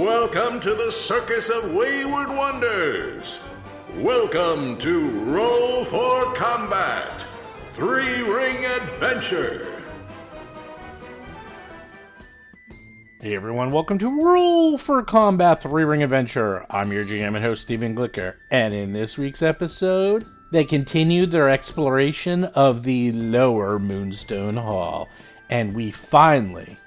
Welcome to the Circus of Wayward Wonders. Welcome to Roll for Combat, Three-Ring Adventure. Hey everyone, welcome to Roll for Combat 3-Ring Adventure. I'm your GM and host, Stephen Glicker, and in this week's episode, they continued their exploration of the Lower Moonstone Hall, and we finally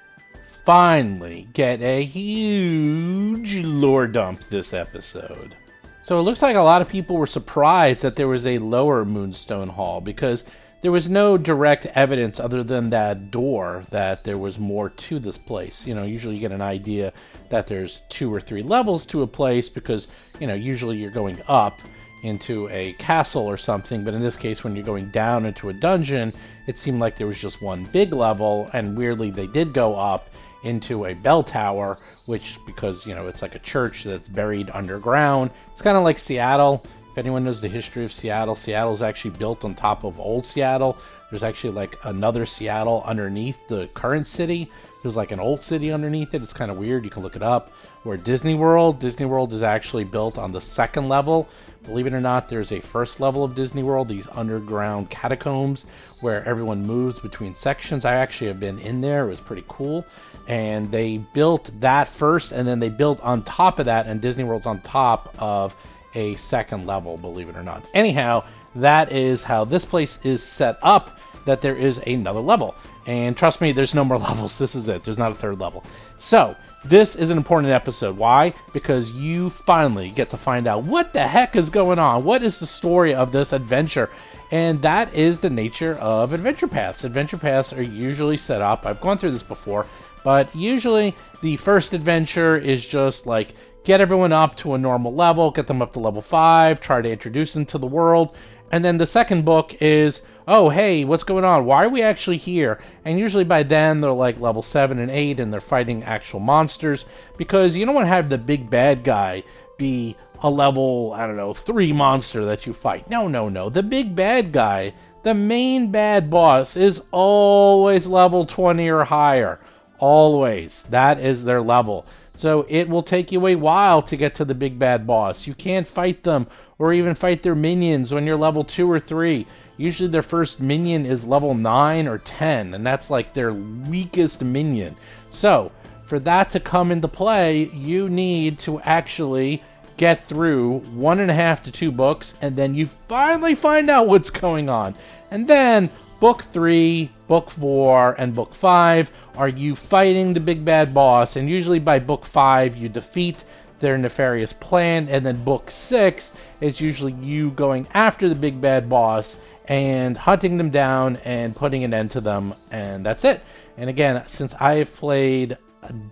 get a huge lore dump this episode. So it looks like a lot of people were surprised that there was a Lower Moonstone Hall, because there was no direct evidence other than that door that there was more to this place. You know, usually you get an idea that there's 2 or 3 levels to a place because, you know, usually you're going up into a castle or something, but in this case when you're going down into a dungeon, it seemed like there was just one big level, and weirdly they did go up into a bell tower, which, because, you know, it's like a church that's buried underground. It's kind of like Seattle. If anyone knows the history of Seattle, Seattle's actually built on top of old Seattle. There's actually like another Seattle underneath the current city. There's like an old city underneath it. It's kind of weird. You can look it up. Where Disney World is actually built on the 2nd level. Believe it or not, there's a 1st level of Disney World, these underground catacombs where everyone moves between sections. I actually have been in there. It was pretty cool. And they built that first, and then they built on top of that, and Disney World's on top of a 2nd level, believe it or not. Anyhow, that is how this place is set up, that there is another level. And trust me, there's no more levels. This is it. There's not a 3rd level. So, this is an important episode. Why? Because you finally get to find out what the heck is going on. What is the story of this adventure? And that is the nature of adventure paths. Adventure paths are usually set up, I've gone through this before, but usually the first adventure is just like, get everyone up to a normal level, get them up to level 5, try to introduce them to the world. And then the second book is, oh, hey, what's going on? Why are we actually here? And usually by then they're like level 7 and 8 and they're fighting actual monsters, because you don't want to have the big bad guy be a level, 3 monster that you fight. No. The big bad guy, the main bad boss, is always level 20 or higher. Always. That is their level. So it will take you a while to get to the big bad boss. You can't fight them or even fight their minions when you're level 2 or 3. Usually their first minion is level 9 or 10, and that's like their weakest minion. So for that to come into play, you need to actually get through 1.5 to 2 books, and then you finally find out what's going on. And then Book 3, Book 4, and Book 5 are you fighting the big bad boss, and usually by Book 5 you defeat their nefarious plan, and then Book 6 is usually you going after the big bad boss and hunting them down and putting an end to them, and that's it. And again, since I've played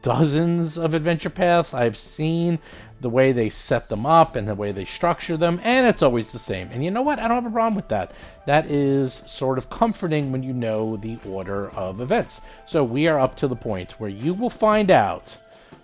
dozens of adventure paths, I've seen the way they set them up and the way they structure them, and it's always the same. And you know what? I don't have a problem with that. That is sort of comforting when you know the order of events. So we are up to the point where you will find out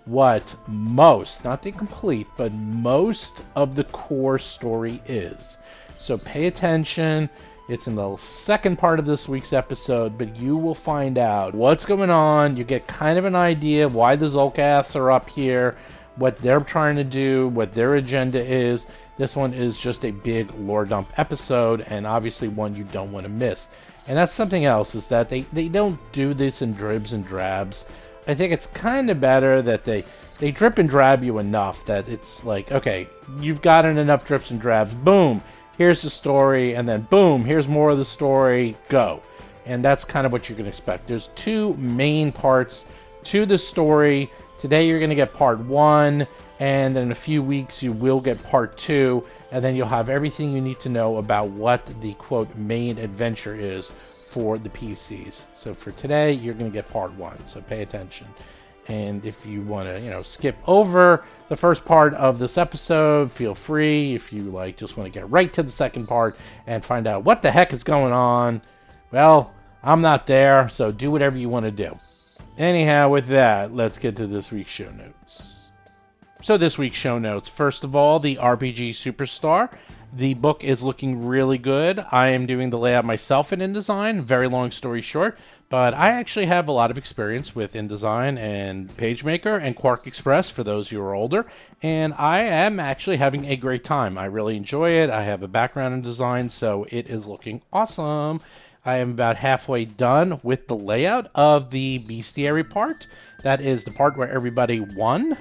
what most, not the complete, but most of the core story is. So pay attention. It's in the second part of this week's episode, but you will find out what's going on. You get kind of an idea why the Zolcaths are up here, what they're trying to do, what their agenda is. This one is just a big lore dump episode, and obviously one you don't want to miss. And that's something else, is that they don't do this in dribs and drabs. I think it's kind of better that they drip and drab you enough that it's like, okay, you've gotten enough drips and drabs, boom, here's the story, and then boom, here's more of the story, go. And that's kind of what you can expect. There's 2 main parts to the story. Today you're going to get part 1, and then in a few weeks you will get part 2, and then you'll have everything you need to know about what the, quote, main adventure is for the PCs. So for today, you're going to get part 1, so pay attention. And if you want to, skip over the first part of this episode, feel free. If you just want to get right to the second part and find out what the heck is going on, well, I'm not there, so do whatever you want to do. Anyhow, with that, let's get to this week's show notes. So this week's show notes, first of all, the RPG Superstar The book is looking really good. I am doing the layout myself in InDesign. Very long story short, but I actually have a lot of experience with InDesign and PageMaker and Quark Express for those who are older, and I am actually having a great time. I really enjoy it. I have a background in design, so it is looking awesome. I am about halfway done with the layout of the bestiary part. That is the part where everybody won,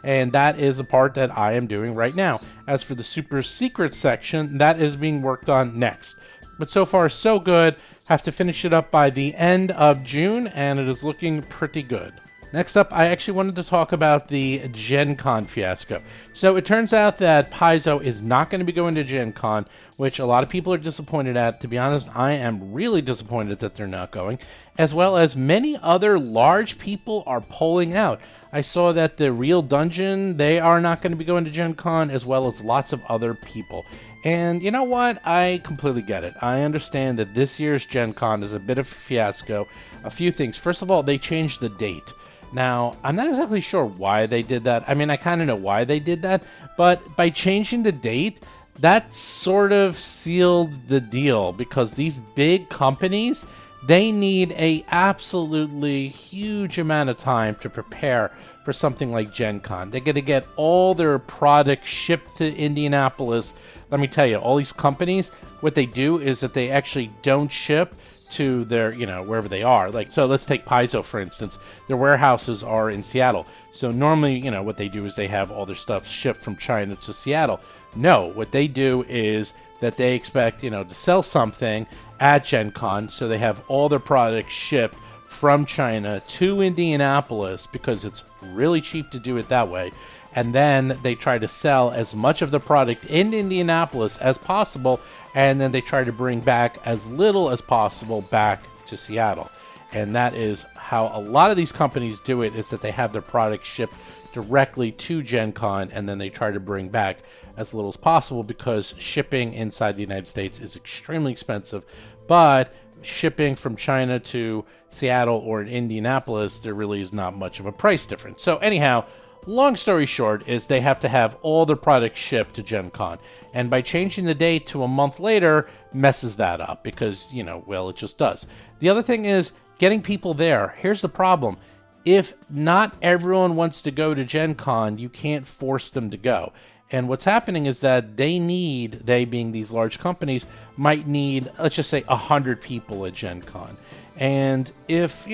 and that is the part that I am doing right now. As for the super secret section, that is being worked on next. But so far, so good. Have to finish it up by the end of June, and it is looking pretty good. Next up, I actually wanted to talk about the Gen Con fiasco. So it turns out that Paizo is not going to be going to Gen Con, which a lot of people are disappointed at. To be honest, I am really disappointed that they're not going, as well as many other large people are pulling out. I saw that the Real Dungeon, they are not going to be going to Gen Con, as well as lots of other people. And you know what? I completely get it. I understand that this year's Gen Con is a bit of a fiasco. A few things. First of all, they changed the date. Now, I'm not exactly sure why they did that. I mean, I kind of know why they did that, but by changing the date, that sort of sealed the deal, because these big companies, they need a absolutely huge amount of time to prepare for something like Gen Con. They're going to get all their products shipped to Indianapolis. Let me tell you, all these companies, what they do is that they actually don't ship to their, wherever they are. Like, so let's take Paizo, for instance. Their warehouses are in Seattle. So normally, what they do is they have all their stuff shipped from China to Seattle. No, what they do is that they expect, to sell something at Gen Con, so they have all their products shipped from China to Indianapolis because it's really cheap to do it that way. And then they try to sell as much of the product in Indianapolis as possible, and then they try to bring back as little as possible back to Seattle. And that is how a lot of these companies do it, is that they have their products shipped directly to Gen Con, and then they try to bring back as little as possible, because shipping inside the United States is extremely expensive. But shipping from China to Seattle or Indianapolis, there really is not much of a price difference. So anyhow, long story short is they have to have all their products shipped to Gen Con. And by changing the date to a month later messes that up because, it just does. The other thing is getting people there. Here's the problem. If not everyone wants to go to Gen Con, you can't force them to go. And what's happening is that they being these large companies, might need, let's just say, 100 people at Gen Con. And if,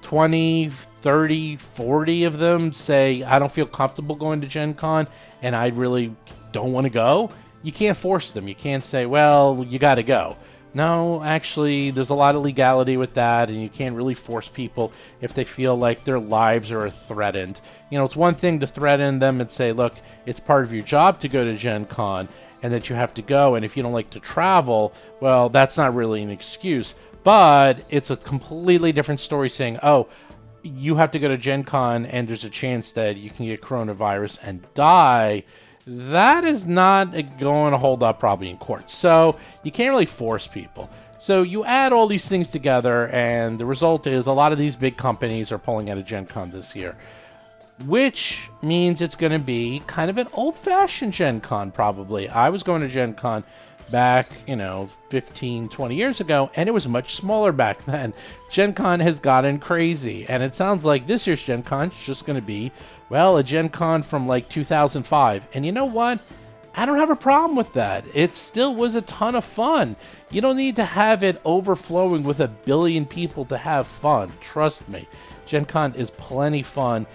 20, 30, 40 of them say, I don't feel comfortable going to Gen Con and I really don't want to go, you can't force them. You can't say, well, you got to go. No, actually, there's a lot of legality with that, and you can't really force people if they feel like their lives are threatened. It's one thing to threaten them and say, look, it's part of your job to go to Gen Con and that you have to go, and if you don't like to travel, well, that's not really an excuse. But it's a completely different story saying, oh, you have to go to Gen Con and there's a chance that you can get coronavirus and die. That is not going to hold up probably in court. So you can't really force people. So you add all these things together, and the result is a lot of these big companies are pulling out of Gen Con this year, which means it's going to be kind of an old-fashioned Gen Con probably. I was going to Gen Con back, 15, 20 years ago, and it was much smaller back then. Gen Con has gotten crazy, and it sounds like this year's Gen Con is just going to be, well, a Gen Con from like 2005. And you know what? I don't have a problem with that. It still was a ton of fun. You don't need to have it overflowing with 1 billion people to have fun. Trust me. Gen Con is plenty fun.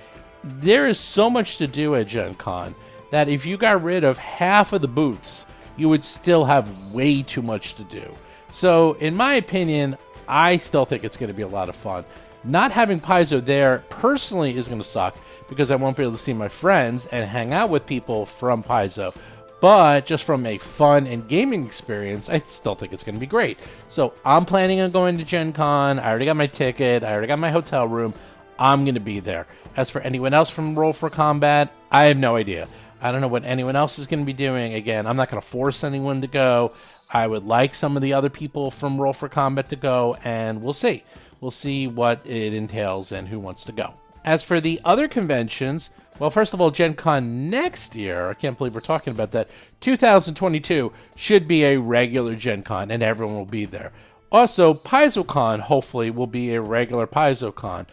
There is so much to do at Gen Con that if you got rid of half of the booths, you would still have way too much to do. So, in my opinion, I still think it's going to be a lot of fun. Not having Paizo there personally is going to suck because I won't be able to see my friends and hang out with people from Paizo. But just from a fun and gaming experience, I still think it's going to be great. So I'm planning on going to Gen Con. I already got my ticket. I already got my hotel room. I'm going to be there. As for anyone else from Roll for Combat, I have no idea. I don't know what anyone else is going to be doing. Again, I'm not going to force anyone to go. I would like some of the other people from Roll for Combat to go, and we'll see. We'll see what it entails and who wants to go. As for the other conventions, well, first of all, Gen Con next year, I can't believe we're talking about that, 2022 should be a regular Gen Con, and everyone will be there. Also, PaizoCon, hopefully, will be a regular PaizoCon.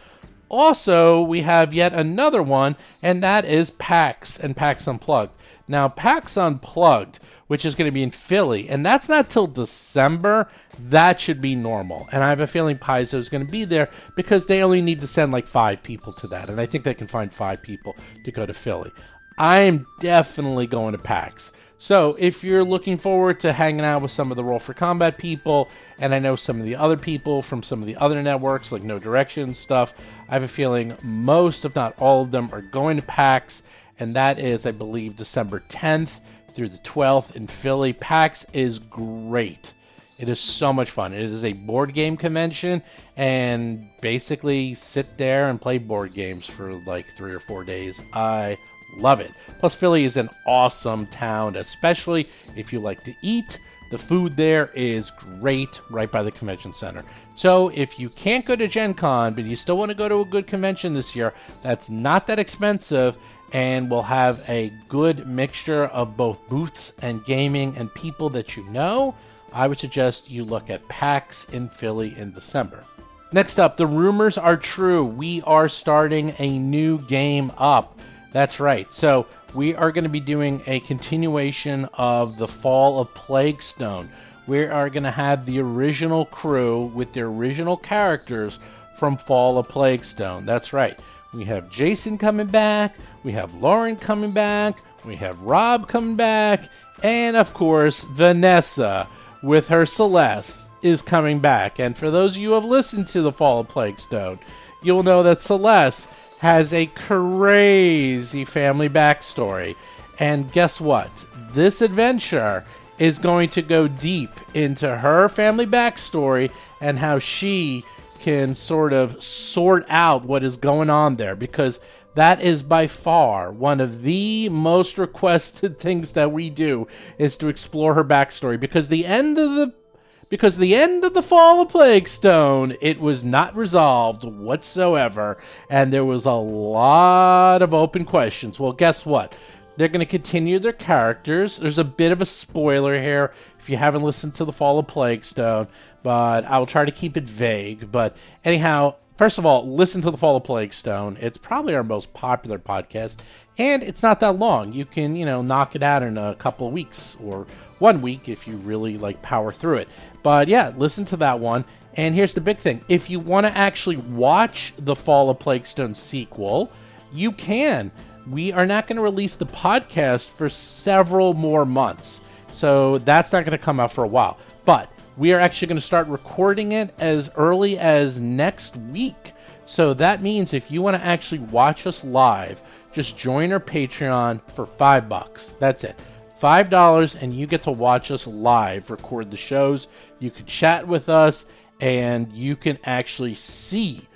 Also, we have yet another one, and that is PAX and PAX Unplugged. Now, PAX Unplugged, which is going to be in Philly, and that's not till December, that should be normal. And I have a feeling Paizo is going to be there because they only need to send like 5 people to that, and I think they can find 5 people to go to Philly. I am definitely going to PAX. So if you're looking forward to hanging out with some of the Roll for Combat people, and I know some of the other people from some of the other networks, like No Direction stuff, I have a feeling most, if not all of them, are going to PAX, and that is, I believe, December 10th through the 12th in Philly. PAX is great. It is so much fun. It is a board game convention, and basically sit there and play board games for like 3 or 4 days. I love it. Plus, Philly is an awesome town, especially if you like to eat. The food there is great right by the convention center. So if you can't go to Gen Con, but you still want to go to a good convention this year, that's not that expensive, and we'll have a good mixture of both booths and gaming and people that you know, I would suggest you look at PAX in Philly in December. Next up, the rumors are true. We are starting a new game up. That's right. So we are going to be doing a continuation of the Fall of Plaguestone. We are going to have the original crew with their original characters from Fall of Plaguestone. That's right. We have Jason coming back. We have Lauren coming back. We have Rob coming back. And, of course, Vanessa with her Celeste is coming back. And for those of you who have listened to the Fall of Plaguestone, you'll know that Celeste has a crazy family backstory. And guess what? This adventure is going to go deep into her family backstory and how she can sort of sort out what is going on there, because that is by far one of the most requested things that we do, is to explore her backstory, because the end of the Fall of Plaguestone, it was not resolved whatsoever, and there was a lot of open questions. Well, guess what? They're going to continue their characters. There's a bit of a spoiler here if you haven't listened to the Fall of Plaguestone, but I will try to keep it vague. But anyhow, first of all, listen to the Fall of Plaguestone. It's probably our most popular podcast, and it's not that long. You can, knock it out in a couple of weeks, or 1 week if you really power through it. But yeah, listen to that one. And here's the big thing. If you want to actually watch the Fall of Plaguestone sequel, you can. We are not going to release the podcast for several more months. So that's not going to come out for a while. But we are actually going to start recording it as early as next week. So that means if you want to actually watch us live, just join our Patreon for $5. That's it. $5, and you get to watch us live, record the shows. You can chat with us, and you can actually see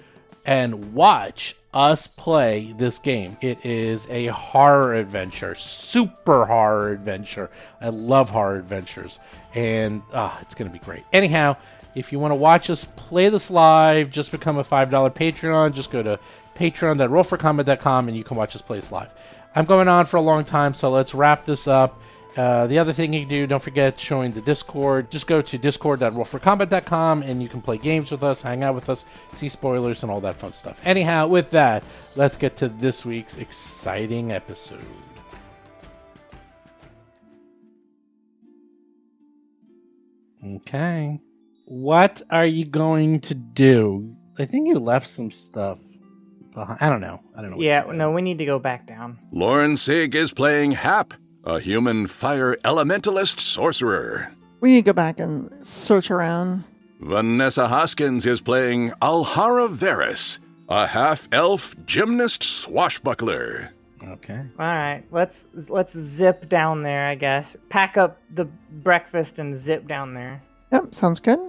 and watch us play this game. It is a horror adventure, super horror adventure. I love horror adventures, and it's going to be great. Anyhow, if you want to watch us play this live, just become a $5 Patreon. Just go to patreon.rollforcombat.com, and you can watch us play this live. I'm going on for a long time, so let's wrap this up. The other thing you can do, don't forget, join the Discord. Just go to discord.rollforcombat.com, and you can play games with us, hang out with us, see spoilers, and all that fun stuff. Anyhow, with that, let's get to this week's exciting episode. Okay. What are you going to do? I think you left some stuff behind. I don't know. Yeah, no, we need to go back down. Lauren Sig is playing Hap, a human fire elementalist sorcerer. We need to go back and search around. Vanessa Hoskins is playing Alhara Varys, a half-elf gymnast swashbuckler. Okay. All right, let's zip down there, I guess. Pack up the breakfast and zip down there. Yep, sounds good.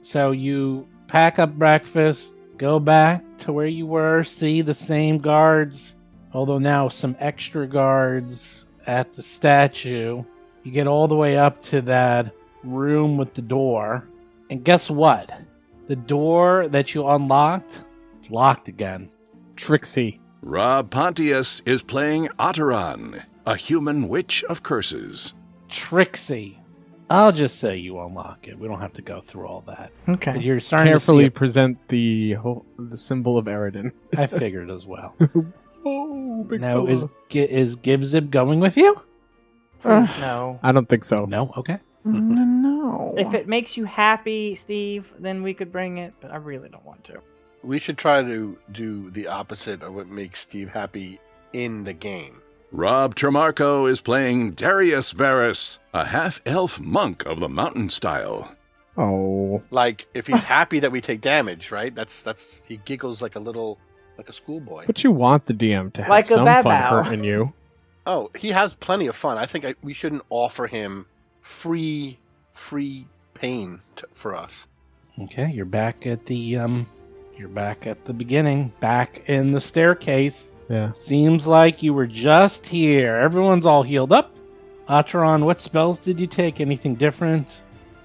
So you pack up breakfast, go back to where you were, see the same guards, although now some extra guards at the statue. You get all the way up to that room with the door, and guess what? The door that you unlocked, it's locked again. Trixie. Rob Pontius is playing Otteron, a human witch of curses. Trixie. I'll just say you unlock it. We don't have to go through all that. But Okay. you're starting Carefully to present the symbol of Eridan. see. I figured as well. Oh, big Now, fella. is Gibzib going with you? Please no. I don't think so. No? Okay. No. If it makes you happy, Steve, then we could bring it, but I really don't want to. We should try to do the opposite of what makes Steve happy in the game. Rob Tremarco is playing Darius Varus, a half-elf monk of the mountain style. Oh. Like, if he's happy that we take damage, right? That's he giggles like a schoolboy. But you want the DM to have Like a some fun babao. hurting you. Oh, he has plenty of fun. I think we shouldn't offer him free pain for us. Okay, you're back at the beginning, back in the staircase. Yeah. Seems like you were just here. Everyone's all healed up. Atron, what spells did you take? Anything different?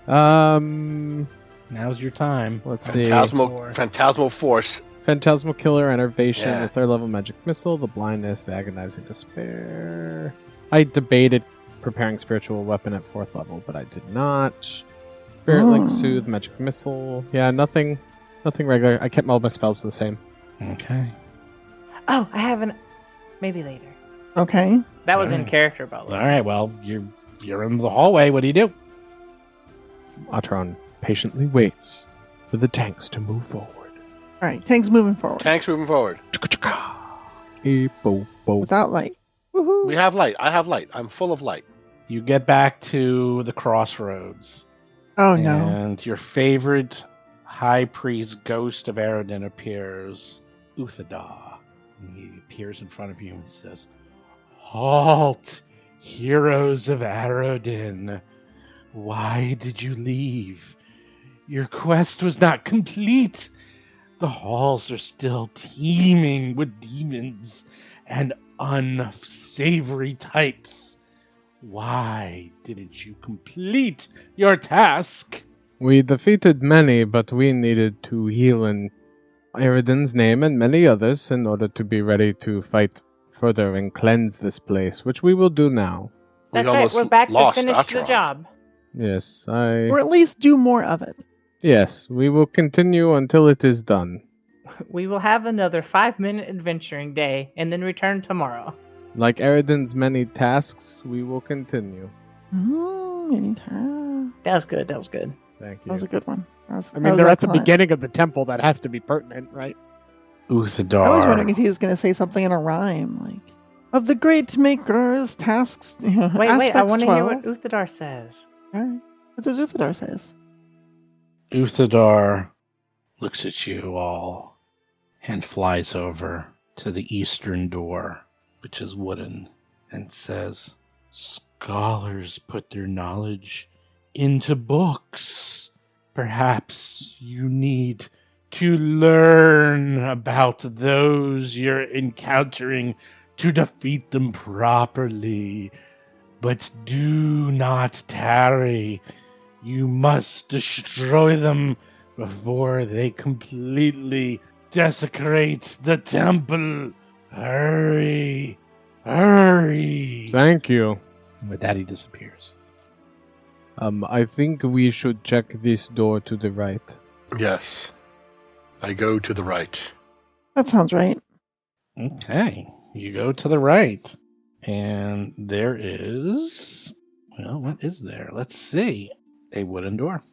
Now's Now's your time. let's see. Phantasmal force. Phantasmal Killer, Enervation, Yeah. the 3rd level magic missile, the blindness, the agonizing despair. I debated preparing spiritual weapon at 4th level, but I did not. Spirit Link, Soothe, magic missile. Yeah, nothing regular. I kept all my spells the same. Okay. Oh, I haven't. Maybe later. Okay. That was in Alright. character, by the All way. right. Well, you're in the hallway. What do you do? Atron patiently waits for the tanks to move forward. All right. Tank's moving forward. Tanks moving forward. Without light. Woohoo. We have light. I have light. I'm full of light. You get back to the crossroads. Oh, no. And your favorite high priest ghost of Eridan appears, Uthadar. And he appears in front of you and says, "Halt, heroes of Arodin. Why did you leave? Your quest was not complete. The halls are still teeming with demons and unsavory types. Why didn't you complete your task?" We defeated many, but we needed to heal in Eridan's name and many others in order to be ready to fight further and cleanse this place, which we will do now. That's we right. almost We're back to lost finish the Atron. job. Yes, Or at least do more of it. Yes, we will continue until it is done. We will have another 5-minute adventuring day and then return tomorrow. Like Eridan's many tasks, we will continue. Anytime. That was good. That was good. Thank you. That was a good one. I mean, they're at the beginning of the temple. That has to be pertinent, right? Uthadar. I was wondering if he was going to say something in a rhyme, like, of the great makers, tasks, Wait, I aspects want to hear 12. what Uthadar says. All right. What does Uthadar says? Uthadar looks at you all and flies over to the eastern door, which is wooden, and says, "Scholars put their knowledge into books. Perhaps you need to learn about those you're encountering to defeat them properly. But do not tarry. You must destroy them before they completely desecrate the temple. Hurry! Hurry!" Thank you. And with that, he disappears. I think we should check this door to the right. Yes. I go to the right. That sounds right. Okay, you go to the right, and there is... Well, what is there? Let's see. A wooden door.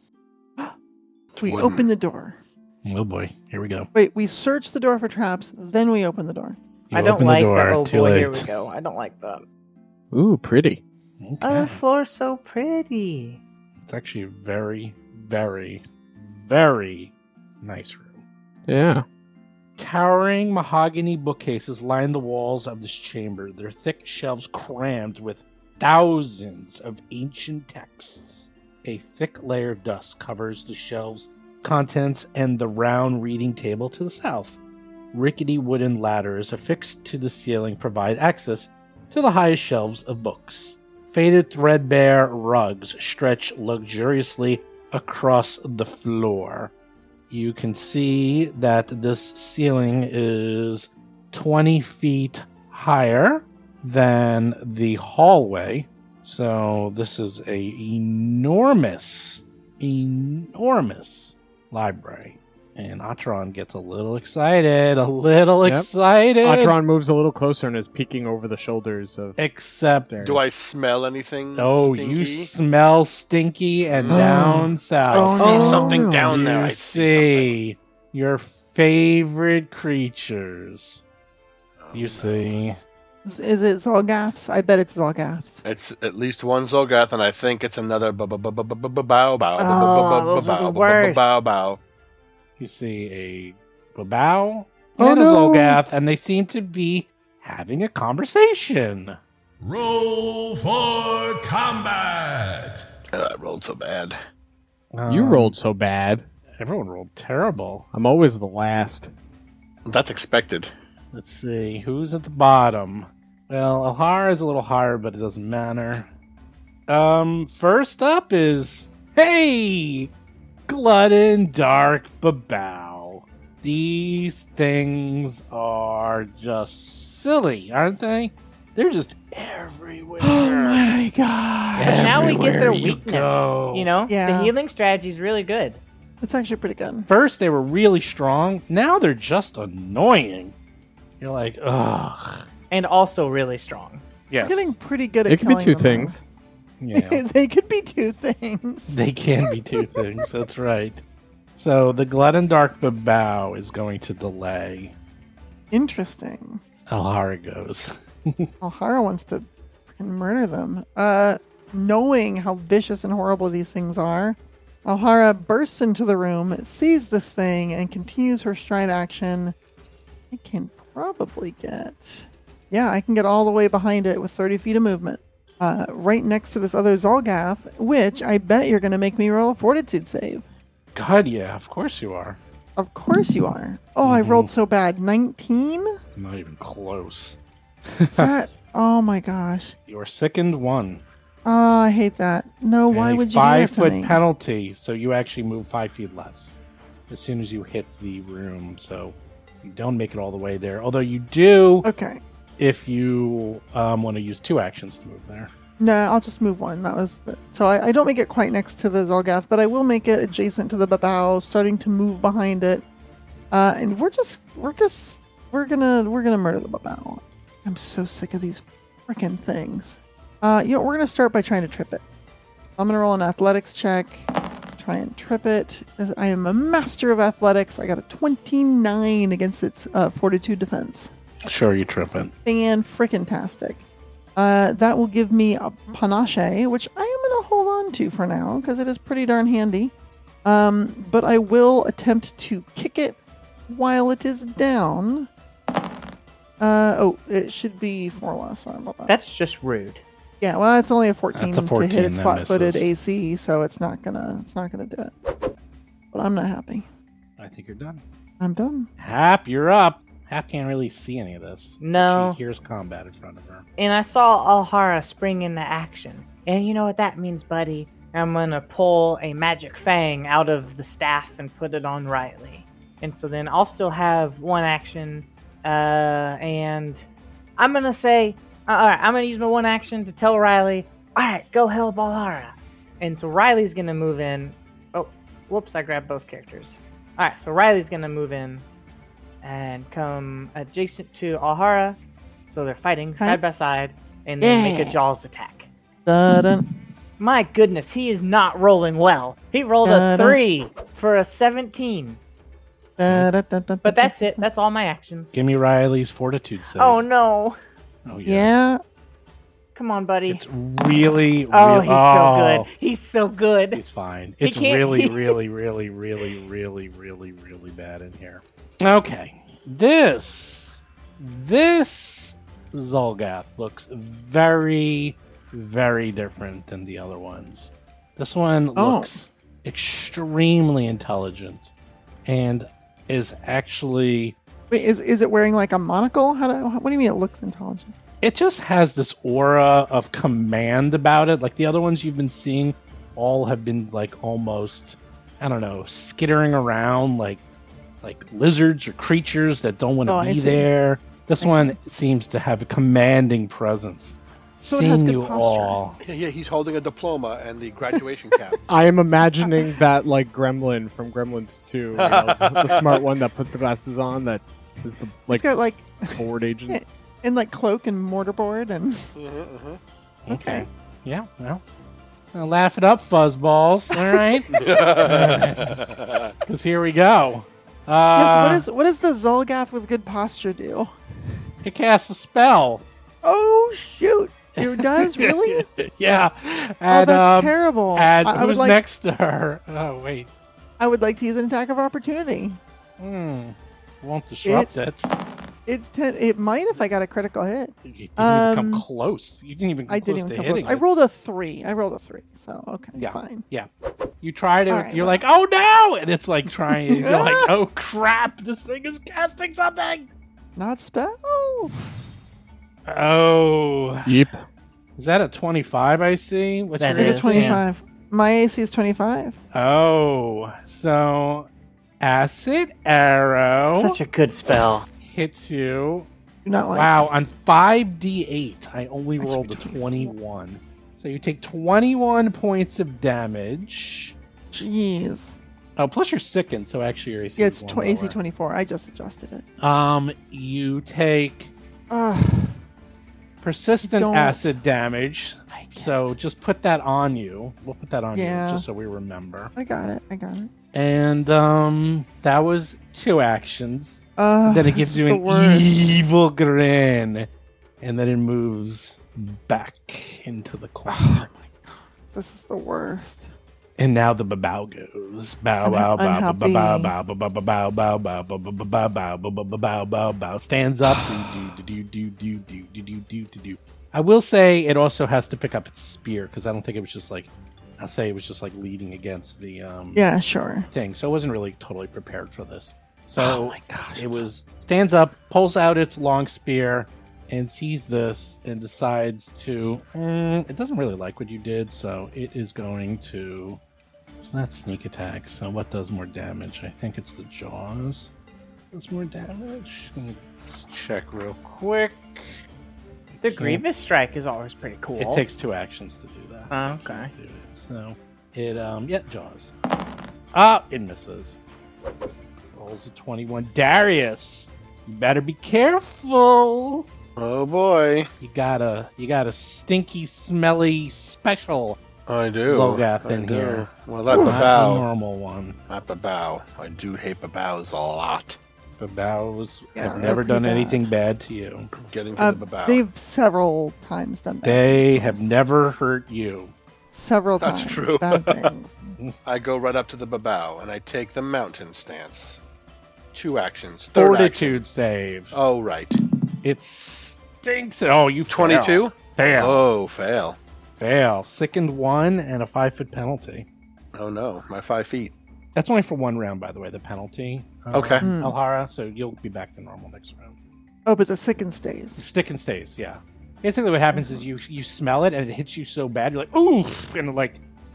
We Wooden. open the door. Oh boy, here we go. Wait, we search the door for traps, then we open the door. You I don't open like the door, that. Oh too boy, late. here we go. I don't like that. Ooh, pretty. Oh, the Okay. floor's so pretty. It's actually a very, very, very nice room. Yeah. Towering mahogany bookcases line the walls of this chamber, their thick shelves crammed with thousands of ancient texts. A thick layer of dust covers the shelves' contents and the round reading table to the south. Rickety wooden ladders affixed to the ceiling provide access to the highest shelves of books. Faded, threadbare rugs stretch luxuriously across the floor. You can see that this ceiling is 20 feet higher than the hallway. So this is a enormous library. And Atron gets a little excited. Yep. Excited. Atron moves a little closer and is peeking over the shoulders of... Except... Do I smell anything Oh, stinky? you smell stinky and down south. I Oh, see no. something down there. You I see something. your favorite creatures. Oh, You no. see. Is it Zolgaths? I bet it's Zolgaths. It's at least one Zolgath, and I think it's another bow those are the worst. bow. You see a Babao Oh, and a no. Zolgath, and they seem to be having a conversation. Roll for combat. I rolled so bad. You rolled so bad. Everyone rolled terrible. I'm always the last. That's expected. Let's see, who's at the bottom? Well, Alhara is a little higher, but it doesn't matter. First up is, hey, Glutton Dark Babao. These things are just silly, aren't they? They're just everywhere. Oh my god. Now we get their Everywhere you weakness. go. You know, Yeah. the healing strategy is really good. It's actually pretty good. First, they were really strong. Now they're just annoying. You're like, ugh. And also really strong. Yes. We're getting pretty good at It could be killing two them, things. Yeah. though. They could be two things. They can be two things. That's right. So the Glutton Dark Babao is going to delay. Interesting. Alhara goes. Alhara wants to freaking murder them. Knowing how vicious and horrible these things are, Alhara bursts into the room, sees this thing, and continues her stride action. I can probably get... Yeah, I can get all the way behind it with 30 feet of movement. Right next to this other Zolgath, which I bet you're going to make me roll a fortitude save. God, yeah, of course you are. Of course you are. Oh, I rolled so bad. 19? Not even close. Is that... Oh my gosh. You're sickened one. Oh, I hate that. No, why And a would you do that to 5-foot me? penalty, so you actually move 5 feet less as soon as you hit the room. So you don't make it all the way there. Although you do, Okay. if you want to use 2 actions to move there. No, I'll just move one. That was so I don't make it quite next to the Zolgath, but I will make it adjacent to the Babao, starting to move behind it. And we're gonna murder the Babao. I'm so sick of these freaking things. We're gonna start by trying to trip it. I'm gonna roll an athletics check, try and trip it. As I am a master of athletics. I got a 29 against its fortitude defense. Sure, you trip it. Fan-frickin-tastic. That will give me a panache, which I am going to hold on to for now, because it is pretty darn handy. But I will attempt to kick it while it is down. It should be 4 less. Sorry about that. That's just rude. Yeah, well, it's only a 14, That's a 14, to hit its that flat-footed misses. AC, so it's not gonna do it. But I'm not happy. I think you're done. I'm done. Hap, you're up. Hap can't really see any of this. but No. She hears combat in front of her. And I saw Alhara spring into action. And you know what that means, buddy? I'm gonna pull a magic fang out of the staff and put it on Riley. And so then I'll still have 1 action. And I'm gonna say, alright, I'm gonna use my 1 action to tell Riley, alright, go help Alhara. And so Riley's gonna move in. Oh, whoops, I grabbed both characters. Alright, so Riley's gonna move in and come adjacent to Alhara. So they're fighting side by side and then make a Jaws attack. Dun-dun. My goodness, he is not rolling well. He rolled a 3 for a 17. Dun-dun-dun-dun-dun. But that's it. That's all my actions. Give me Riley's fortitude save. Oh no. Oh, Yeah. Come on, buddy. It's really, Oh, really... he's so good. He's so good. He's fine. He It's can't- really, really, really, really, really, really, really bad in here. Okay. This Zolgath looks very, very different than the other ones. This one looks extremely intelligent and is actually... Wait, is it wearing like a monocle? What do you mean it looks intelligent? It just has this aura of command about it. Like the other ones you've been seeing all have been like almost, I don't know, skittering around like lizards or creatures that don't want to Oh, I be see. there. This I one seems to have a commanding presence. So it has Seeing good you posture. all. Yeah, he's holding a diploma and the graduation cap. I am imagining that like gremlin from Gremlins 2, you know, the smart one that puts the glasses on, that is the It's got like board agent. in like cloak and mortarboard and Okay. Yeah, well. Now laugh it up, fuzzballs. All right? Because here we go. yes. What does the Zolgath with good posture do? It casts a spell. Oh shoot! It does really? Yeah. Oh, And, that's terrible. and I would who's like. next to her? Oh, wait. I would like to use an attack of opportunity. Won't disrupt it. It's 10. It might if I got a critical hit. You didn't even come close. You didn't even come I close didn't even to come hitting close. I it. rolled a 3. So okay, Yeah. fine. Yeah. You try to, All right, you're well. like, oh no! And it's like trying, you're like, oh crap, this thing is casting something! Not spells. Oh. Yep. Is that a 25 I see? What's That your It's is. a AC? 25. My AC is 25. Oh. So, Acid Arrow Such a good spell. hits you. Do not like. Wow, on 5d8, I only I should rolled be a 21. So you take 21 points of damage. Jeez. Oh, plus you're sickened, so actually your AC Yeah, is it's one AC lower. 24. I just adjusted it. You take Ugh. persistent Don't. acid damage. I get So just put that on you. We'll put that on Yeah. you just so we remember. I got it. And that was 2 actions. Then it This gives is you the an worst. evil grin. And then it moves back into the corner. This is the worst. And now the bow goes. Bow bow bow bow bow bow bow bow bow bow bow bow bow bow bow bow bow bow bow bow stands up. Do. I will say it also has to pick up its spear because I don't think it was just like I'll say it was just like leading against the Yeah, sure. thing. So I wasn't really totally prepared for this. So Oh my gosh. it was stands up, pulls out its long spear, and sees this and decides to. It doesn't really like what you did, so it is going to. It's not sneak attack. So what does more damage? I think it's the jaws. Does more damage? Let's check real quick. The Grievous Strike is always pretty cool. It takes 2 actions to do that. Oh, So okay. it do it. So it jaws. It misses. Rolls a 21. Darius, you better be careful. Oh boy, You got a stinky, smelly special. I do. Logath I in do. here. Well, that Not the Babao. normal one. That Babao. I do hate Babaos a lot. The bows Yeah, have they're never pretty done bad. anything bad to you. Getting to the Babao. They've several times done bad They things to have us. never hurt you. Several That's times. true. Bad things. I go right up to the Babao and I take the mountain stance. 2 actions. Third action. Fortitude save. Oh, right. It stinks. Oh, you 22? Fail. Oh, fail. Fail. Sickened 1 and a 5-foot penalty. Oh, no. My 5 feet. That's only for 1 round, by the way, the penalty. Okay. Hmm. Alhara, so you'll be back to normal next round. Oh, but the sicken stays. Stick and stays, yeah. Basically what happens is you smell it and it hits you so bad, you're like, ooh! And it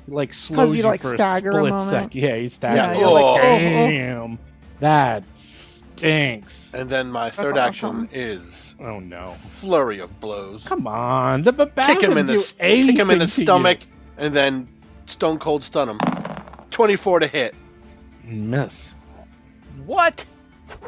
like slows you, you like, for stagger a split moment. second. Yeah, you stagger. Yeah, you're you're like, like, oh, oh. damn. That stinks. And then my That's third action awesome. is Oh no. flurry of blows. Come on. The Babao Kick him in didn't the do anything kick him in the to you. stomach, and then stone cold stun him. 24 to hit. Miss. What?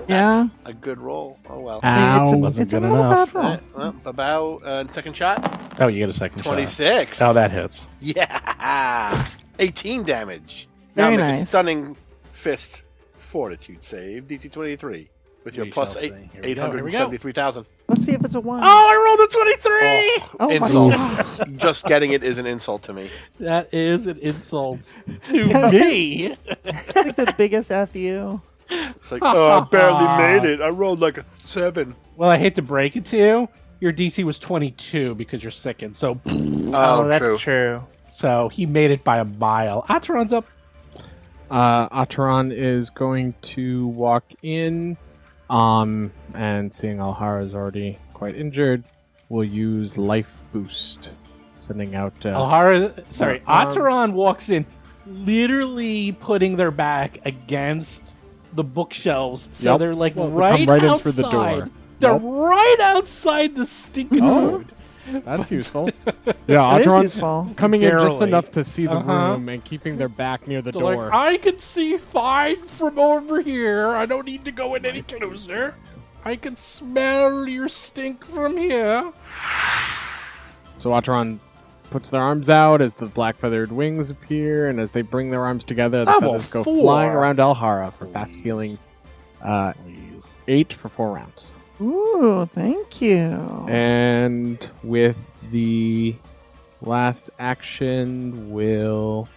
Yeah. A good roll. Oh well. Ow. Wasn't It's a good little enough. bad roll. Well, Babao, second shot. Oh, you get a second shot. 26. Oh, that hits. Yeah. 18 damage. Very now make a nice. stunning fist fortitude save, DC 23, with your We plus shall eight, see. Here we go, here we go. 873,000. Let's see if it's a 1. Oh, I rolled a 23! Oh my insult. God. Just getting it is an insult to me. That is an insult to me. like the biggest FU. It's like, oh, I barely made it. I rolled like a 7. Well, I hate to break it to you. Your DC was 22 because you're sickened. So Oh, that's true. he made it by a mile. Ataran's up. Ataran is going to walk in, and seeing Alhara is already quite injured, will use Life Boost, sending out. Ataran walks in, literally putting their back against the bookshelves. So Yep. they're like Well, they right come right in outside. through the door. They're Nope. right outside the stinking Oh. toad. That's useful. Yeah, It is Audron's useful. coming in just Barely. enough to see the Uh-huh. room and keeping their back near the They're door. like, I can see fine from over here. I don't need to go in any closer. I can smell your stink from here. So Audron puts their arms out as the black feathered wings appear, and as they bring their arms together, the Level feathers go 4. flying around Alhara for fast healing. Please. 8 for 4 rounds. Ooh, thank you. And with the last action, we'll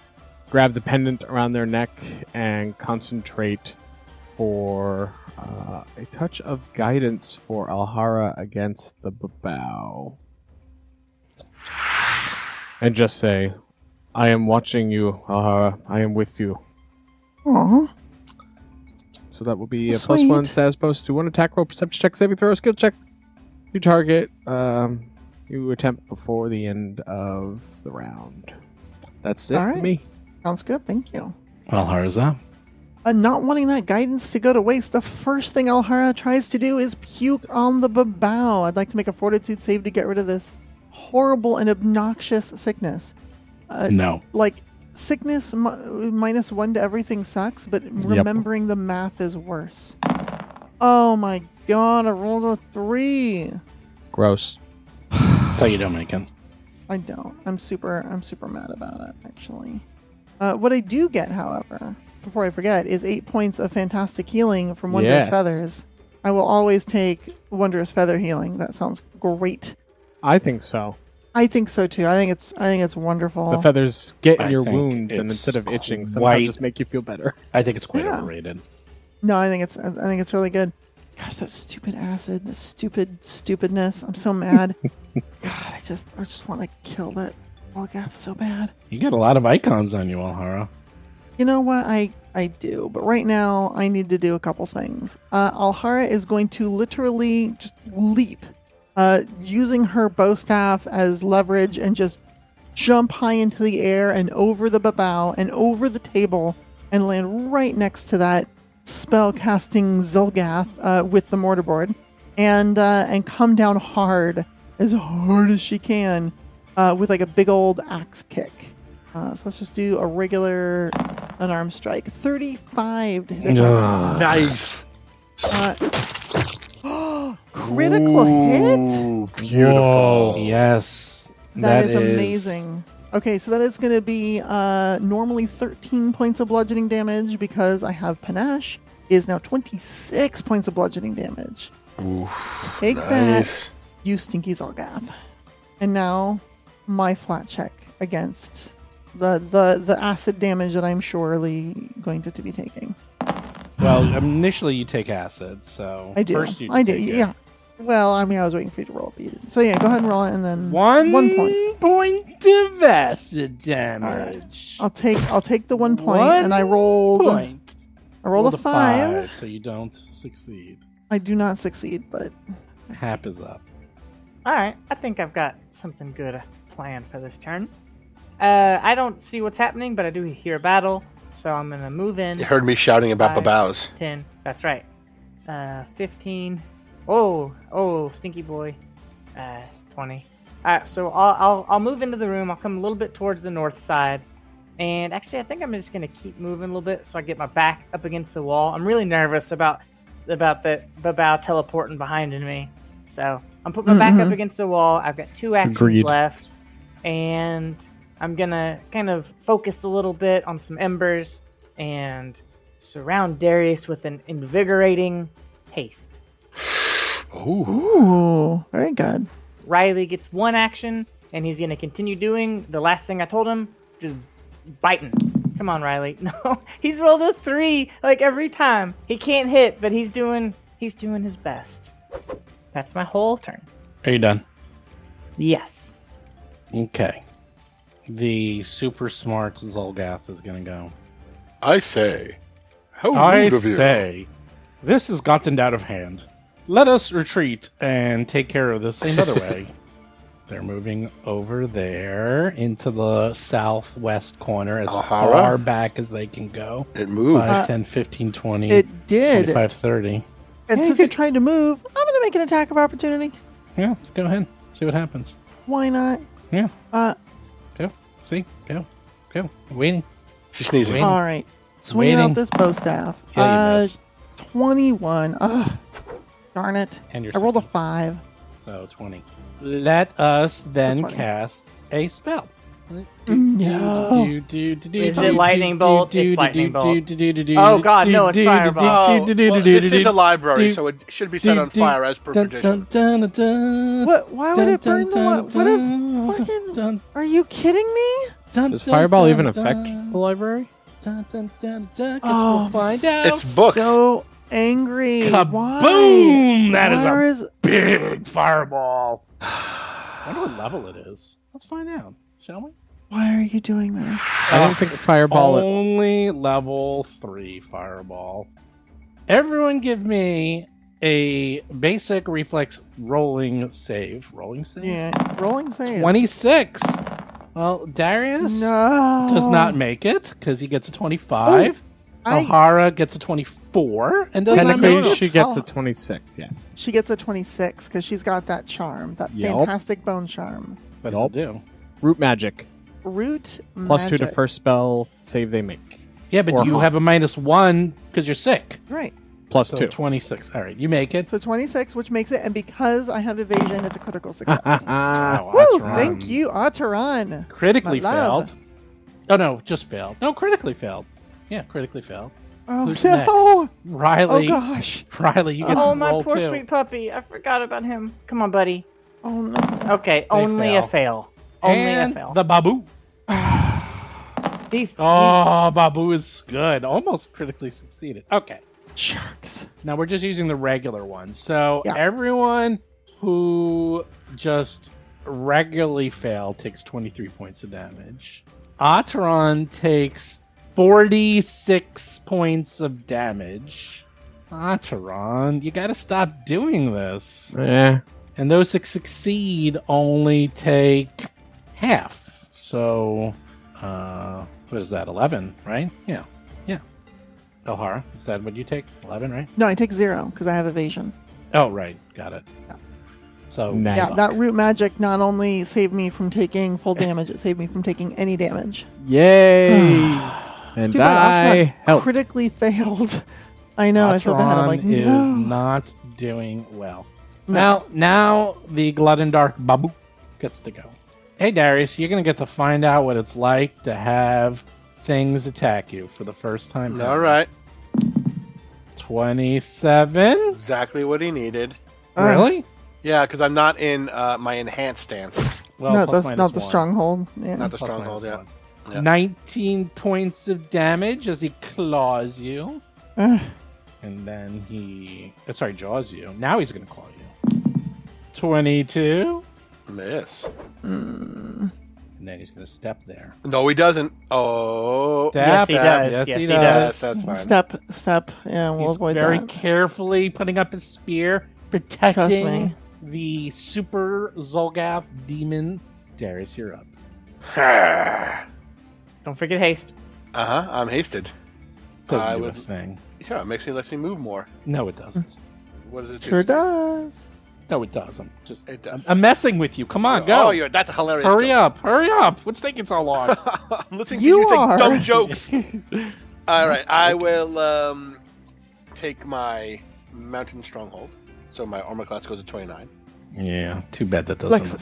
grab the pendant around their neck and concentrate for a touch of guidance for Alhara against the Babao. And just say, I am watching you, Alhara. I am with you. Aw. So that will be a Sweet. +1 status bonus to 1 attack roll, perception check, saving throw, skill check. You target. You attempt before the end of the round. That's it All for right. me. Sounds good. Thank you. Well, how's that? Not wanting that guidance to go to waste, the first thing Alhara tries to do is puke on the Babao. I'd like to make a fortitude save to get rid of this horrible and obnoxious sickness. No. Like, sickness -1 to everything sucks, but remembering the math is worse. Oh my god, I rolled a 3. Gross. That's how you don't make it. I don't. I'm super mad about it, actually. What I do get, however, before I forget, is 8 points of fantastic healing from Wondrous Yes. Feathers. I will always take Wondrous Feather healing. That sounds great. I think so. I think so too. I think it's wonderful. The feathers get in I your think wounds and it's instead of itching, somehow quite- just make you feel better. I think it's quite Yeah. overrated. No, I think it's really good. Gosh, that stupid acid, the stupidness. I'm so mad. God, I just want to kill that Volgath so bad. You got a lot of icons on you, Alhara. You know what? I do, but right now I need to do a couple things. Alhara is going to literally just leap, using her bow staff as leverage and just jump high into the air and over the Babao and over the table and land right next to that spell casting Zulgath with the mortarboard and come down hard as she can with like a big old axe kick. So let's just do a regular unarmed strike. 35 to hit. Nice. Critical hit? Ooh, beautiful. Whoa, yes. That is amazing. Okay, so that is going to be normally 13 points of bludgeoning damage because I have panache. Is now 26 points of bludgeoning damage. Ooh, Take nice. that, you stinky Zulgath. And now my flat check against the acid damage that I'm surely going to be taking. Well, initially you take acid, so I do. first you I do. take it. Yeah. Well, I mean, I was waiting for you to roll, but you didn't. So yeah, go ahead and roll it, and then One 1 point. point of acid damage. I'll take the 1 point, and I rolled. Point. I rolled a 5. so you don't succeed. I do not succeed, but Hap is up. All right, I think I've got something good planned for this turn. I don't see what's happening, but I do hear battle, so I'm gonna move in. You heard me shouting about Five. Babaus. 10. That's right. 15. Oh, stinky boy. 20. All right, so I'll move into the room. I'll come a little bit towards the north side, and actually, I think I'm just gonna keep moving a little bit so I get my back up against the wall. I'm really nervous about the Babao teleporting behind me, so I'm putting my back up against the wall. I've got 2 actions Agreed. left, and I'm gonna kind of focus a little bit on some embers and surround Darius with an invigorating haste. Ooh. ooh, very good. Riley gets 1 action, and he's gonna continue doing the last thing I told him, just biting. Come on, Riley. No, he's rolled a 3 like every time. He can't hit, but he's doing his best. That's my whole turn. Are you done? Yes. Okay. The super smart Zulgath is gonna go. I say. How I rude of you. say, this has gotten out of hand. Let us retreat and take care of this another way. They're moving over there into the southwest corner as Alhara? far back as they can go. It moved. 5, 10, 15, 20, It did. 25, 30. And since they tried to move, I'm going to gonna make an attack of opportunity. Yeah, go ahead. See what happens. Why not? Yeah. Uh, Go. See? Go. Go. I'm waiting. She's sneezing. Wait. all right. Swinging Waiting. out this bow staff. Yeah, you miss. 21. Ugh. Darn it. And you're I rolled a second. 5. So 20. Let us then 20. cast a spell. No. Is it lightning bolt? It's lightning bolt. Oh, God, no, it's fireball. Oh, well, this is a library, so it should be set on fire as per tradition. What? Why would it burn the What if fucking... Are you kidding me? Does fireball even affect the library? Oh, find out. It's books. So angry. Kaboom! That Why is a big fireball. I wonder what level it is. Let's find out, shall we? Why are you doing this? I don't think fireball. Only level 3 fireball. Everyone give me a basic reflex rolling save. Rolling save? Yeah, rolling save. 26. Well, Darius No. does not make it because he gets a 25. I- O'Hara gets a 24 and does not make Technically, it. she gets a Oh. 26. Yes. She gets a 26 because she's got that charm, that Yup. fantastic bone charm. What does it do? Root magic. Root Plus 2 to magic. first spell save they make. Yeah, but Or you hot. have a -1 because you're sick. Right. Plus So 2. 26. All right, you make it. So 26, which makes it, and because I have evasion, it's a critical success. Oh, Woo! Atron. Thank you, Ataran. Critically My love. failed. Oh no, just failed. No, critically failed. Yeah, critically failed. Oh Who's no! next? Oh Riley. gosh! Riley, you get Oh, to my roll poor too. sweet puppy. I forgot about him. Come on, buddy. Oh no! Okay, only a fail. Only and a fail. the Babu. These, Oh, Babu is good. Almost critically succeeded. Okay. Sharks. Now we're just using the regular one. So Yeah. everyone who just regularly failed takes 23 points of damage. Atron takes 46 points of damage. Atron, you gotta stop doing this. Yeah. And those that succeed only take half. So, what is that, 11, right? Yeah. Yeah. O'Hara, is that what you take? 11, right? No, I take 0 because I have evasion. Oh, right. Got it. Yeah. So, Nice. Yeah, that root magic not only saved me from taking full damage, it saved me from taking any damage. Yay! And Too bad I Atron helped. critically failed. I know. I feel bad. I'm like, Atron is no. not doing well. No. Now the Glutton Dark Babu gets to go. Hey, Darius, you're going to get to find out what it's like to have things attack you for the first time. All right. 27? Exactly what he needed. Really? Yeah, because I'm not in my enhanced stance. Well, No, plus that's minus not the 1. stronghold. Yeah. Not the Plus stronghold, minus yeah. 1. Yeah. 19 points of damage as he claws you. Ugh. And then he... jaws you. Now he's going to claw you. 22. Miss. Mm. And then he's going to step there. No, he doesn't. Oh. Step. Yes, he Step. does. Yes, Yes, he he does. does. That's fine. Step. Yeah, we'll He's avoid very that. carefully putting up his spear, Trust protecting me. the super Zolgath demon. Darius, you're up. Don't forget haste. Uh-huh. I'm hasted. Doesn't I do would- a thing. Yeah, it lets me move more. No, it doesn't. What does it do? Sure does. No, it doesn't. Just It does. I'm messing with you. Come on, go. Oh, that's a hilarious Hurry joke. up! Hurry up! What's taking so long? I'm listening to You you take are. dumb jokes. All right, I will take my mountain stronghold. So my armor class goes to 29. Yeah, too bad that Flex, doesn't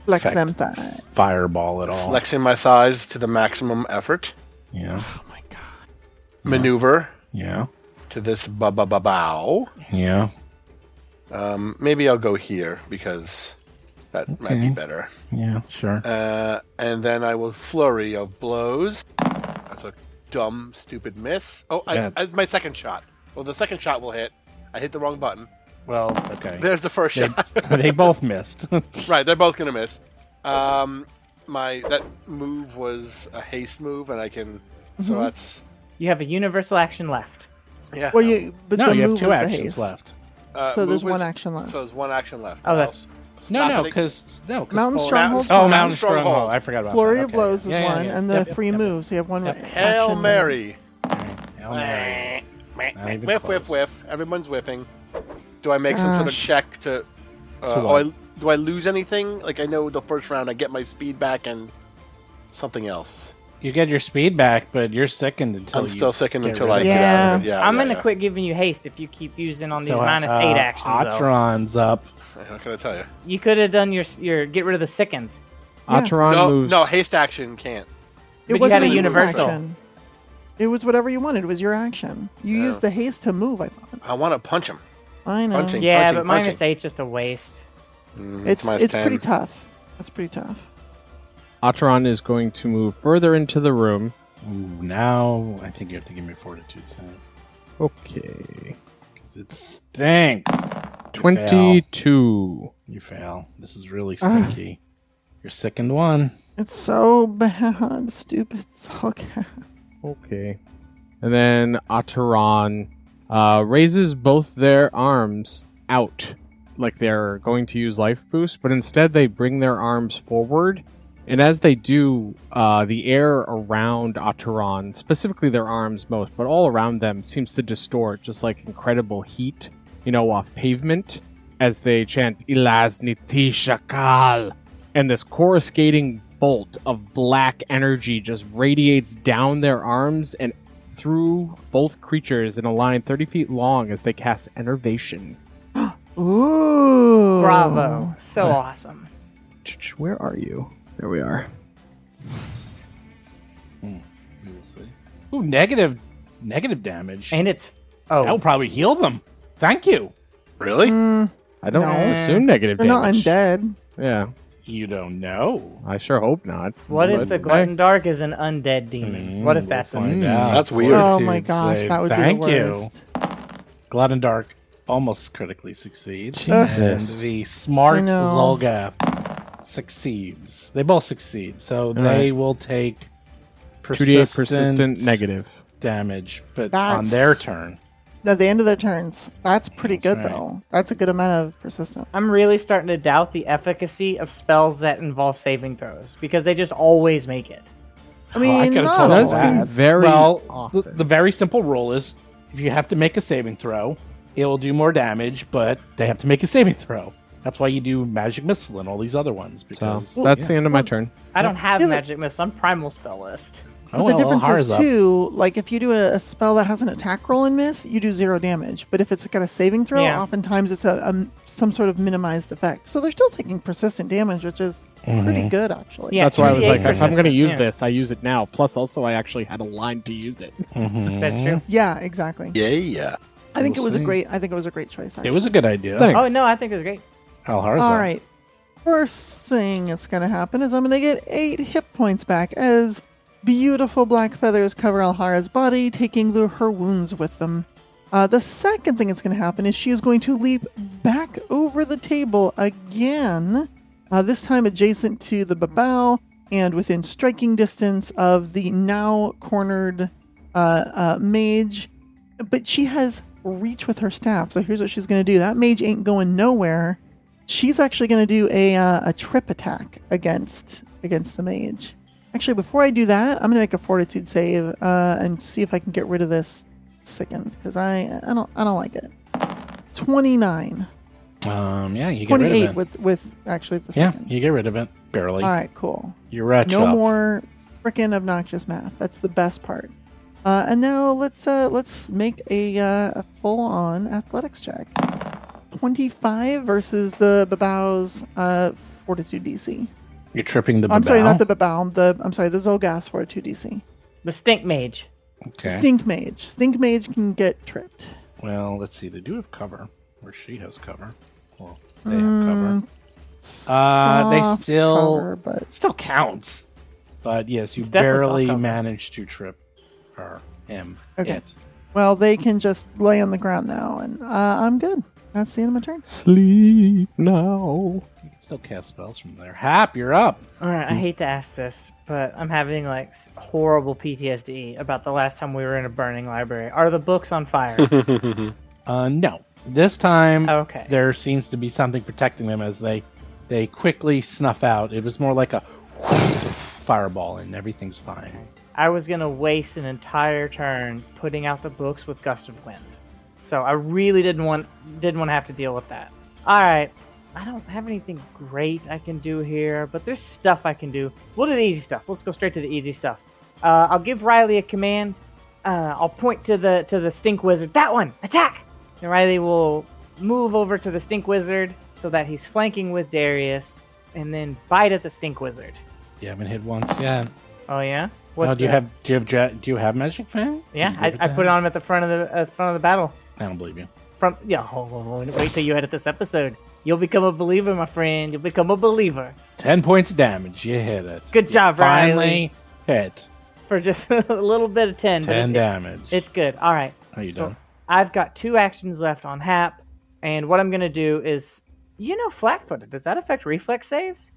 flex affect them thighs. fireball at all. Flexing my thighs to the maximum effort. Yeah, Oh my god. Maneuver yeah, to this bow. yeah. Maybe I'll go here because that might be Okay. better. Yeah, sure. And then I will flurry of blows. That's a dumb, stupid miss. Oh, Yeah. that's my second shot. Well, the second shot will hit. I hit the wrong button. Well, okay. There's the first They, shot. they both missed. Right, they're both gonna miss. That move was a haste move, and I can. So Mhm. that's You have a universal action left. yeah. Well, but no, the you have move 2 was the actions haste. left. So there's move one was- action left. So there's one action left. Oh, that's- No, because Mountain Fall- Stronghold's Oh, one. Mountain Stronghold. Stronghold. I forgot about Flurry that. of Okay. blows is Yeah, yeah, one, yeah. and the Yep, yep, free yep, moves. You have one. Yep. Hail action Mary. Hail Mary. Not even Whiff, close. whiff, whiff. Everyone's whiffing. Do I make some sort of Gosh. check to? what? Do I lose anything? Like I know the first round I get my speed back and something else. You get your speed back, but you're sickened until I'm still sickened get until rid I of get it. out of it. Yeah, I'm yeah, gonna yeah. quit giving you haste if you keep using on these So, minus 8 actions. Though. Atron's up. How can I tell you? You could have done your get rid of the sickened. Yeah. Atron moves. No, haste action can't. But you wasn't had a move universal. action. It was whatever you wanted. It was your action. You Yeah. used the haste to move, I thought. I want to punch him. I know. Punching. Yeah, but minus punching. 8's just a waste. It's minus 10. pretty tough. That's pretty tough. Atron is going to move further into the room. Ooh, now I think you have to give me fortitude save. Okay. 'Cause it stinks. You fail. 22. You fail. This is really stinky. Your second one. It's so bad. Stupid. Okay. Okay. And then Atron raises both their arms out like they're going to use life boost, but instead they bring their arms forward. And as they do, the air around Atron, specifically their arms most, but all around them, seems to distort, just like incredible heat, off pavement, as they chant Ilaz Niti Shakal. And this coruscating bolt of black energy just radiates down their arms and through both creatures in a line 30 feet long as they cast Enervation. Ooh. Bravo. So awesome. Where are you? There we are. We will see. Ooh, negative damage. And it's That'll probably heal them. Thank you. Really? I don't No. assume negative They're not damage. undead. Yeah, You don't know. I sure hope not. what if But- the Glutton Dark is an undead demon? What if that's we'll the find situation? out. That's weird. Oh my Fortitude gosh, save. that would Thank be the you. worst. Glutton Dark almost critically succeeds. Jesus. And the smart I know. Zolgath succeeds. They both succeed. So they Alright. will take 2d8 persistent negative. damage, but That's- on their turn. At the end of their turns. That's pretty That's good, right. though. That's a good amount of persistence. I'm really starting to doubt the efficacy of spells that involve saving throws because they just always make it. I mean, could've not told That you does always. seem that. very well. The, often. the very simple rule is, if you have to make a saving throw, it will do more damage, but they have to make a saving throw. That's why you do Magic Missile and all these other ones. So Because that's the end of my turn. I don't have Yeah, but- Magic Missile. I'm Primal Spell List. But the difference is, too, like if you do a spell that has an attack roll and miss, you do 0 damage. But if it's got a saving throw, Yeah. oftentimes it's some sort of minimized effect. So they're still taking persistent damage, which is pretty good, actually. Yeah, That's why I was 2d8 like, if I'm going to persistent, use yeah. this, I use it now. Plus, also, I actually had a line to use it. That's true. Yeah, exactly. Yeah. I think We'll it was see. I think it was a great choice. Actually. It was a good idea. Thanks. Oh no, I think it was great. Alharza. All right. First thing that's going to happen is I'm going to get 8 hit points back as beautiful black feathers cover Alhara's body, taking her wounds with them. The second thing that's going to happen is she is going to leap back over the table again, this time adjacent to the Babao and within striking distance of the now cornered mage. But she has reach with her staff, so here's what she's going to do. That mage ain't going nowhere. She's actually going to do a trip attack against the mage. Actually, before I do that, I'm going to make a fortitude save and see if I can get rid of this sickened, because I don't like it. 29. Yeah, you get 28 rid of it. with actually the Yeah, second. you get rid of it. Barely. All right, cool. You retch No up. more frickin' obnoxious math. That's the best part. And now let's make a full-on athletics check. 25 versus the Babao's fortitude DC. You're tripping the I'm sorry, Babao? not the Babao. The Zolgath fortitude DC. The Stink Mage. Okay. Stink Mage. Stink Mage can get tripped. Well, let's see. They do have cover. Or she has cover. Well, they have cover. They Soft still... cover, but It still counts. But yes, you It's definitely barely soft cover. managed to trip her, him, Okay. it. well, they can just lay on the ground now, and I'm good. That's the end of my turn. Sleep now. You can still cast spells from there. Hap, you're up. All right, I hate to ask this, but I'm having like horrible PTSD about the last time we were in a burning library. Are the books on fire? No. This time, Okay. there seems to be something protecting them as they quickly snuff out. It was more like a fireball, and everything's fine. I was gonna waste an entire turn putting out the books with Gust of Wind. So I really didn't want to have to deal with that. All right. I don't have anything great I can do here, but there's stuff I can do. We'll do the easy stuff. Let's go straight to the easy stuff. I'll give Riley a command. I'll point to the stink wizard. That one, attack! And Riley will move over to the stink wizard so that he's flanking with Darius, and then bite at the stink wizard. You haven't hit once yet. Oh yeah. Oh, do you have Magic Fang? Yeah, I put it on him at the front of the battle. I don't believe you. Hold on, wait till you edit this episode. You'll become a believer, my friend. You'll become a believer. 10 points of damage. You hit it. Good job, Finally Riley. hit. For just a little bit of 10. 10 damage. It's good. All right. Are you done? I've got 2 actions left on Hap, and what I'm going to do is, flat-footed. Does that affect reflex saves?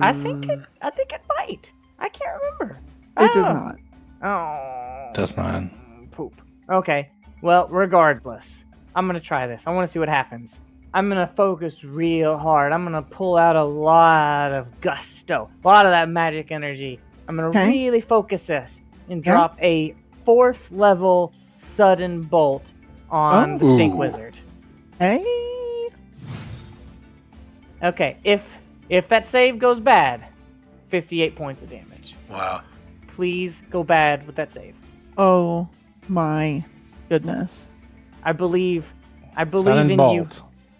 I think it might. I can't remember. It does not. Oh. Does not. Poop. Okay. Well, regardless, I'm going to try this. I want to see what happens. I'm going to focus real hard. I'm going to pull out a lot of gusto, a lot of that magic energy. I'm going to really focus this and drop a 4th level sudden bolt on the Stink Wizard. Hey. Okay, if that save goes bad, 58 points of damage. Wow. Please go bad with that save. Oh my goodness. I believe Sudden in bolt. you.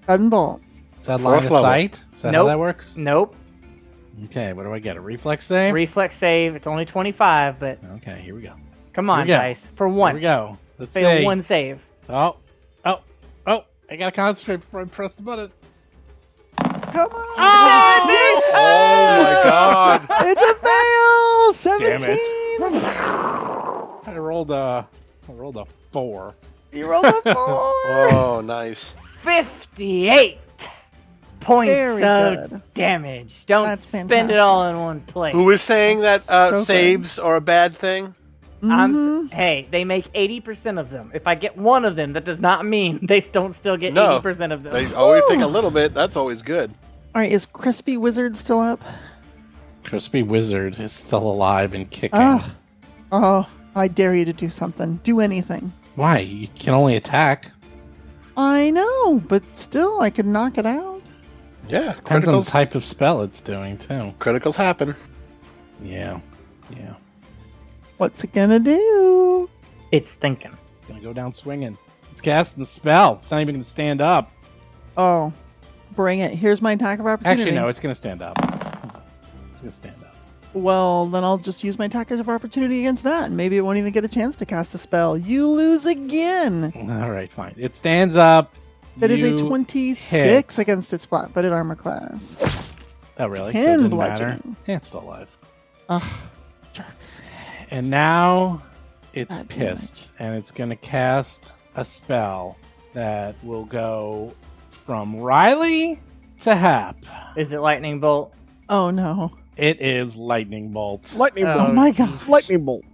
Sudden bolt. Is that line of level. sight? Is that how Nope. that works? Nope. Okay, what do I get? A reflex save? Reflex save. It's only 25, but Okay, here we go. come on, Here we go. guys. For once. Here we go. Let's Fail see. one save. Oh. I gotta concentrate before I press the button. Come on. Oh my god. It's a fail. Damn 17. I rolled a 4. You rolled a 4. Oh, nice. 58 points Very of good. damage. Don't That's spend fantastic. it all in one place. Who is saying that So good. saves are a bad thing? Mhm. Hey, they make 80% of them. If I get one of them, that does not mean they don't still get No. 80% of them. They always take a little bit. That's always good. All right, is Crispy Wizard still up? Crispy Wizard is still alive and kicking. Oh, I dare you to do something. Do anything. Why? You can only attack. I know, but still, I could knock it out. Yeah, Depends on the criticals. type of spell it's doing, too. Criticals happen. Yeah. What's it gonna do? It's thinking. It's gonna go down swinging. It's casting the spell. It's not even gonna stand up. Oh, bring it. Here's my attack of opportunity. Actually, no, it's gonna stand up. It's gonna stand up. Well, then I'll just use my attack of opportunity against that, and maybe it won't even get a chance to cast a spell. You lose again. All right, fine. It stands up. That is a You 26 against its flat-footed armor class. Oh, really? 10 So it doesn't bludgeoning. matter. Yeah, it's still alive. Ugh, jerks. And now it's God damn pissed, and it's going to cast a spell that will go from Riley to Hap. Is it lightning bolt? Oh no. It is Lightning Bolt. Lightning Oh, bolt. Oh my gosh. Lightning bolt.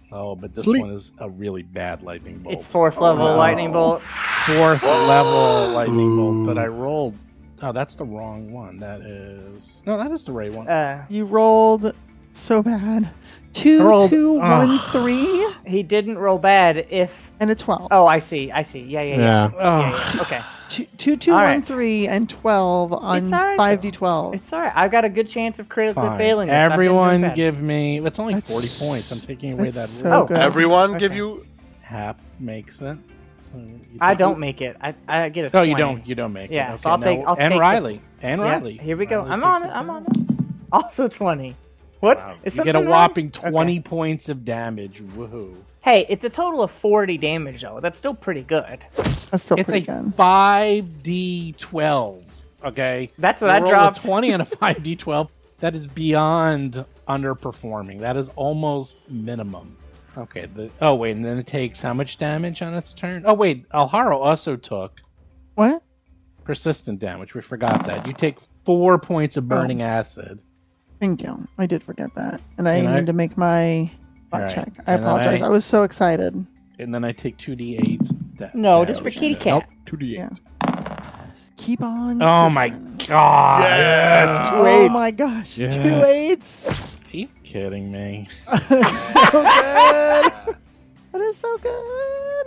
Oh, but this Sleep. one is a really bad Lightning Bolt. It's 4th level no. lightning bolt. 4th level Lightning Bolt, but I rolled... Oh, that's the wrong one. That is... No, that is the right one. You rolled so bad. 2, rolled- 2, 1, ugh. 3, He didn't roll bad if... and a 12. Oh, I see. Yeah. Yeah. Oh. Okay. 2, 2, All 1, right. 3, and 12 on It's all right, 5d12. It's alright. I've got a good chance of critically Fine. failing this. I've been doing Everyone bad. give me... It's only That's 40 points. I'm taking away that that's rule. so Oh, good. Everyone Okay. give you. Hap makes it. So you I take- don't make it. I get a 20. Oh, you don't. You don't make it. Yeah, Okay, so I'll take- no, I'll and take the- Riley. And Yeah, Riley. here we go. Riley I'm takes on a it. I'm 10. on it. Also 20. What? Wow. Is You get a something wrong? whopping Okay. 20 points of damage. Woohoo. Hey, it's a total of 40 damage, though. That's still pretty good. That's still It's pretty a good. 5d12. Okay? That's what You I roll dropped. A 20 and a 5d12. That is beyond underperforming. That is almost minimum. Okay. Oh, wait. And then it takes how much damage on its turn? Oh, wait. Alharo also took What? persistent damage. We forgot that. You take 4 points of burning acid. Thank you. I did forget that. And I And I- need to make my All butt right. check. I And then apologize. I was so excited. And then I take 2d8. No, just for kitty cat. Nope, 2d8. Yeah. Just keep on. Oh my sizzling. god. Yes, Two Oh eights. my gosh. Yes. 2 8s. Are you kidding me? so good. That is so good.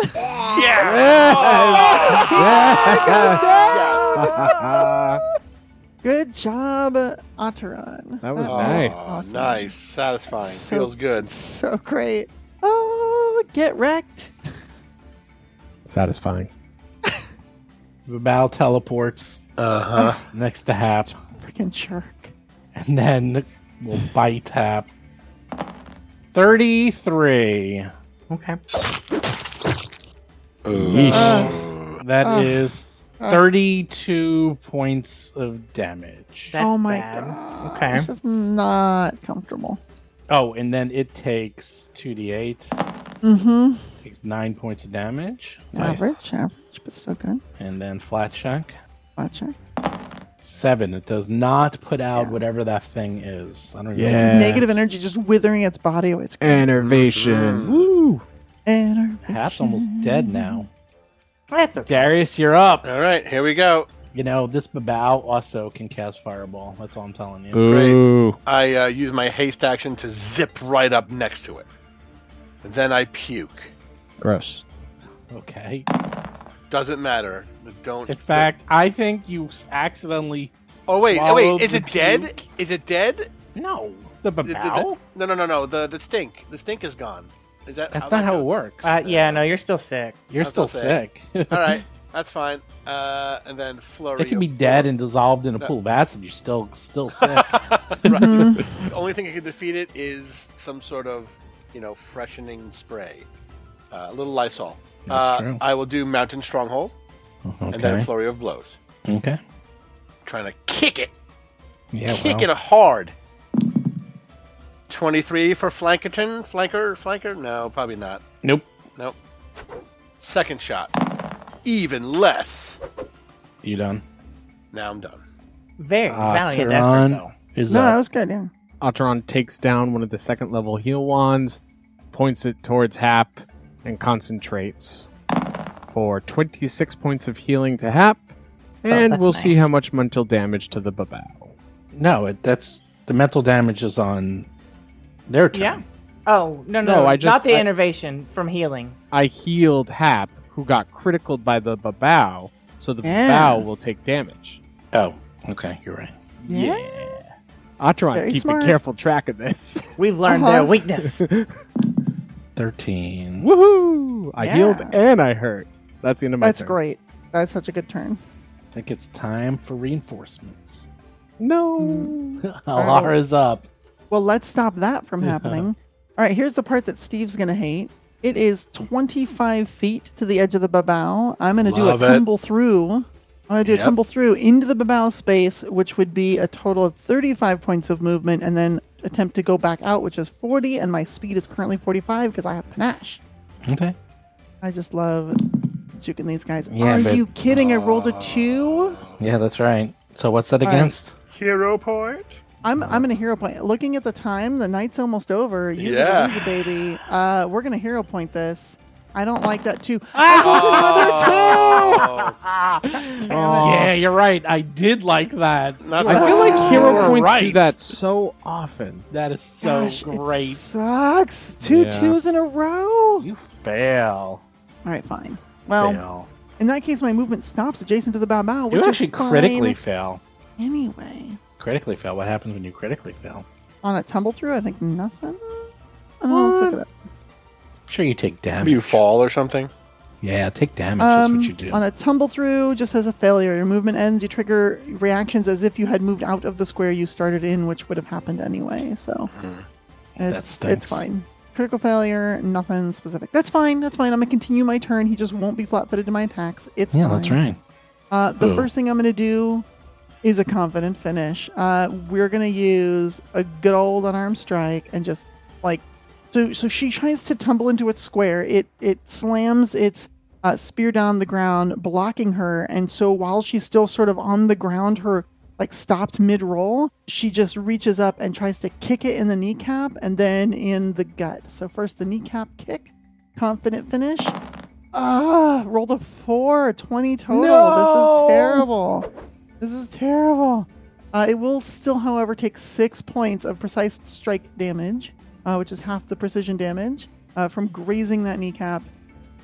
Good job, Otteron. That was Oh, nice. Awesome. Nice. Satisfying. So- Feels good. So great. Oh, get wrecked. Satisfying. Babao teleports Uh-huh. next to Hap, Freaking jerk. and then we'll bite Hap. 33. Okay. That is 32 points of damage. That's oh my bad. god. Okay. This is not comfortable. Oh, and then it takes 2d8. Mm-hmm. Takes 9 points of damage. Average, but still good. And then flat check. Gotcha. 7. It does not put out Yeah. whatever that thing is. I don't even Just Yeah. know. negative energy just withering its body away. It's Enervation. Woo! Hap's almost dead now. That's okay. Darius, you're up. All right, here we go. You know, this Babao also can cast Fireball. That's all I'm telling you. Boo. I use my haste action to zip right up next to it. And then I puke. Gross. Okay. Doesn't matter. Don't. In fact, I think you accidentally... Oh wait, swallowed Is the it dead? puke. Is it dead? No. The The- Babao? No. The stink. The stink is gone. Is that? That's not how it works. Yeah, no, you're still sick. You're I'm still still sick. All right, that's fine. And then flurry. It can be of- dead and dissolved in a No. pool of acid. You're still sick. Right. Mhm. The only thing that can defeat it is some sort of, freshening spray. A little Lysol. That's true. I will do Mountain Stronghold and then Okay. Flurry of Blows. Okay. Trying to kick it. Yeah, Kick well. it hard. 23 for Flanker? No, probably not. Nope. Second shot. Even less. You done? Now I'm done. Very valiant effort, Tehran though. is No, that up. was good, yeah. Otteron takes down one of the second level heal wands, points it towards Hap, and concentrates for 26 points of healing to Hap. And that's we'll see nice. how much mental damage to the Babao. No, that's the mental damage is on their turn. Yeah. Oh, no, No, not the innervation from healing. I healed Hap, who got criticaled by the Babao, so the Yeah. Babao will take damage. Oh, okay, you're right. Yeah. Otteron, Very keeping smart. careful track of this. We've learned Uh-huh. their weakness. 13. Woohoo! I Yeah. healed and I hurt. That's the end of my That's turn. great. That's such a good turn. I think it's time for reinforcements. No. Alara's up. Well, let's stop that from happening. All right, here's the part that Steve's going to hate. It is 25 feet to the edge of the Babao. I'm going to do a Love it. tumble through. I'm going to do a Yep. tumble through into the Babao space, which would be a total of 35 points of movement, and then attempt to go back out, which is 40, and my speed is currently 45 because I have panache. Okay. I just love juking these guys. Yeah, Are but- you kidding? I rolled a 2. Yeah, that's right. So what's that All right. against? Hero point. I'm in a hero point. Looking at the time, the night's almost over. Use it Yeah. or lose it, baby. We're gonna hero point this. I don't like that too. Oh, Damn it. Yeah, you're right. I did like that. Not I feel like You hero were points do right. that so often. That is so Gosh, it great. sucks. Two Yeah. twos in a row. You fail. All right, fine. Well, Fail. in that case, my movement stops adjacent to the Bao Bao, You which actually is fine. critically fail. Anyway, Critically fail. What happens when you critically fail? on a tumble through, I think nothing. Oh, let's look at that. Sure, you take damage. you fall or something? Yeah, take damage. That's what you do. On a tumble through, just as a failure, your movement ends. You trigger reactions as if you had moved out of the square you started in, which would have happened anyway. So That stinks. it's fine. Critical failure, nothing specific. That's fine. That's fine. I'm gonna continue my turn. He just won't be flat-footed to my attacks. It's Yeah, fine. that's right. The Ooh. first thing I'm gonna do is a confident finish. We're gonna use a good old unarmed strike and just like so she tries to tumble into its square. It slams its spear down on the ground, blocking her, and so while she's still sort of on the ground, her like stopped mid-roll, she just reaches up and tries to kick it in the kneecap and then in the gut. So first the kneecap kick, confident finish. Rolled a 4, a 20 total. This is terrible. This is terrible. It will still, however, take 6 points of precise strike damage, which is half the precision damage, from grazing that kneecap.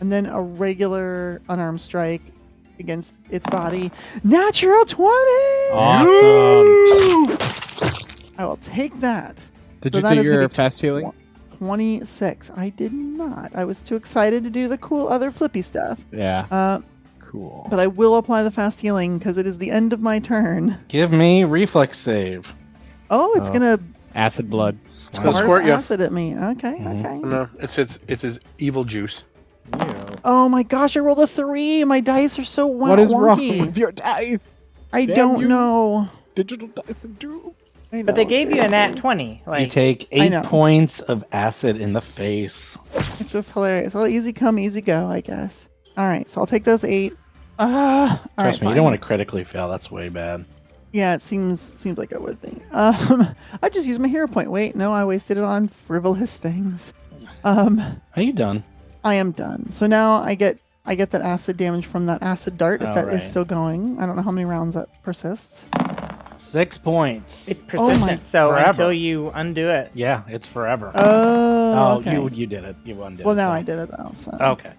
and then a regular unarmed strike against its body. Natural 20! Awesome. I will take that. Did So you that do is gonna your be fast healing? 26. I did not. I was too excited to do the cool other flippy stuff. Yeah. Cool. But I will apply the fast healing because it is the end of my turn. Give me reflex save. Oh, it's Oh. gonna Acid blood. gonna barf squirt ya. acid at me. Okay, okay. No, it's his evil juice. Oh my gosh, I rolled a 3. My dice are so What is wrong wonky. with your dice? I Damn don't you. know. Digital dice of doom. I But they know, gave you a nat seriously. 20. You Like, take I 8 know. points of acid in the face. It's just hilarious. Well, easy come, easy go, I guess. All right, so I'll take those 8. All Trust right, me, you fine. don't want to critically fail. That's way bad. Yeah, it seems like it would be. I just used my hero point. Wait, no, I wasted it on frivolous things. Are you done? I am done. So now I get that acid damage from that acid dart if that is Alright. still going. I don't know how many rounds that persists. 6 points. it's Oh my- persistent, so Forever. until you undo it. Yeah, it's forever. Oh, okay. you did it. You undid Well, it. now so- I did it though. So. Okay.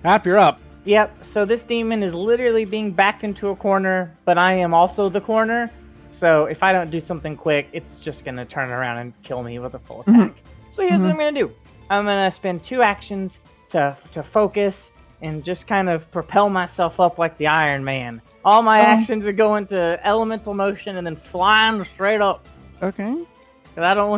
Hap, you're up. Yep, so this demon is literally being backed into a corner, but I am also the corner. So if I don't do something quick, it's just going to turn around and kill me with a full attack. So here's what I'm going to do. I'm going to spend 2 actions to focus and just kind of propel myself up like the Iron Man. All my actions are going to elemental motion and then flying straight up. Okay. 'Cause I don't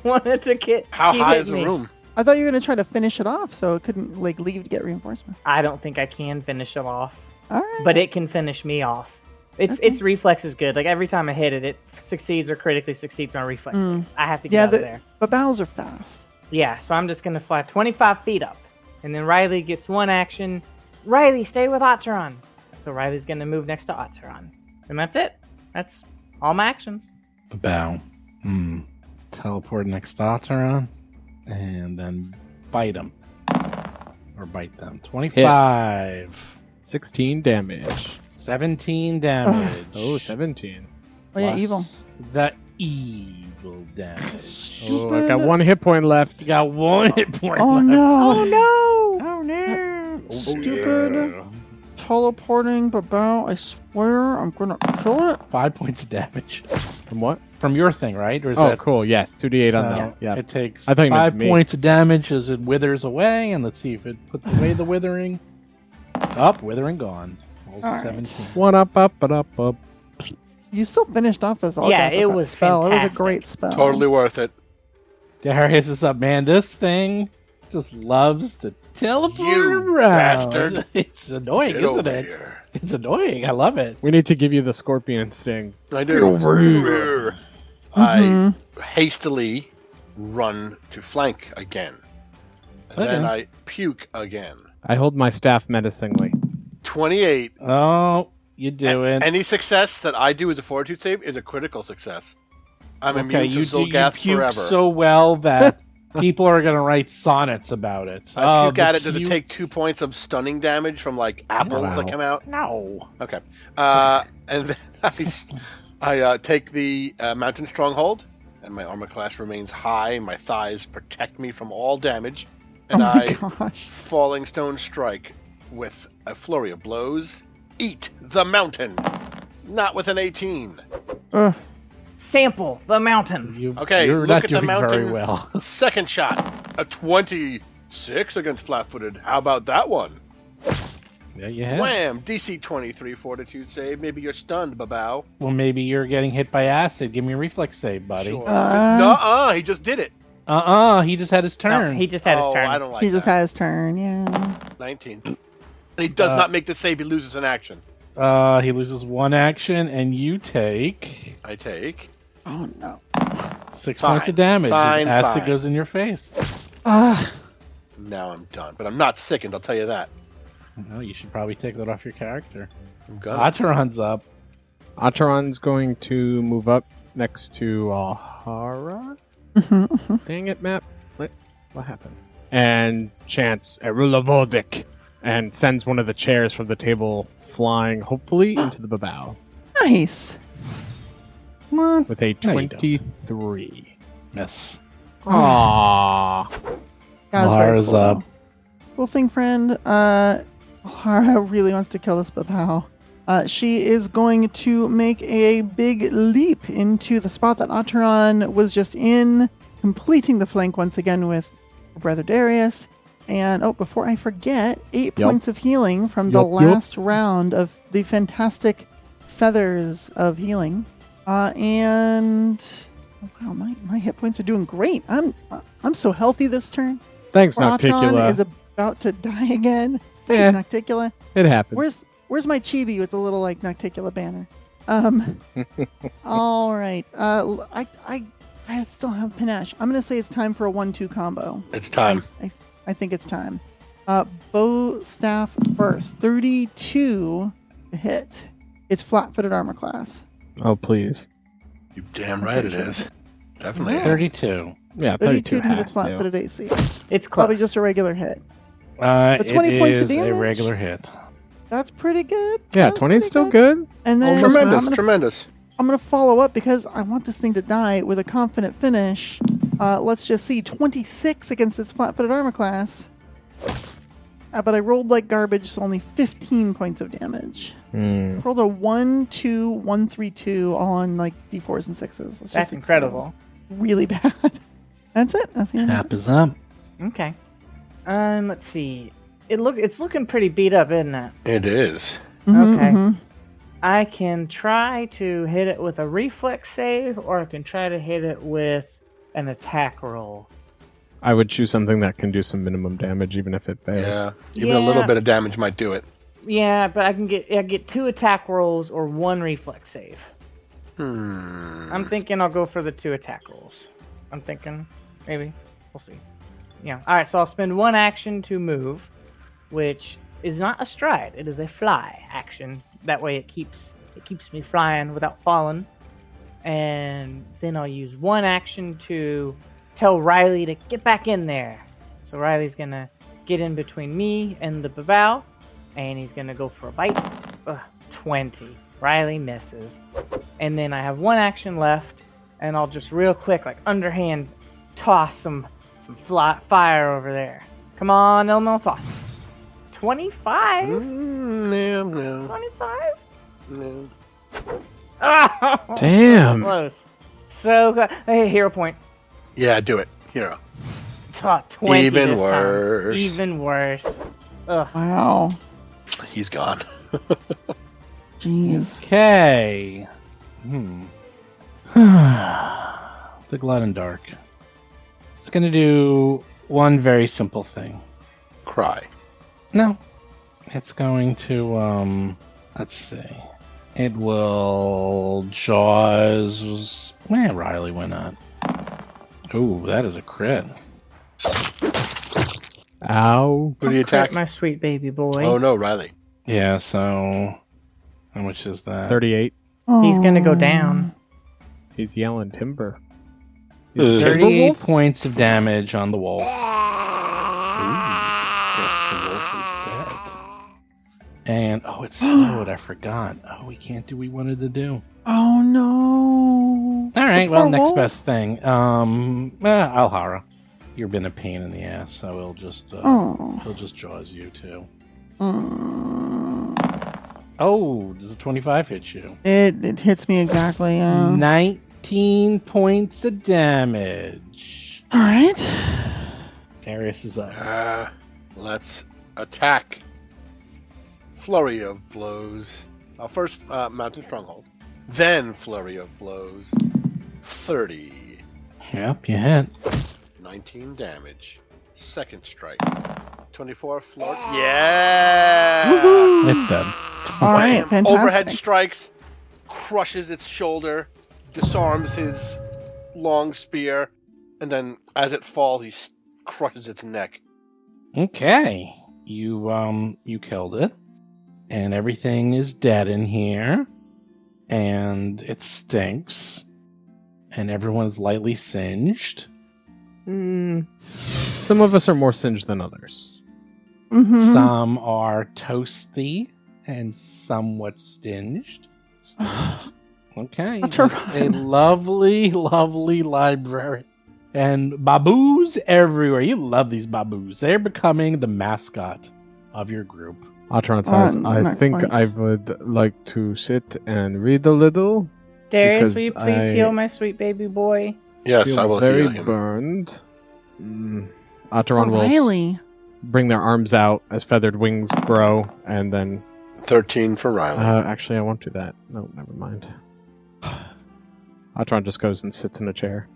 want it to get How keep high hitting is the me. room? I thought you were gonna try to finish it off, so it couldn't like leave to get reinforcement. I don't think I can finish it off. All right. But it can finish me off. Its reflex is good. Like every time I hit it, it succeeds or critically succeeds on reflex saves. I have to get out of there. But battles are fast. Yeah, so I'm just gonna fly 25 feet up, and then Riley gets 1 action. Riley, stay with Otteron. So Riley's gonna move next to Otteron, and that's it. That's all my actions. Bow. Teleport next to Otteron, and then bite him. Or bite them. 25. 16 damage. 17 damage. Oh, 17. Oh yeah, Plus evil. The evil damage. Oh, I've got 1 hit point left. You got 1 hit point Oh left. no! no! Oh no! Stupid. Teleporting Babao, I swear I'm gonna kill it. 5 points of damage. From what? From your thing, right? Or is Oh, that cool. Yes, 2d8 on so that. Yeah. It takes I thought you meant 5 to me. points of damage as it withers away, and let's see if it puts away the withering. Up, withering gone. Rolls a All right. 17. One up. You still finished off this all Yeah, with it that was spell. It was a fantastic. great spell. Totally worth it. Darius is up, man. This thing just loves to teleport You around. bastard. It's annoying, Get isn't over it? here. It's annoying. I love it. We need to give you the scorpion sting. I do. I hastily run to flank again. And then Okay. I puke again. I hold my staff menacingly. 28. Oh, you do it. Any success that I do as a fortitude save is a critical success. I'm Okay, immune to you Zolgath puke forever. so well that people are going to write sonnets about it. I puke the at it. Does it puke- take 2 points of stunning damage from like apples that Wow. come out? No. Okay. And then I take the mountain stronghold, and my armor class remains high. My thighs protect me from all damage, and Oh my I gosh. falling stone strike with a flurry of blows. Eat the mountain. Not with an 18. Ugh. Sample the mountain. Okay, you're look not at the doing very mountain. well. Second shot, a 26 against flat-footed. How about that one? Yeah, you have. Wham! DC 23 fortitude save. Maybe you're stunned, Babao. Well, maybe you're getting hit by acid. Give me a reflex save, buddy. Sure. Uh. Nuh-uh, he just did it. He just had his turn. No, he just had his turn. I don't like He just that. had his turn, yeah. 19. And he does not make the save. He loses an action. He loses 1 action, and you take I take. Oh no. 6 Fine. points of damage. Fine, as acid fine. goes in your face. Now I'm done. But I'm not sickened, I'll tell you that. Well, you should probably take that off your character. I'm gonna. Otteron's up. Otteron's going to move up next to Ahara. Dang it, map. What happened? And chants Erulavoldik and sends one of the chairs from the table flying, hopefully, into the Babao Nice. with a No, you don't. 23. Miss. Aww. That was very Lara's cool, up. cool thing, friend. Hara really wants to kill this Babao. She is going to make a big leap into the spot that Ataran was just in, completing the flank once again with her brother Darius. And before I forget, 8 points of healing from the last round of the fantastic feathers of healing. And wow, my hit points are doing great. I'm so healthy this turn. Thanks, Atron Nocticula. is about to die again. Thanks, Nocticula. It happens. Where's my chibi with the little like Nocticula banner? All right. I still have panache. I'm gonna say it's time for a 1-2 combo. It's time. I think it's time. Bow staff first. 32 to hit. It's flat-footed armor class. Oh, please. You damn right it is. Definitely. Yeah. 32. Yeah, 32 32 to hit. It's has flat-footed to. AC. It's close. Probably just a regular hit. But 20 points of a damage? regular hit. That's pretty good. Yeah, That's 20 is pretty still good. And then Tremendous. I'm going to follow up because I want this thing to die with a confident finish. Let's just see. 26 against its flat-footed armor class. But I rolled like garbage, so only 15 points of damage. Rolled a 1, 2, 1, 3, 2 all on like D4s and 6s. That's incredible. Really bad. That's it. That's the end. Hap is up. Okay. Let's see. It's looking pretty beat up, isn't it? It is. Okay. I can try to hit it with a reflex save, or I can try to hit it with an attack roll. I would choose something that can do some minimum damage, even if it fails. Yeah. Even a little bit of damage might do it. Yeah, but I get 2 attack rolls or 1 reflex save. I'm thinking I'll go for the 2 attack rolls. I'm thinking maybe we'll see. Yeah. All right. So I'll spend 1 action to move, which is not a stride. It is a fly action. That way it keeps me flying without falling. And then I'll use 1 action to tell Riley to get back in there. So Riley's gonna get in between me and the Babao, and he's gonna go for a bite. 20. Riley misses. And then I have 1 action left, and I'll just real quick, like underhand, toss some fire over there. Come on, no toss. 25? No. 25? No. Oh, Damn. so close. So good. Hey, hero point. Yeah, do it. Hero. 20 Even this time. worse. Even worse. Ugh. Wow. He's gone. Jeez. Okay. The Glut and Dark. It's going to do one very simple thing. Cry. No. It's going to, let's see. It will Jaws. Riley, why not? Ooh, that is a crit. Ow. Who do you attack? My sweet baby boy. Oh no, Riley. Yeah, so how much is that? 38. He's gonna go down. He's yelling timber. 38 points of damage on the wolf. Guess the wolf is dead. And it's slowed. I forgot. We can't do what we wanted to do. Oh no. All right. The Well, poor next wolf. best thing. Alhara, you've been a pain in the ass, so he'll just jaws you too. Oh, does a 25 hit you? It hits me exactly. 19 points of damage. All right. Darius is up. Let's attack. Flurry of blows. First, Mountain Stronghold. Then Flurry of blows. 30. Yep, you hit. 19 damage. Second strike. 24 floor. Yeah! It's dead. All right. Bam. Fantastic. Overhead strikes. Crushes its shoulder. Disarms his long spear. And then, as it falls, he crushes its neck. Okay. You killed it. And everything is dead in here. And it stinks. And everyone's lightly singed. Some of us are more singed than others. Mhm. Some are toasty and somewhat stinged. Okay. That's It's a right. lovely, lovely library. And baboos everywhere. You love these baboos. They're becoming the mascot of your group. Atron says, I not think quite. I would like to sit and read a little. Darius, Because will you please I heal my sweet baby boy? Yes, Feel I will very heal him. burned. Ataran will Riley. bring their arms out as feathered wings grow, and then 13 for Riley. actually I won't do that. No, never mind. Atron just goes and sits in a chair.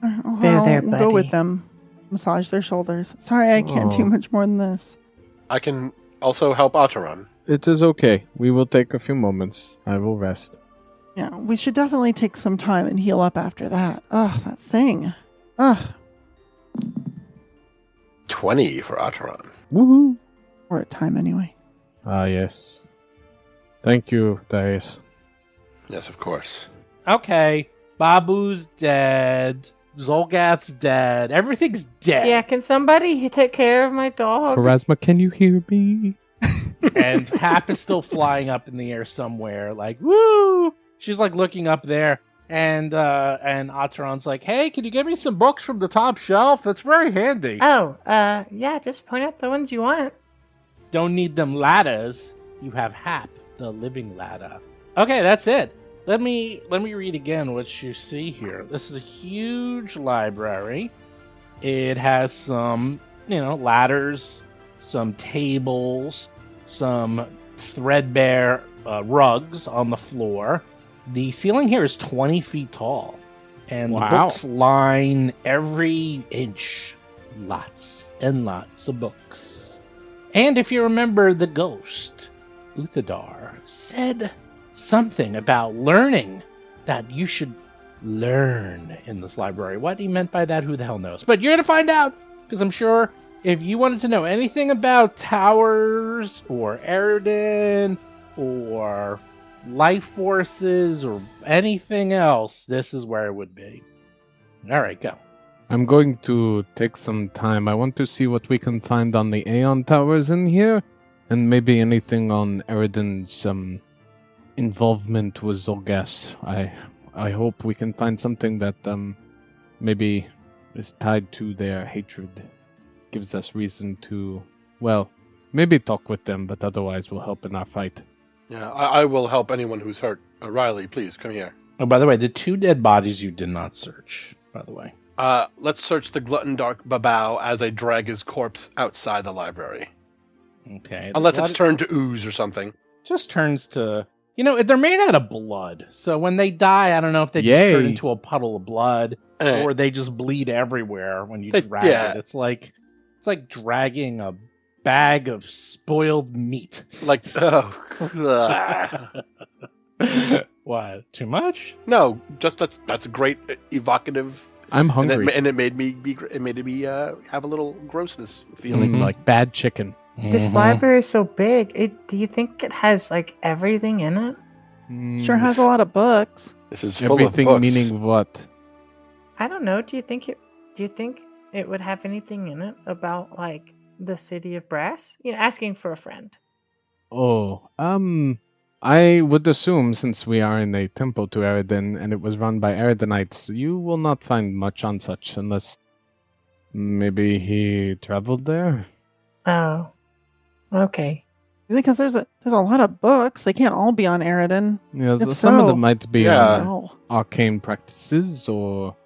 There, there, We'll go with buddy. them. Massage their shoulders. Sorry, I can't do Aw. much more than this. I can also help Ataran. It is okay. We will take a few moments. I will rest. Yeah, we should definitely take some time and heal up after that. Ugh, that thing. Ugh, 20 for Ataran. Woohoo! we're at time anyway. Ah, yes. Thank you, Darius. Yes, of course. Okay, Babu's dead. Zolgath's dead. Everything's dead. Yeah, can somebody take care of my dog? Pharasma, can you hear me? And Hap is still flying up in the air somewhere, like, woo! She's like looking up there, and Ataran's like, hey, can you give me some books from the top shelf? That's very handy. Oh, yeah, just point out the ones you want. Don't need them ladders. You have Hap, the living ladder. Okay, that's it. Let me read again what you see here. This is a huge library. It has some, ladders, some tables, some threadbare rugs on the floor. The ceiling here is 20 feet tall, and the Wow. books line every inch. Lots and lots of books. And if you remember the ghost, Uthadar said something about learning, that you should learn in this library. What he meant by that, who the hell knows? But you're going to find out, because I'm sure if you wanted to know anything about towers or Eridan or life forces or anything else, this is where it would be. All right, go. I'm going to take some time. I want to see what we can find on the Aeon Towers in here, and maybe anything on Eridan's involvement with Zolgas. I hope we can find something that maybe is tied to their hatred. Gives us reason to, well, maybe talk with them, but otherwise will help in our fight. Yeah, I will help anyone who's hurt. Riley, please, come here. Oh, by the way, the 2 dead bodies you did not search, by the way. Let's search the Glutton Dark Babao as I drag his corpse outside the library. Okay. Unless it's turned to ooze or something. Just turns to... they're made out of blood. So when they die, I don't know if they just Yay. turn into a puddle of blood Eh. or they just bleed everywhere when you They- drag yeah. it. It's like dragging a bag of spoiled meat. Like, What? Too much? no, just that's a great evocative, I'm hungry. and it made me have a little grossness feeling. Feeling like bad chicken. This library is so big. Do you think it has like everything in it? Sure has a lot of books. This is full Everything of books. meaning what? I don't know. Do you think it would have anything in it about like the city of Brass? Asking for a friend. Oh, I would assume since we are in a temple to Eridan and it was run by Eridanites, you will not find much on such unless maybe he traveled there. Oh, okay. Because there's a lot of books. They can't all be on Eridan. Yeah, If some of so- them might be Yeah. No. arcane practices or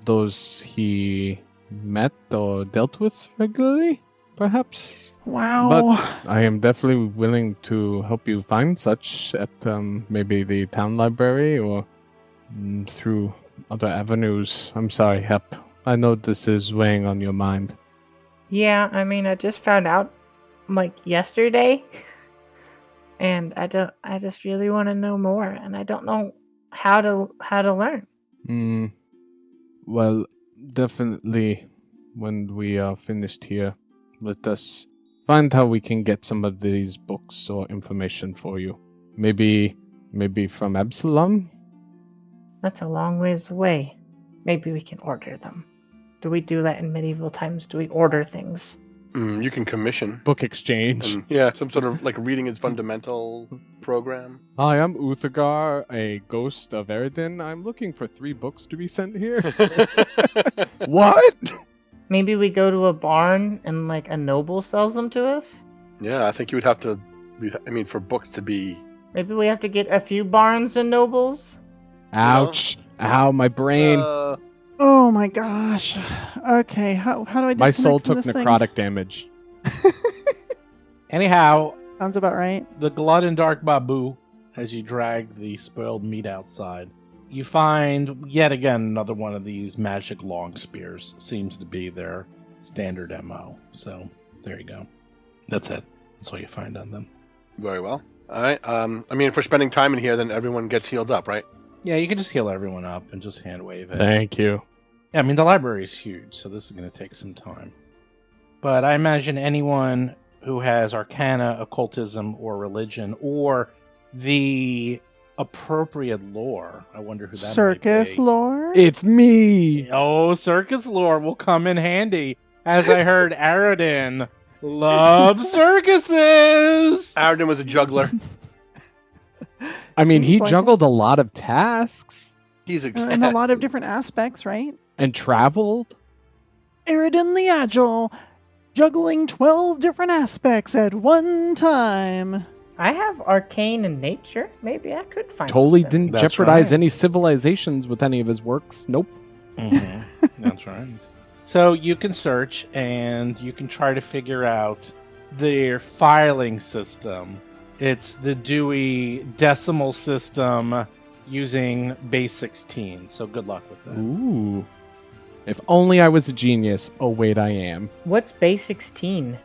those he met or dealt with regularly, perhaps. Wow. But I am definitely willing to help you find such at maybe the town library or through other avenues. I'm sorry, Hep. I know this is weighing on your mind. Yeah, I mean, I just found out like yesterday, and I just really want to know more, and I don't know how to learn. Well, definitely when we are finished here, let us find how we can get some of these books or information for you. Maybe from Absalom? That's a long ways away. Maybe we can order them. Do we do that in medieval times? Do we order things? You can commission. book exchange. And, yeah, some sort of like reading is fundamental program. Hi, I'm Uthagar, a ghost of Eredin. I'm looking for 3 books to be sent here. What? Maybe we go to a barn and like a noble sells them to us? Yeah, I think you would have to. For books to be. Maybe we have to get a few barns and nobles? Ouch. Ow, my brain. Oh my gosh. Okay, how do I disconnect My soul from took this thing? necrotic damage. Anyhow, Sounds about right. the Glood and Dark Babu, as you drag the spoiled meat outside, you find yet again another one of these magic long spears. Seems to be their standard MO. So there you go. That's it. That's all you find on them. Very well. All right. If we're spending time in here, then everyone gets healed up, right? Yeah, you can just heal everyone up and just hand wave it. Thank you. Yeah, the library is huge, so this is going to take some time. But I imagine anyone who has Arcana, Occultism, or Religion, or the appropriate lore, I wonder who that Circus might be. lore? It's me. Oh, circus lore will come in handy, as I heard Aradin loves circuses! Aradin was a juggler. I mean, he Seems like juggled a lot of tasks He's a In a lot of different aspects, right? and traveled. Aradin the Agile, juggling 12 different aspects at one time. I have arcane in nature. Maybe I could find Totally something. didn't That's jeopardize right. any civilizations with any of his works. Nope. That's right. So you can search and you can try to figure out their filing system. It's the Dewey Decimal System using base 16. So good luck with that. Ooh. If only I was a genius. Oh, wait, I am. What's base 16?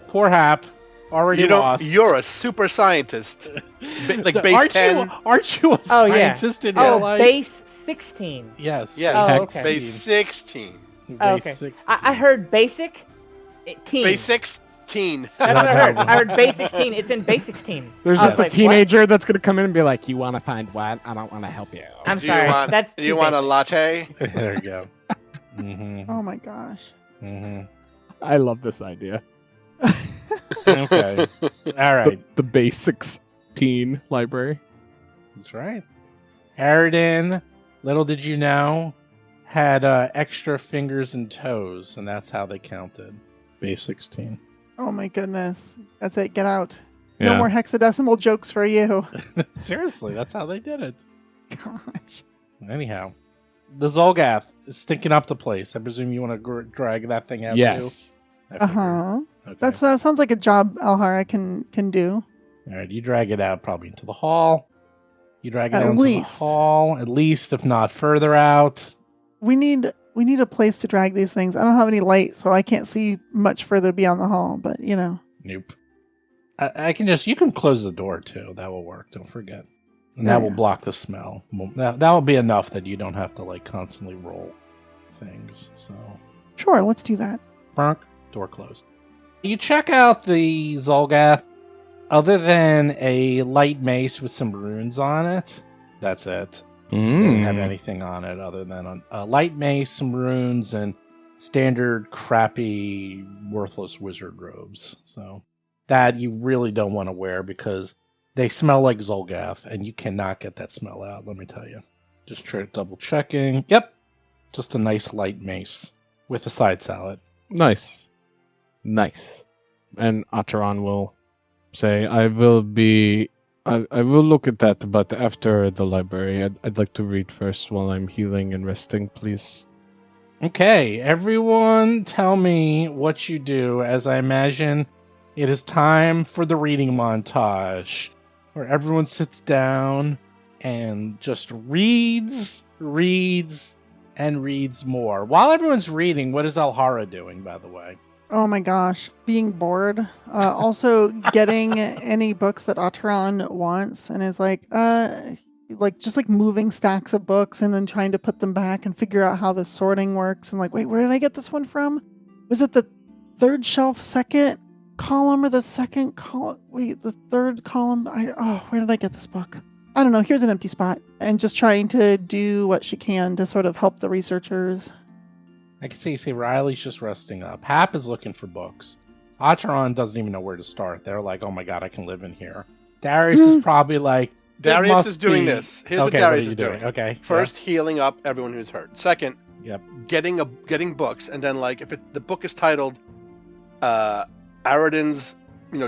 Poor Hap, already lost. You're a super scientist. Like base aren't 10. Aren't you a Oh, yeah. scientist in real Oh, life? base 16. Yes. Yes. Oh, okay. Base 16. Base Oh, okay. 16. I heard basic. Teen. Base 16. That's what I heard. I heard base 16. It's in base 16. There's I was just a like, teenager that's going to come in and be like, you want to find what? I don't want to help you. I'm Do sorry. You want, That's do too you want a basic. latte? There you go. Mm-hmm. Oh my gosh. Mm-hmm. I love this idea. Okay. All right. The base 16 library. That's right. Aradin, little did you know, had extra fingers and toes, and that's how they counted. Base 16. Oh my goodness. That's it. Get out. Yeah. No more hexadecimal jokes for you. Seriously, that's how they did it. Gosh. Anyhow, the Zolgath is stinking up the place. I presume you want to drag that thing out too? Yes. I figured. Uh-huh. Okay. That sounds like a job Alhara can do. All right, you drag it out probably into the hall. You drag it At out into the least. hall, at least, if not further out. We need a place to drag these things. I don't have any light, so I can't see much further beyond the hall, but you know. Nope. I can you can close the door too. That will work. Don't forget. And Oh, that will yeah. block the smell. That will be enough that you don't have to like constantly roll things. So, Sure, let's do that. bonk, door closed. You check out the Zolgath. Other than a light mace with some runes on it, that's it. Doesn't have anything on it other than a light mace, some runes, and standard crappy, worthless wizard robes. So that you really don't want to wear because they smell like Zolgath, and you cannot get that smell out, let me tell you. Just double checking. Yep. Just a nice light mace with a side salad. Nice. And Ataran will say, I will look at that, but after the library. I'd like to read first while I'm healing and resting, please. Okay, everyone tell me what you do as I imagine it is time for the reading montage where everyone sits down and just reads, and reads more. While everyone's reading, what is Alhara doing, by the way? Oh my gosh, being bored. Also getting any books that Ataran wants and is like just like moving stacks of books and then trying to put them back and figure out how the sorting works and like, wait, where did I get this one from? Was it the third shelf second column or the second column? Wait, the third column? Where did I get this book? I don't know. Here's an empty spot. And just trying to do what she can to sort of help the researchers. I can see Riley's just resting up. Hap is looking for books. Acheron doesn't even know where to start. They're like, oh my god, I can live in here. Darius is probably like, Darius is doing this. Here's what Darius is doing. Okay. First, healing up everyone who's hurt. Second, Yep. getting books, and then like if the book is titled Aradin's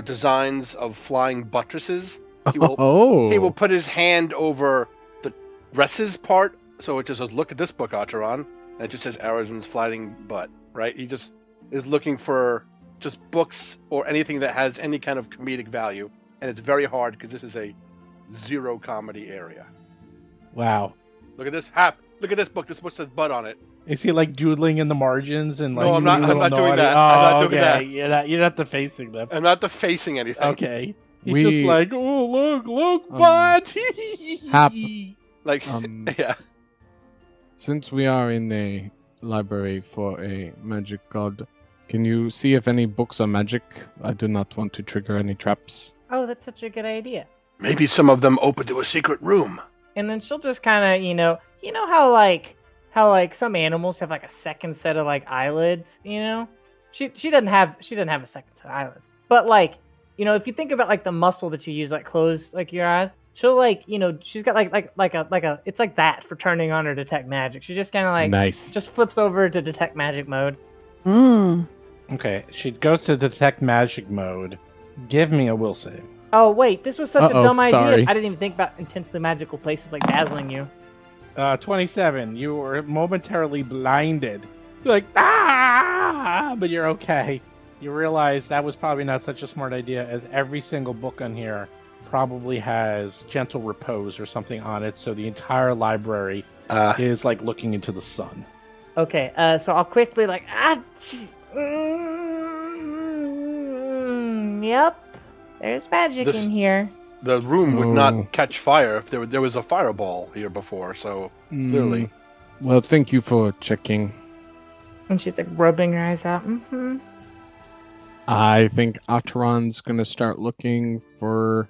designs of flying buttresses, he will put his hand over the dresses part, so it just says, look at this book, Acheron, and it just says Aradin's flying butt, right? He just is looking for just books or anything that has any kind of comedic value, and it's very hard because this is a zero comedy area. Wow. Look at this, Hap. Look at this book. This book says butt on it. Is he like doodling in the margins and like? No, I'm not doing that. Oh, I'm not doing okay. that. You're not defacing them. I'm not defacing anything. Okay. He's just like, oh look, butt. Hap. Like, yeah. Since we are in a library for a magic god, can you see if any books are magic? I do not want to trigger any traps. Oh, that's such a good idea. Maybe some of them open to a secret room. And then she'll just kind of, you know how like some animals have like a second set of like eyelids, She doesn't have a second set of eyelids. But like, if you think about like the muscle that you use like close like your eyes, she'll like, she's got like a it's like that for turning on her detect magic. She just kind of like nice. just flips over to detect magic mode. Okay, she goes to detect magic mode. Give me a will save. Oh wait, this was such a dumb idea. Sorry. I didn't even think about intensely magical places like dazzling you. 27. You were momentarily blinded. You're like, ah! But you're okay. You realize that was probably not such a smart idea, as every single book on here probably has gentle repose or something on it, so the entire library is like looking into the sun. Okay, so I'll quickly like, yep, there's magic in here. The room would not catch fire if there was a fireball here before, so clearly. Well, thank you for checking. And she's like rubbing her eyes out. Mm-hmm. I think Acheron's going to start looking for...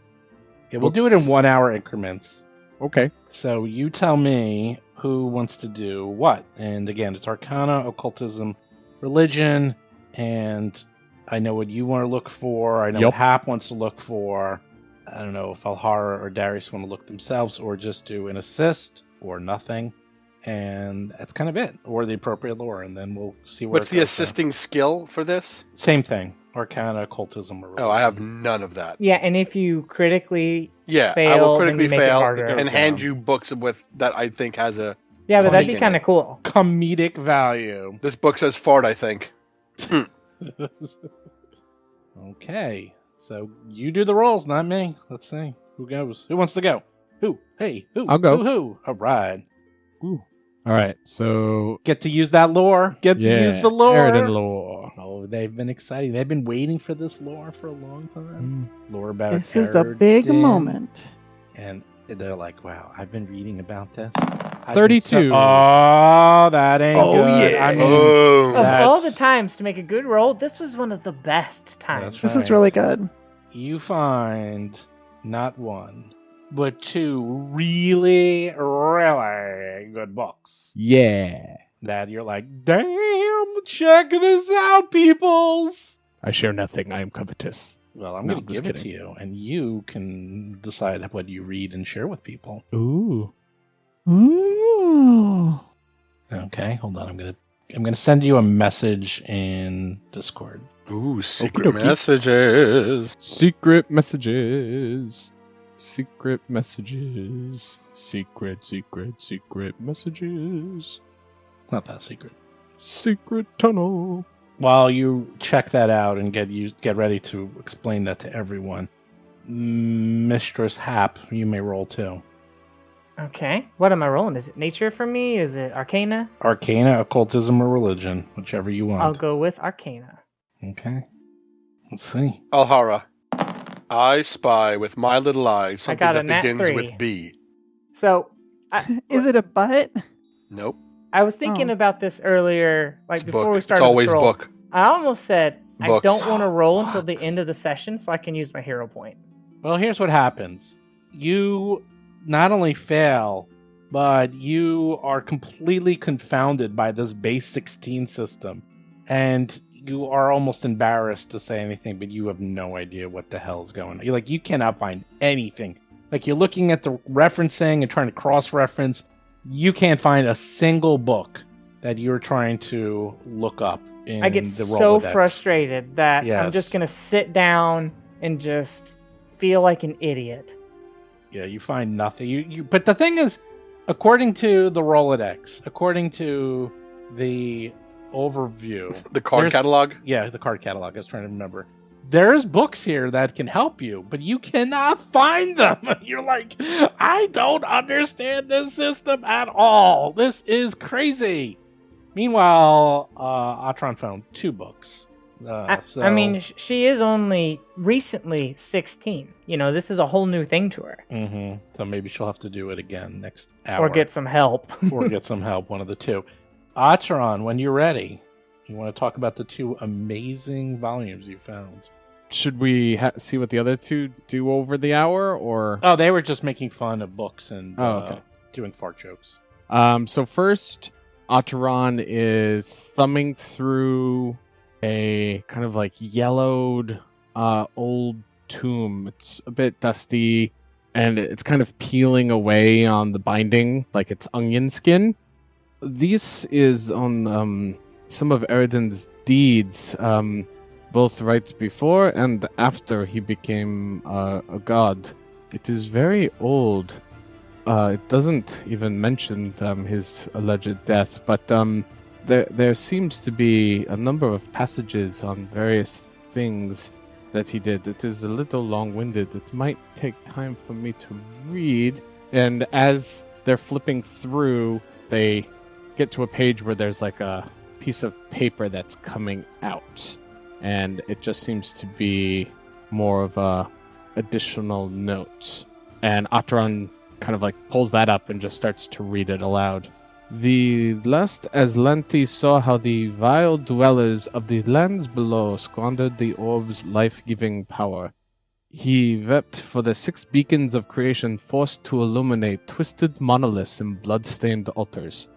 Yeah, we'll do it in 1 hour increments. Okay. So you tell me who wants to do what. And again, it's Arcana, Occultism, Religion, and I know what you want to look for. I know what Hap wants to look for. I don't know if Alhara or Darius want to look themselves, or just do an assist, or nothing. And that's kind of it. Or the appropriate lore, and then we'll see where What's the assisting skill for this? Same thing. Arcana, Occultism, or Religion. Oh, I have none of that. Yeah, and if you critically fail, I will critically fail and hand you books with that I think has a... Yeah, but that'd be kind of cool. Comedic value. This book says fart, I think. Okay. So you do the rolls, not me. Let's see. Who goes? Who wants to go? Who? Hey, who? I'll go. Who? All right. Ooh. All right, so... Get to use that lore. Get to use the lore. Aradin lore. Oh, they've been exciting. They've been waiting for this lore for a long time. Lore about This is the big moment. And they're like, wow, I've been reading about this. 32. Oh, that ain't good. Yeah. I mean, Of all the times to make a good roll, this was one of the best times. That's This is really good. You find not one, but two really, really good books. Yeah. That you're like, damn, check this out, peoples. I share nothing. I am covetous. Well, I'm going to give it to you, and you can decide what you read and share with people. Ooh. Ooh. Okay, hold on. I'm gonna send you a message in Discord. Ooh, secret messages. Secret messages. Secret messages. Secret messages. Not that secret. Secret tunnel. While you check that out and get ready to explain that to everyone, Mistress Hap, you may roll too. Okay. What am I rolling? Is it nature for me? Is it arcana? Arcana, occultism, or religion, whichever you want. I'll go with arcana. Okay. Let's see. Alhara, I spy with my little eye something got a that nat begins 3. with B. So, Is it a butt? Nope. I was thinking about this earlier, like It's before book. we started It's always this roll. book. I almost said I Books. don't want to roll until the Books. end of the session so I can use my hero point. Well, here's what happens. You not only fail, but you are completely confounded by this base 16 system. And you are almost embarrassed to say anything, but you have no idea what the hell's going on. You cannot find anything. Like, you're looking at the referencing and trying to cross-reference. You can't find a single book that you're trying to look up in the Rolodex. I get so frustrated that Yes. I'm just going to sit down and just feel like an idiot. Yeah, you find nothing. But the thing is, according to the Rolodex, according to the overview... The card catalog? Yeah, the card catalog. I was trying to remember. There's books here that can help you, but you cannot find them. You're like, I don't understand this system at all. This is crazy. Meanwhile, Atron found 2 books. I mean, she is only recently 16. This is a whole new thing to her. Mm-hmm. So maybe she'll have to do it again next hour. Or get some help. Or get some help, one of the two. Atron, when you're ready, you want to talk about the 2 amazing volumes you found. Should we see what the other 2 do over the hour, or? Oh, they were just making fun of books and okay. Doing fart jokes. So first, Atron is thumbing through a kind of like yellowed old tomb. It's a bit dusty, and it's kind of peeling away on the binding, like it's onion skin. This is on some of Eridan's deeds, both right before and after he became a god. It is very old. It doesn't even mention his alleged death, but there seems to be a number of passages on various things that he did. It is a little long-winded. It might take time for me to read. And as they're flipping through, they get to a page where there's like a piece of paper that's coming out. And it just seems to be more of a additional note. And Atron kind of like pulls that up and just starts to read it aloud. The last Aslanti saw how the vile dwellers of the lands below squandered the orb's life-giving power. He wept for the 6 beacons of creation forced to illuminate twisted monoliths and blood-stained altars.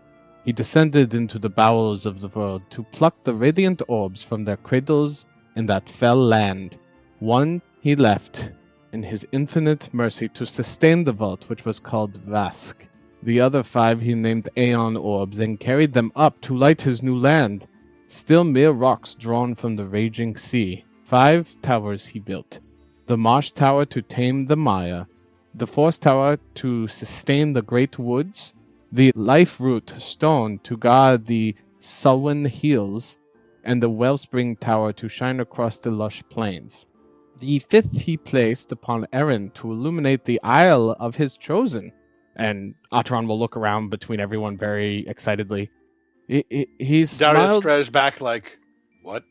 He descended into the bowels of the world to pluck the radiant orbs from their cradles in that fell land. One he left, in his infinite mercy, to sustain the vault which was called Vask. The other 5 he named Aeon orbs and carried them up to light his new land, still mere rocks drawn from the raging sea. 5 towers he built. The Marsh Tower to tame the Maya, the Force Tower to sustain the great woods, the Life Root Stone to guard the Sullen Hills, and the Wellspring Tower to shine across the lush plains. The 5th he placed upon Erin to illuminate the Isle of his chosen. And Atron will look around between everyone very excitedly. He's Darius smiled. stares back like, what?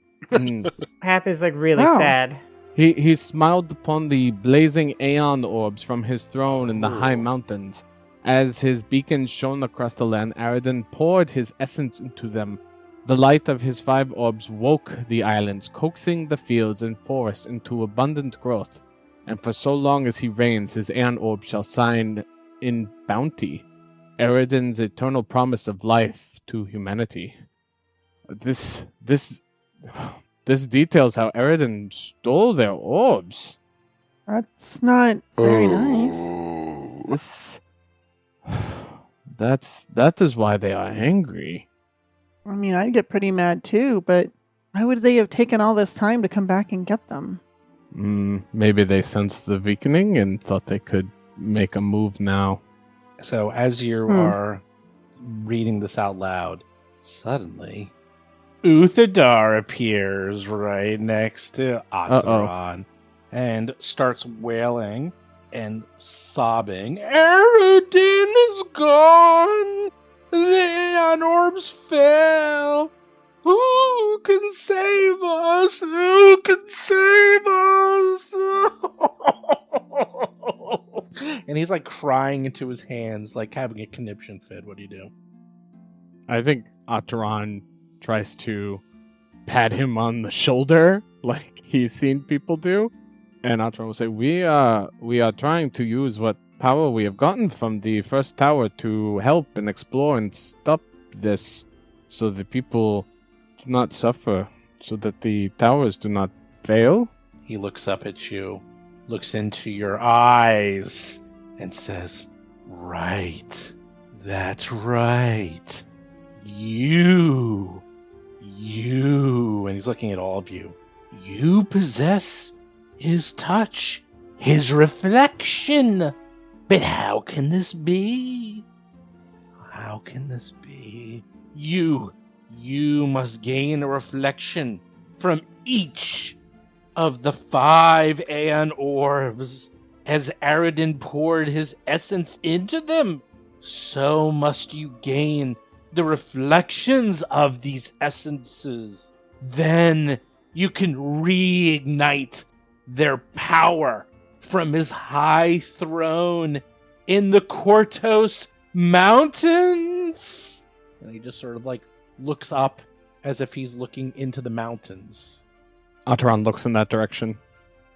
Hap is like really Wow. sad. He smiled upon the blazing Aeon orbs from his throne in the high mountains. As his beacons shone across the land, Aradan poured his essence into them. The light of his 5 orbs woke the islands, coaxing the fields and forests into abundant growth. And for so long as he reigns, his Aeon orb shall shine in bounty, Eridan's eternal promise of life to humanity. This details how Eridan stole their orbs. That's not very nice. That is why they are angry. I mean, I'd get pretty mad too, but why would they have taken all this time to come back and get them? Maybe they sensed the weakening and thought they could make a move now. So as you are reading this out loud, suddenly Uthadar appears right next to Atron and starts wailing and sobbing. Eridan is gone! The Aeon orbs fell! Who can save us? Who can save us? And he's like crying into his hands, like having a conniption fit. What do you do? I think Atron tries to pat him on the shoulder, like he's seen people do. And Atron will say, we are trying to use what power we have gotten from the first tower to help and explore and stop this so the people do not suffer. so that the towers do not fail? He looks up at you, looks into your eyes, and says, right. That's right. You, and he's looking at all of you. You possess his touch, his reflection. But how can this be? How can this be? You must gain a reflection from each of the 5 Aeon orbs. As Aridin poured his essence into them, so must you gain the reflections of these essences. Then you can reignite their power from his high throne in the Kortos Mountains. And he just sort of like looks up as if he's looking into the mountains. Ataran looks in that direction.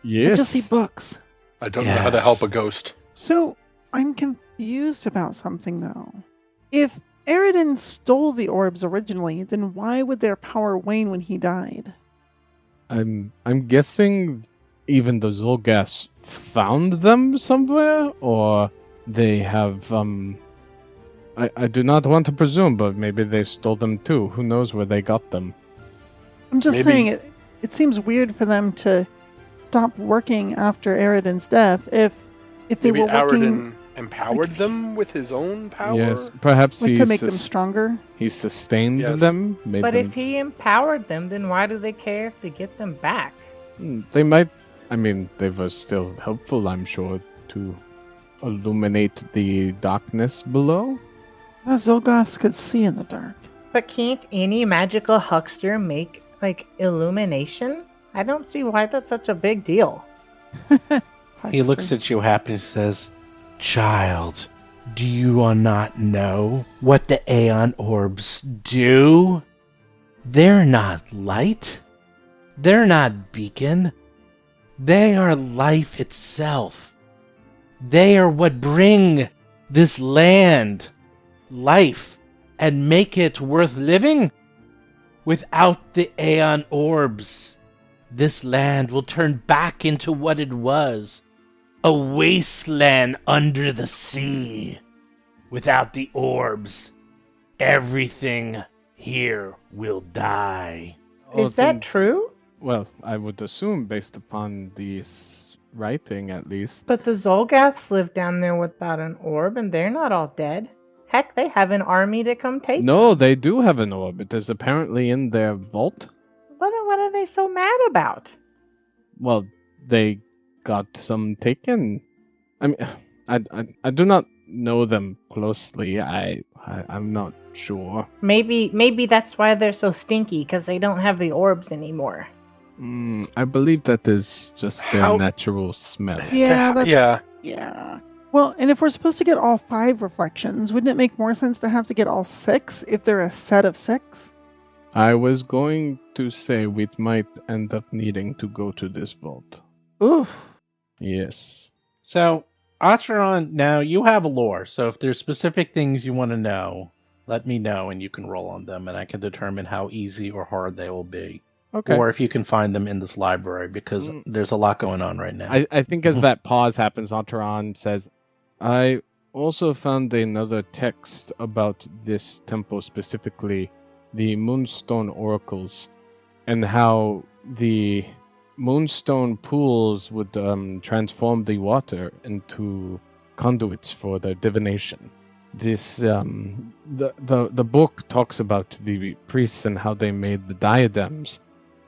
Yes. I just see books. I don't know how to help a ghost. So, I'm confused about something, though. If Aridin stole the orbs originally, then why would their power wane when he died? I'm guessing even the Zolgas found them somewhere, or they have, I do not want to presume, but maybe they stole them too. Who knows where they got them? I'm just saying, it seems weird for them to stop working after Aridin's death if they Maybe were working... Aridin empowered them with his own power? Yes, perhaps to make them stronger? He sustained Yes. them. But if he empowered them, then why do they care if they get them back? They might... I mean, they were still helpful, I'm sure, to illuminate the darkness below. The Zolgoths could see in the dark. But can't any magical huckster make, illumination? I don't see why that's such a big deal. He looks at you happy and says, Child, do you not know what the Aeon orbs do? They're not light. They're not beacon. They are life itself. They are what bring this land life and make it worth living. Without the Aeon orbs, this land will turn back into what it was. A wasteland under the sea. Without the orbs, everything here will die. Is that true? Well, I would assume, based upon this writing at least. But the Zolgaths live down there without an orb, and they're not all dead. Heck, they have an army to come take No, them. they do have an orb. It is apparently in their vault. Well, then what are they so mad about? Well, they got some taken. I mean, I do not know them closely. I'm not sure. Maybe that's why they're so stinky, because they don't have the orbs anymore. I believe that is just their natural smell. Yeah. Well, and if we're supposed to get all 5 reflections, wouldn't it make more sense to have to get all 6 if they're a set of 6? I was going to say we might end up needing to go to this vault. Oof. Yes. So, Acheron, now you have a lore, so if there's specific things you want to know, let me know and you can roll on them and I can determine how easy or hard they will be. Okay. Or if you can find them in this library, because there's a lot going on right now. I think as that pause happens, Acheron says, I also found another text about this temple specifically, the Moonstone Oracles, and how the Moonstone pools would transform the water into conduits for their divination. This the book talks about the priests and how they made the diadems,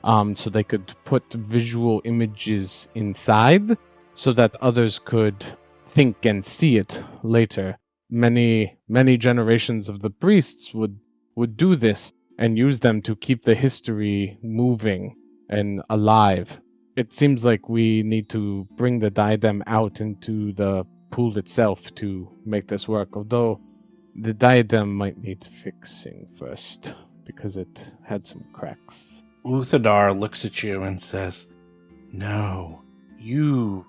so they could put visual images inside, so that others could think and see it later. Many generations of the priests would do this and use them to keep the history moving and alive. It seems like we need to bring the diadem out into the pool itself to make this work, although the diadem might need fixing first, because it had some cracks. Uthadar looks at you and says, No, you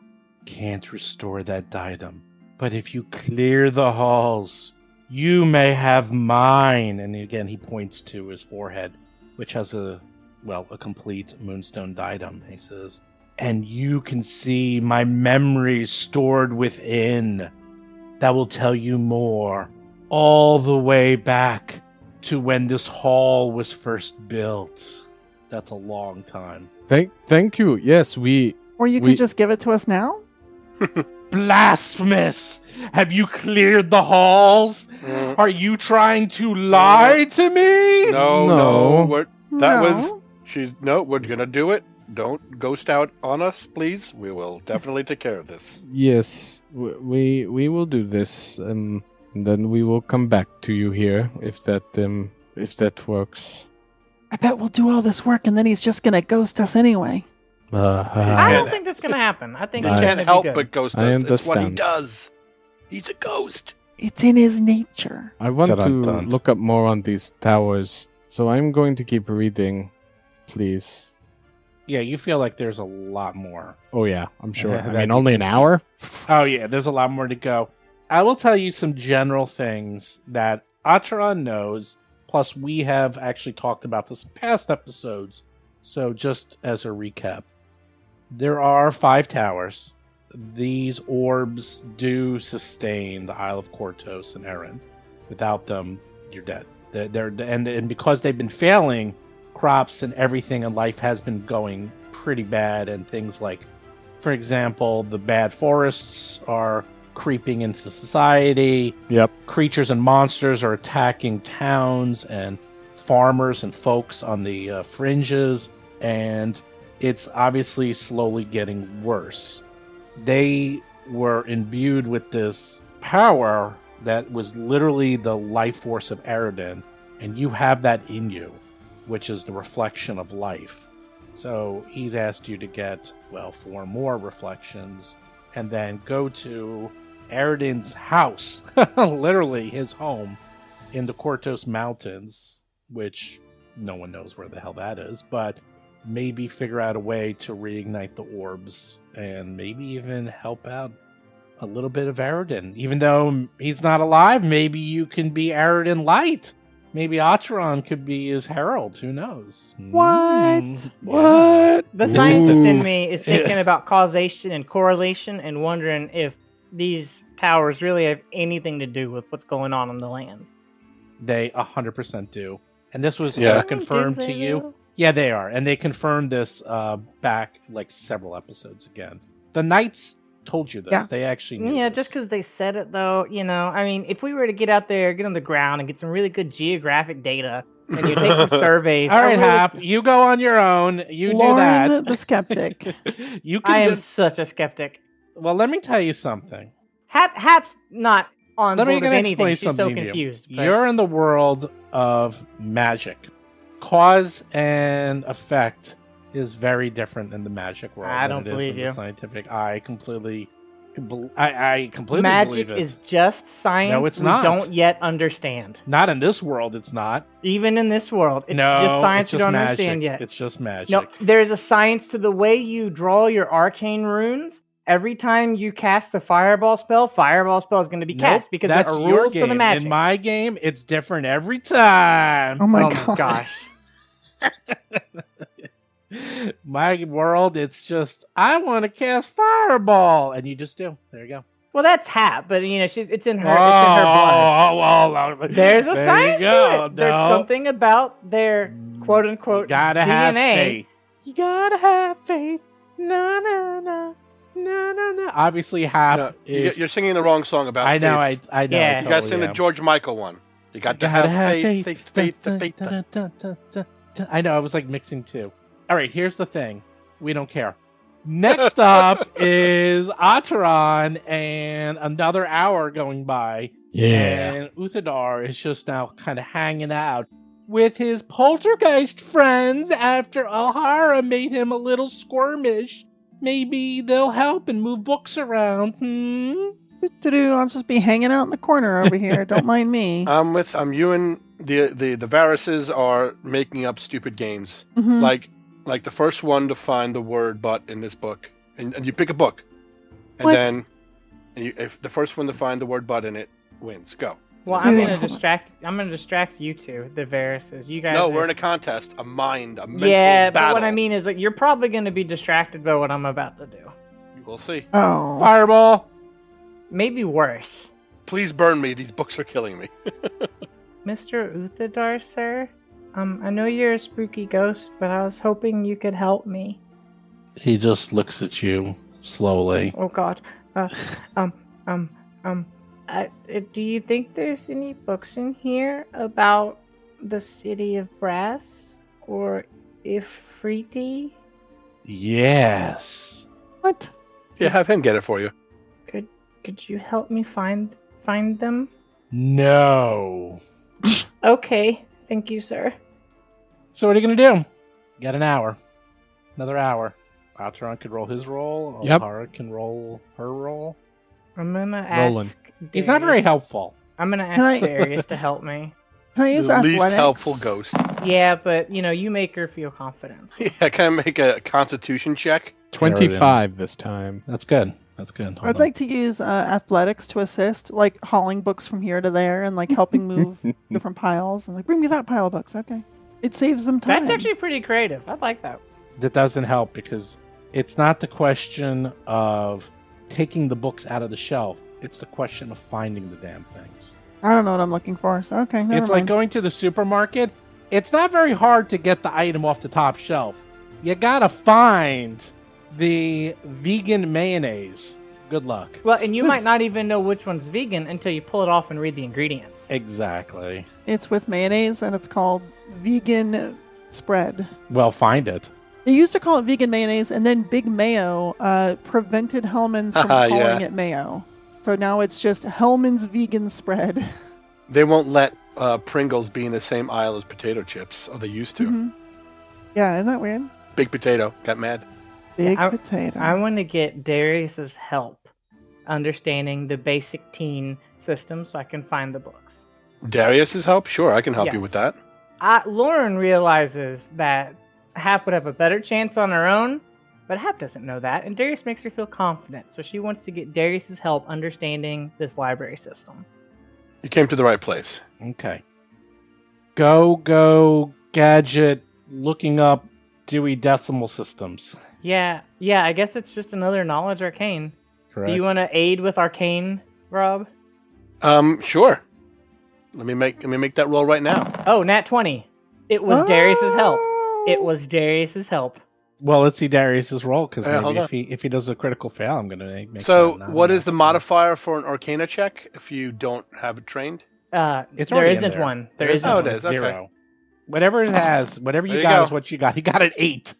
can't restore that diadem. But if you clear the halls, you may have mine. And again, he points to his forehead, which has a a complete Moonstone Diadem. He says, and you can see my memories stored within that will tell you more, all the way back to when this hall was first built. That's a long time. Thank you. Yes, Or you could just give it to us now? Blasphemous! Have you cleared the halls? Are you trying to lie to me? No. We're gonna do it. Don't ghost out on us, please. We will definitely take care of this. Yes, we will do this, and then we will come back to you here if that works. I bet we'll do all this work and then he's just gonna ghost us anyway. I don't think that's gonna happen. I think He it's can't gonna help be good. but ghost I us. It's what he understand. does. He's a ghost. It's in his nature. I want to Dun-dun-dun. look up more on these towers, so I'm going to keep reading, please. Yeah, you feel like there's a lot more. Oh yeah, I'm sure. I That mean, you only can an see. hour? Oh yeah, there's a lot more to go. I will tell you some general things that Acheron knows, plus we have actually talked about this in past episodes. So just as a recap, there are 5 towers. These orbs do sustain the Isle of Kortos and Erin. Without them, you're dead. And because they've been failing, crops and everything in life has been going pretty bad, and things like, for example, the bad forests are creeping into society. Yep. Creatures and monsters are attacking towns and farmers and folks on the fringes, and it's obviously slowly getting worse. They were imbued with this power that was literally the life force of Eridan, and you have that in you, which is the reflection of life. So he's asked you to get, 4 more reflections, and then go to Eridan's house, literally his home, in the Kortos Mountains, which no one knows where the hell that is, but maybe figure out a way to reignite the orbs, and maybe even help out a little bit of Eridan. Even though he's not alive, maybe you can be Eridan Light. Maybe Acheron could be his herald. Who knows? What? What? The scientist in Ooh. me is thinking about causation and correlation and wondering if these towers really have anything to do with what's going on the land. They 100% do. And this was Yeah. confirmed Do to they, you. though? Yeah, they are. And they confirmed this back several episodes again. The Knights told you this. Yeah. They actually knew Yeah, this. just because they said it, though, I mean, if we were to get out there, get on the ground, and get some really good geographic data, and you take some surveys. All I right, really- Hap, you go on your own. You Lauren, do that. the skeptic. You can I am do- such a skeptic. Well, let me tell you something. Hap's not on Let me board with anything. explain She's so something to you. confused. but- You're in the world of magic. Cause and effect is very different in the magic world. I than don't it is believe in you. The scientific. I completely believe Magic it. is just science No, it's we not. don't yet understand. Not in this world. It's not. Even in this world, it's no, just science it's we just don't magic. understand yet. It's just magic. No, there's a science to the way you draw your arcane runes. Every time you cast a fireball spell is going to be cast because there that's are your rules game. to the magic. In my game, it's different every time. Oh my Oh god. my gosh. My world, it's just I want to cast fireball, and you just do. There you go. Well, that's Hap, but it's in her. It's in her blood. Oh, There's a there science you go. to it. There's No. something about their quote unquote You gotta DNA. have faith. You gotta have faith. No, no, no, no, no, no. Obviously, Hap No, is. you're singing the wrong song about I know. faith. I know. Yeah. I You You totally gotta sing the am. George Michael one. You got to Gotta have faith. I know. I was mixing two. All right. Here's the thing. We don't care. Next up is Acheron, and another hour going by. And Uthadar is just now kind of hanging out with his poltergeist friends after Alhara made him a little squirmish. Maybe they'll help and move books around. I'll just be hanging out in the corner over here. Don't mind me. I'm you and the Varises are making up stupid games. Mhm. Like the first one to find the word "but" in this book, and you pick a book, and What? then if the first one to find the word "but" in it wins. Go. Well, I'm gonna distract you two, the Varises. You guys. No, are... we're in a contest, a mental battle. Yeah, but what I mean is that you're probably gonna be distracted by what I'm about to do. We'll see. Oh. Fireball. Maybe worse. Please burn me. These books are killing me. Mr. Uthadar, sir. I know you're a spooky ghost, but I was hoping you could help me. He just looks at you slowly. Oh God. Do you think there's any books in here about the city of Brass or Ifriti? Yes. What? Yeah, have him get it for you. Could you help me find them? No. Okay, thank you, sir. So what are you gonna do? You got an hour. Another hour. Atron can roll his roll. Yep. Alhara can roll her roll. I'm gonna ask. Rolling. He's not very helpful. I'm gonna Can I- ask Darius to help me. Can I use The least athletics? helpful ghost. Yeah, but you make her feel confidence. Yeah, can I make a constitution check? 25 this time. That's good. That's good. Hold I'd on. like to use athletics to assist, like hauling books from here to there and like helping move different piles and like bring me that pile of books. Okay, it saves them time. That's actually pretty creative. I like that. That doesn't help because it's not the question of taking the books out of the shelf. It's the question of finding the damn things. I don't know what I'm looking for. So okay, never It's like mind. going to the supermarket. It's not very hard to get the item off the top shelf. You gotta find the vegan mayonnaise. Good luck. Well, and you might not even know which one's vegan until you pull it off and read the ingredients. Exactly. It's with mayonnaise and it's called vegan spread. Well, find it. They used to call it vegan mayonnaise, and then Big Mayo prevented Hellman's from calling Yeah. it mayo. So now it's just Hellman's vegan spread. They won't let Pringles be in the same aisle as potato chips. Oh, they used to. Mhm. Yeah, isn't that weird? Big potato got mad. Big I- potato. I want to get Darius's help understanding the basic teen system so I can find the books. Darius's help? Sure, I can help you Yes. with that. Lauren realizes that Hap would have a better chance on her own, but Hap doesn't know that, and Darius makes her feel confident, so she wants to get Darius's help understanding this library system. You came to the right place. Okay. Go, gadget, looking up Dewey Decimal Systems. Yeah, I guess it's just another knowledge arcane. Correct. Do you want to aid with arcane, Rob? Sure. Let me make that roll right now. Oh, nat 20. It was Darius's help. It was Darius's help. Well, let's see Darius's roll, because hold maybe if he does a critical fail, I'm going to make So, that not what an is the action. modifier for an Arcana check if you don't have it trained? It's There already in isn't there. one. There There isn't Oh, isn't it one. is. Okay. 0. Whatever it has, whatever There you you got go. is what you got. He got an 8.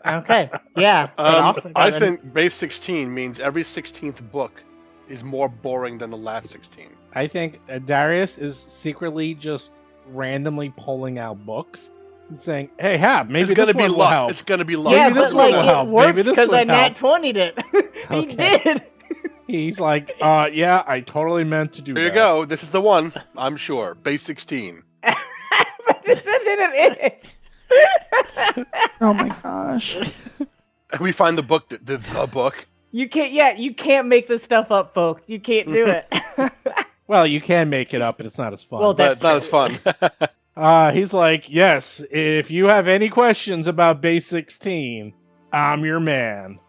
Okay, yeah. but also I got a- think base 16 means every 16th book is more boring than the last 16. I think Darius is secretly just randomly pulling out books and saying, "Hey, Hap, maybe It's gonna this be one will luck. help." It's gonna be luck. Yeah, Maybe this but one like will it help. Maybe worked this because I would nat help. 20'd it. He Okay. did. He's like, yeah, I totally meant to do Here that. you go. This is the one. I'm sure. Base 16. But it is. Oh my gosh. We find the book. The book. You can't. Yeah, you can't make this stuff up, folks. You can't do it. Well, you can make it up, but it's not as fun. Well, But That's not as fun. He's like, yes, if you have any questions about base 16, I'm your man.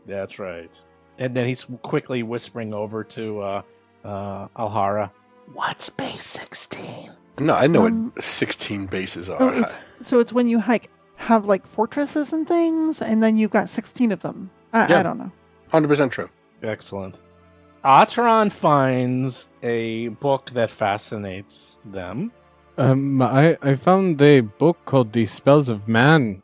That's right. And then he's quickly whispering over to Alhara, what's base 16? No, I know Um, what 16 bases are. Oh, it's when you have like fortresses and things, and then you've got 16 of them. I Yeah. don't know. 100% true. Excellent. Atron finds a book that fascinates them. I found a book called The Spells of Man.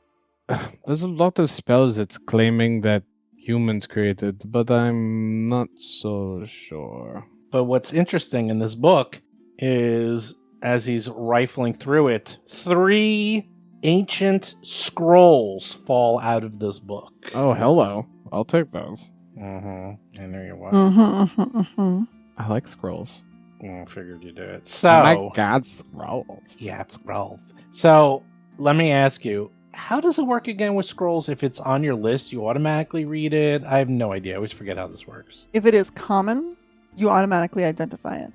There's a lot of spells it's claiming that humans created, but I'm not so sure. But what's interesting in this book is, as he's rifling through it, 3 ancient scrolls fall out of this book. Oh, hello. I'll take those. And there you are. I like scrolls. I figured you'd do it. Oh So, my god, scrolls. yeah, it's scrolls. So, let me ask you, how does it work again with scrolls? If it's on your list, you automatically read it? I have no idea. I always forget how this works. If it is common, you automatically identify it.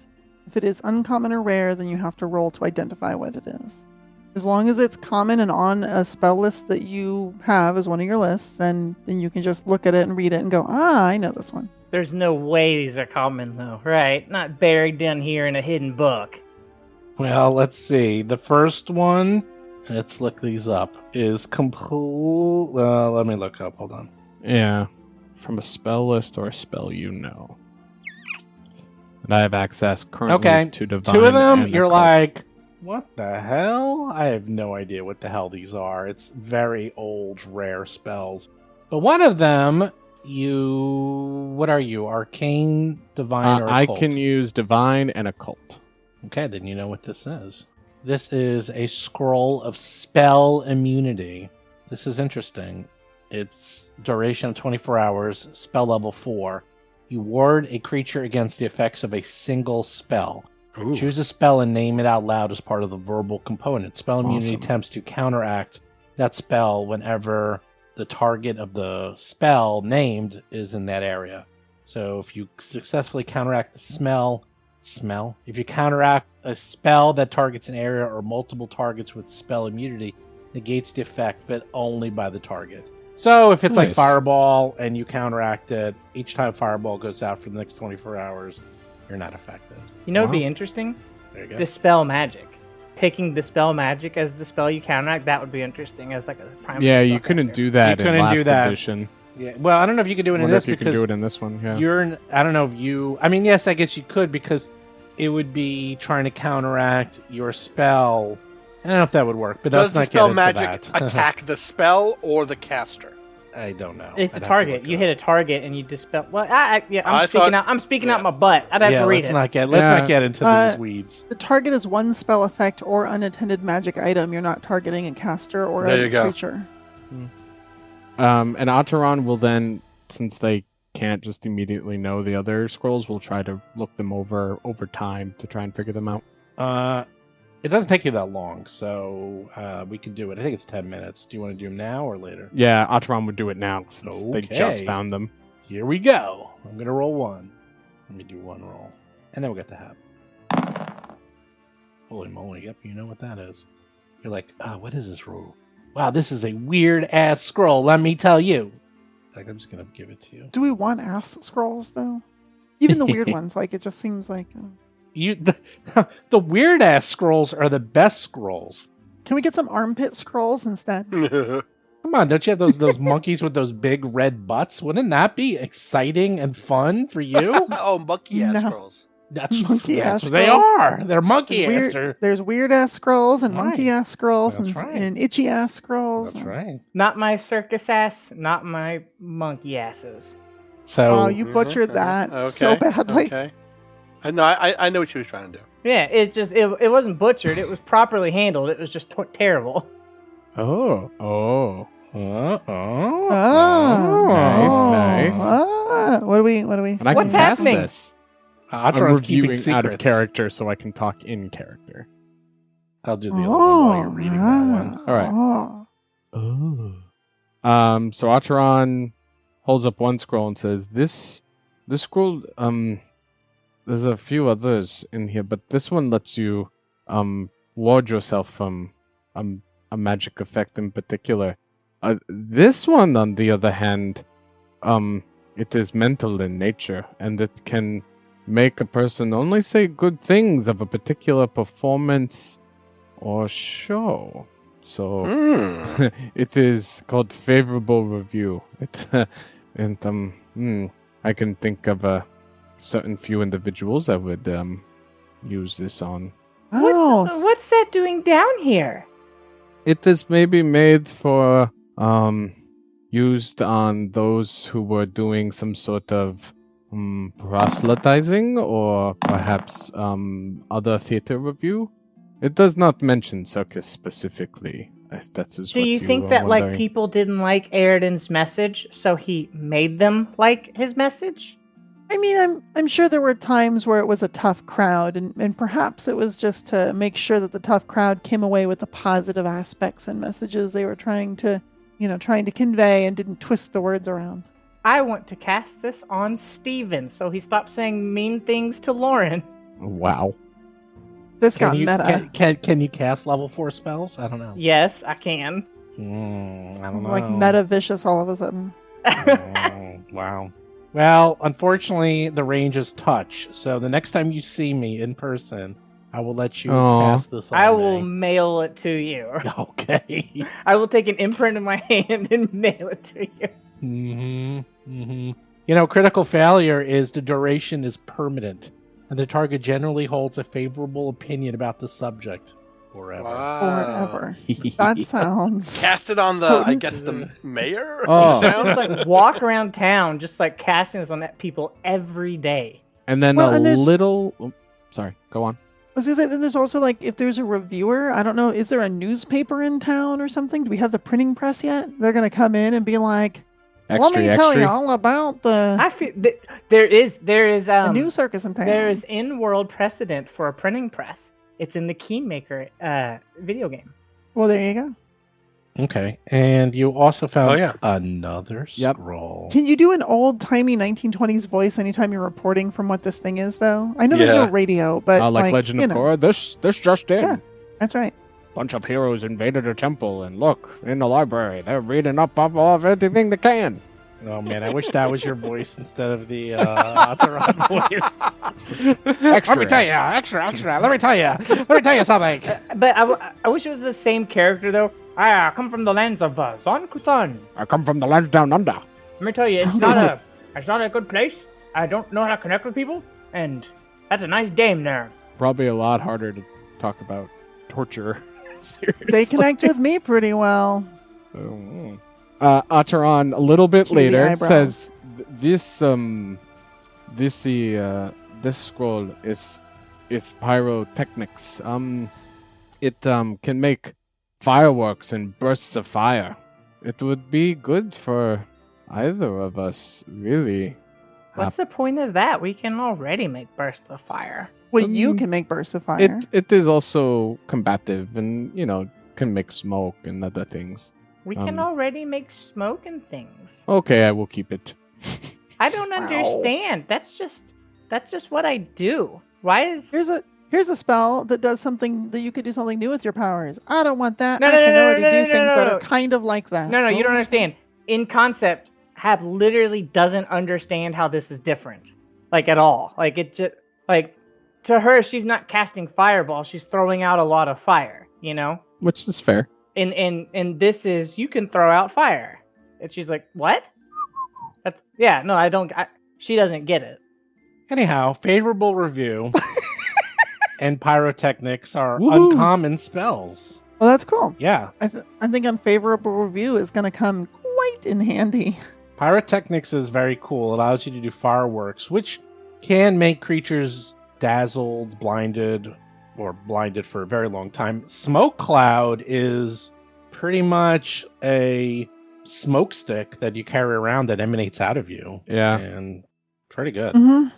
If it is uncommon or rare, then you have to roll to identify what it is. As long as it's common and on a spell list that you have as one of your lists, then you can just look at it and read it and go, I know this one. There's no way these are common, though, right? Not buried down here in a hidden book. Well, let's see. The first one, let's look these up, is complete... let me look up. Hold on. Yeah. From a spell list or a spell you know. And I have access currently to Divine. Two of them, and you're Occult. like, what the hell? I have no idea what the hell these are. It's very old, rare spells. But one of them, what are you? Arcane, Divine, or Occult? I can use Divine and Occult. Okay, then you know what this is. This is a scroll of spell immunity. This is interesting. It's duration of 24 hours, spell level 4. You ward a creature against the effects of a single spell. Ooh. Choose a spell and name it out loud as part of the verbal component. Spell immunity attempts to counteract that spell whenever the target of the spell named is in that area. So if you successfully counteract the if you counteract a spell that targets an area or multiple targets with spell immunity, negates the effect, but only by the target. So if it's like Fireball and you counteract it, each time Fireball goes out for the next 24 hours, you're not affected. You know what would be interesting? There you go. Dispel Magic. Picking Dispel Magic as the spell you counteract, that would be interesting as like a primary Yeah, spellcaster. you couldn't do that You couldn't in last do that. edition. Yeah. Well, I don't know if you could do it in Wonder this if you because can do it in this one, yeah. I don't know if you... I mean, yes, I guess you could because it would be trying to counteract your spell. I don't know if that would work, but does let's the not spell get into magic that. attack the spell or the caster? I don't know. It's a I'd have to target. look You it hit up. a target and you dispel. Well, I'm speaking out my butt. I'd have to read let's it. not get into these weeds. The target is one spell effect or unattended magic item. You're not targeting a caster or There a you go. creature. And Ataran will then, since they can't just immediately know the other scrolls, will try to look them over time to try and figure them out. It doesn't take you that long, so we can do it. I think it's 10 minutes. Do you want to do them now or later? Yeah, Ataran would do it now since they just Okay. found them. Here we go. I'm going to roll one. Let me do one roll. And then we'll get to have. Holy moly. Yep, you know what that is. You're like, what is this roll? Wow, this is a weird-ass scroll, let me tell you. Like, I'm just going to give it to you. Do we want ass scrolls, though? Even the weird ones, like, it just seems like... The weird-ass scrolls are the best scrolls. Can we get some armpit scrolls instead? Come on, don't you have those monkeys with those big red butts? Wouldn't that be exciting and fun for you? Oh, monkey ass No. scrolls. That's Monkey-ass what they scrolls. are. They're monkey ass. There's weird ass scrolls and Right. monkey ass scrolls That's and, right. and itchy ass scrolls. That's right. Not my circus ass, not my monkey asses. So Oh, you butchered that so badly. Okay. I know what she was trying to do. Yeah, it's just it wasn't butchered. It was properly handled. It was just terrible. Oh. Nice. What do we? And I What's can cast happening? this. I'm I'm reviewing keeping out of secrets. character so I can talk in character. I'll do the other one while you're reading that one. All right. Oh. So Ataran holds up one scroll and says, This scroll, there's a few others in here, but this one lets you ward yourself from a magic effect in particular. This one, on the other hand, it is mental in nature, and it can make a person only say good things of a particular performance or show. So it is called favorable review. I can think of a certain few individuals I would use this on. What's that doing down here? It is maybe made for used on those who were doing some sort of proselytizing or perhaps other theater review. It does not mention circus specifically. Do you think that like people didn't like Eridan's message, so he made them like his message? I mean, I'm sure there were times where it was a tough crowd, and perhaps it was just to make sure that the tough crowd came away with the positive aspects and messages they were trying to convey and didn't twist the words around. I want to cast this on Steven so he stops saying mean things to Lauren. Wow. This got you, meta. Can you cast level 4 spells? I don't know. Yes, I can. I don't know. Like meta vicious all of a sudden. Wow. Well, unfortunately, the range is touch. So the next time you see me in person, I will let you cast this on I will me. mail it to you. Okay. I will take an imprint in my hand and mail it to you. You know, critical failure is the duration is permanent, and the target generally holds a favorable opinion about the subject forever. Wow. Forever. That sounds. Cast it on the, I guess, the mayor? Oh. Just like walk around town, just like casting this on people every day. And then little... Oh, sorry, go on. I was gonna say, then there's also like, if there's a reviewer, I don't know, is there a newspaper in town or something? Do we have the printing press yet? They're gonna come in and be like, let me tell you all about the. I feel there is a new circus in town. There is in-world precedent for a printing press. It's in the Keymaker video game. Well, there you go. Okay, and you also found Oh, yeah. another scroll. Can you do an old-timey 1920s voice anytime you're reporting from what this thing is, though? I know there's no radio, but like Legend of Korra, this just in. Yeah, that's right. Bunch of heroes invaded a temple, and look, in the library, they're reading up of everything they can. Oh man, I wish that was your voice instead of the Atheron voice. Extra. Let me tell you, extra. Let me tell you something. But I wish it was the same character though. I come from the lands of Zon Kutan. I come from the lands down under. Let me tell you, it's not a good place. I don't know how to connect with people, and that's a nice dame there. Probably a lot harder to talk about torture. They connect with me pretty well. Acheron a little bit Cue the later eyebrows. says this scroll is pyrotechnics. It can make fireworks and bursts of fire. It would be good for either of us, really. What's the point of that? We can already make bursts of fire. Well, you can make bursts of fire. It is also combative and, can make smoke and other things. We can already make smoke and things. Okay, I will keep it. I don't understand. That's just what I do. Why is Here's a spell that does something that you could do something new with your powers. I don't want that. No, I no, can no, already no, do no, things no, that no. are kind of like that. No, you don't understand. In concept, Hap literally doesn't understand how this is different. Like at all. Like it just to her, she's not casting fireball, she's throwing out a lot of fire, Which is fair. And this is you can throw out fire. And she's like, "What?" She doesn't get it. Anyhow, favorable review and pyrotechnics are Woohoo. uncommon spells. Well, that's cool. Yeah. I think unfavorable review is going to come quite in handy. Pyrotechnics is very cool. It allows you to do fireworks, which can make creatures dazzled, blinded, or blinded for a very long time. Smoke cloud is pretty much a smoke stick that you carry around that emanates out of you. Yeah. And pretty good. Mm-hmm.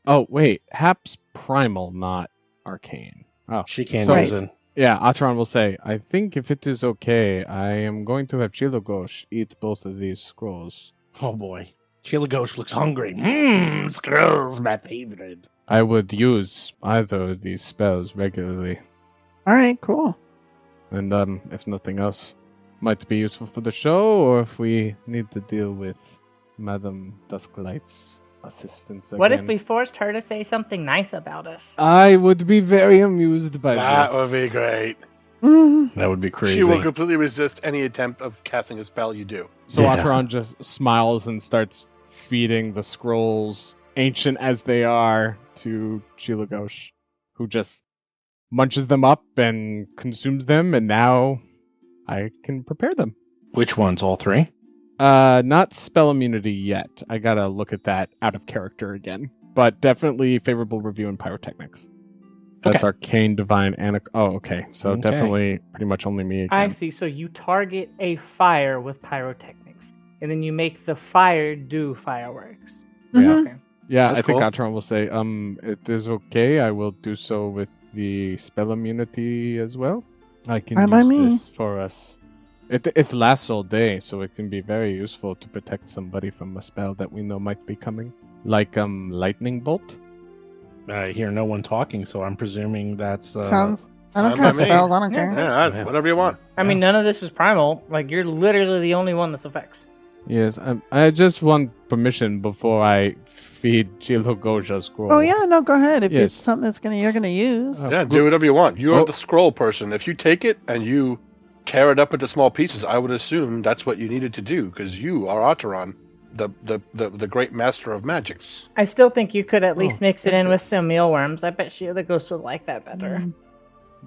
Oh, wait. Hap's primal, not arcane. Oh, She can So- use it. yeah. Acheron will say, I think if it is okay, I am going to have Chilagosh eat both of these scrolls. Oh boy. Chilagosh looks hungry. Scrolls, my favorite. I would use either of these spells regularly. All right, cool. And if nothing else, might be useful for the show, or if we need to deal with Madame Dusklight's assistance again. What if we forced her to say something nice about us? I would be very amused by That this. would be great. Mm-hmm. That would be crazy. She will completely resist any attempt of casting a spell you do. So Yeah. Acheron just smiles and starts feeding the scrolls, ancient as they are, to Chilagosh, who just munches them up and consumes them, and now I can prepare them. Which ones? All three? Not spell immunity yet. I gotta look at that out of character again. But definitely favorable review in pyrotechnics. That's Okay. arcane, divine, and okay. So Okay. definitely pretty much only me again. I see. So you target a fire with pyrotechnics, and then you make the fire do fireworks. Yeah. Okay. Yeah, That's I think cool. Acheron will say, it is okay. I will do so with the spell immunity as well. I can Fine by use me. this for us. It lasts all day, so it can be very useful to protect somebody from a spell that we know might be coming. Like lightning bolt. I hear no one talking, so I'm presuming that's... Sounds. I don't fine by cast me. spells. I don't Yeah, care. Yeah, that's whatever you want. I mean, none of this is primal. Like, you're literally the only one this affects. Yes, I just want permission before I feed Chilogoja scroll. Oh yeah, no, go ahead. If Yes. it's something that's you're gonna use. Oh. Yeah, do whatever you want. You're Oh. the scroll person. If you take it and you tear it up into small pieces, I would assume that's what you needed to do, because you are Otteron, the great master of magics. I still think you could at least Oh, mix it thank in you. with some mealworms. I bet you the ghost would like that better.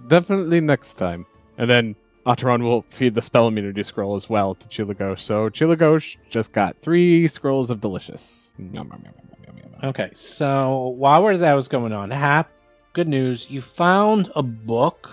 Definitely next time. And then Otteron will feed the spell immunity scroll as well to Chilagosh. So Chilagosh just got 3 scrolls of delicious. Yum, yum, yum, yum, yum, yum, yum. Okay, so while that was going on, good news, you found a book,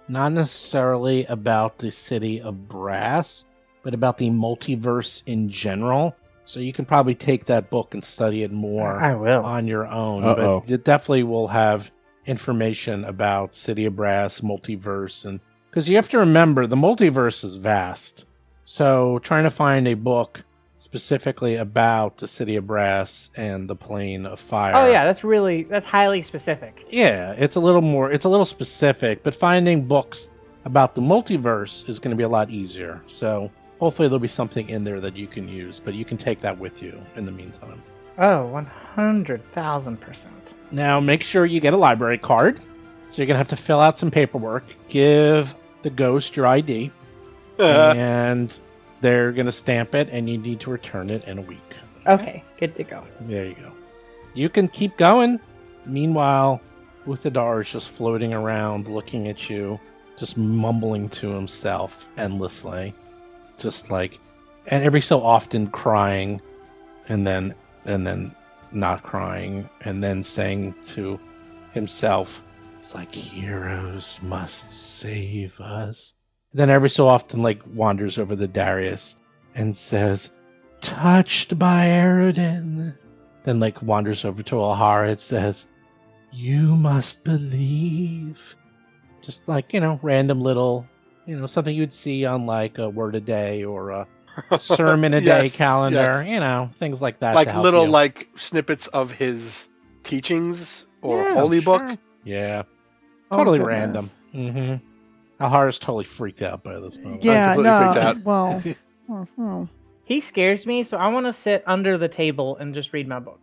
not necessarily about the city of Brass, but about the multiverse in general. So you can probably take that book and study it more I will. on your own. Uh-oh. But it definitely will have information about City of Brass, multiverse, and because you have to remember the multiverse is vast. So trying to find a book specifically about the City of Brass and the Plane of Fire. Oh yeah, that's highly specific. Yeah, it's a little specific, but finding books about the multiverse is going to be a lot easier. So hopefully there'll be something in there that you can use, but you can take that with you in the meantime. Oh, 100,000%. Now make sure you get a library card. So you're going to have to fill out some paperwork, give the ghost your ID, and they're going to stamp it, and you need to return it in a week. Okay, good to go. There you go. You can keep going. Meanwhile, Uthadar is just floating around, looking at you, just mumbling to himself endlessly. Just like, and every so often crying, and then not crying, and then saying to himself, it's like heroes must save us. Then every so often, like, wanders over the Darius and says, touched by Aerodin. Then, like, wanders over to Alhara and says, you must believe. Just like, random little, something you'd see on, like, a word a day or a sermon a day Yes, calendar, yes. Things like that. Like to help little you. like snippets of his teachings or Yeah, holy sure. book. Yeah. Oh, Totally goodness. random. Mm-hmm. Alhara's totally freaked out by this moment. Yeah, completely no. freaked out. Well, oh. He scares me, so I want to sit under the table and just read my book.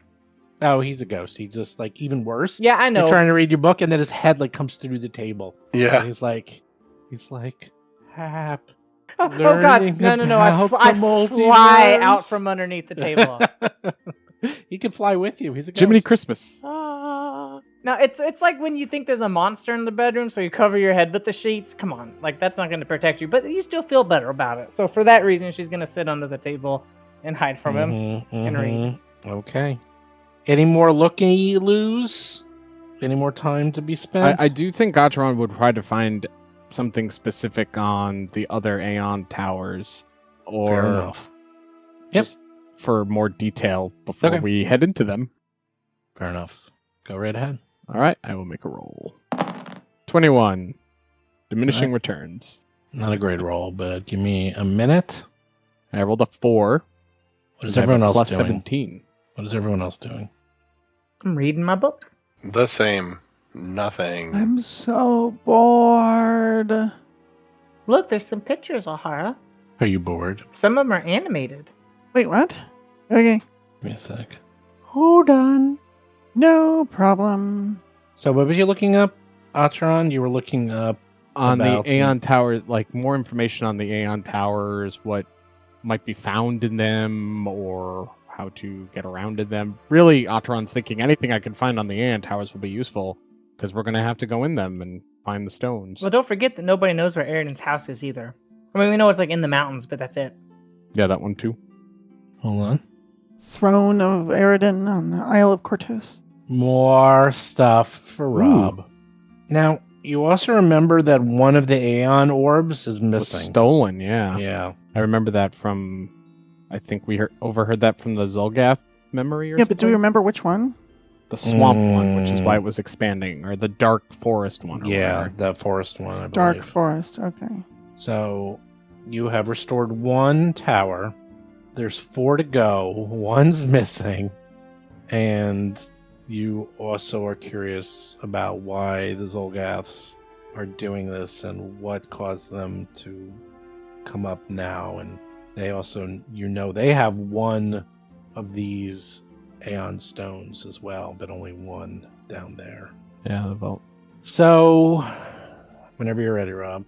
Oh, he's a ghost. He just, like, even worse. Yeah, I know. You're trying to read your book, and then his head, like, comes through the table. Yeah. And he's like, Hap. Oh God! learning No! I about fly the multiverse. out from underneath the table. He can fly with you. He's a ghost. Jiminy Christmas. Ah. Now it's like when you think there's a monster in the bedroom, so you cover your head with the sheets. Come on, like that's not going to protect you, but you still feel better about it. So for that reason, she's going to sit under the table and hide from him. and read. Okay. Any more looky-loos? Any more time to be spent? I do think Gotron would try to find something specific on the other Aeon towers, Fair or enough. just for more detail before Okay. we head into them. Fair enough. Go right ahead. All right, I will make a roll. 21. Diminishing All returns. Not a great roll, but give me a minute. I rolled a 4. What is I have everyone a else plus doing? 17. What is everyone else doing? I'm reading my book. The same. Nothing. I'm so bored. Look, there's some pictures, Alhara. Are you bored? Some of them are animated. Wait, what? Okay, Give me a sec. Hold on. no problem. So what were you looking up, Atron? You were looking up On about the Aeon Towers, like more information on the Aeon Towers, what might be found in them, or how to get around in them. Really, Atron's thinking anything I can find on the Aeon Towers will be useful, because we're going to have to go in them and find the stones. Well, don't forget that nobody knows where Aridin's house is either. I mean, we know it's like in the mountains, but that's it. Yeah, that one too. Hold on. Throne of Aridin on the Isle of Cortos. More stuff for Ooh. Rob. Now, you also remember that one of the Aeon orbs is Was missing. stolen, yeah. Yeah. I remember that from, I think we overheard that from the Zolgath memory or Yeah, something. but do we remember which one? The swamp one, which is why it was expanding, or the dark forest one. Or Yeah, whatever. the forest one, I believe. Dark Forest. Okay. So, you have restored one tower. There's 4 to go. One's missing. And you also are curious about why the Zolgaths are doing this and what caused them to come up now. And they also, they have one of these Aeon stones as well, but only one down there. Yeah, the vault. So, whenever you're ready, Rob.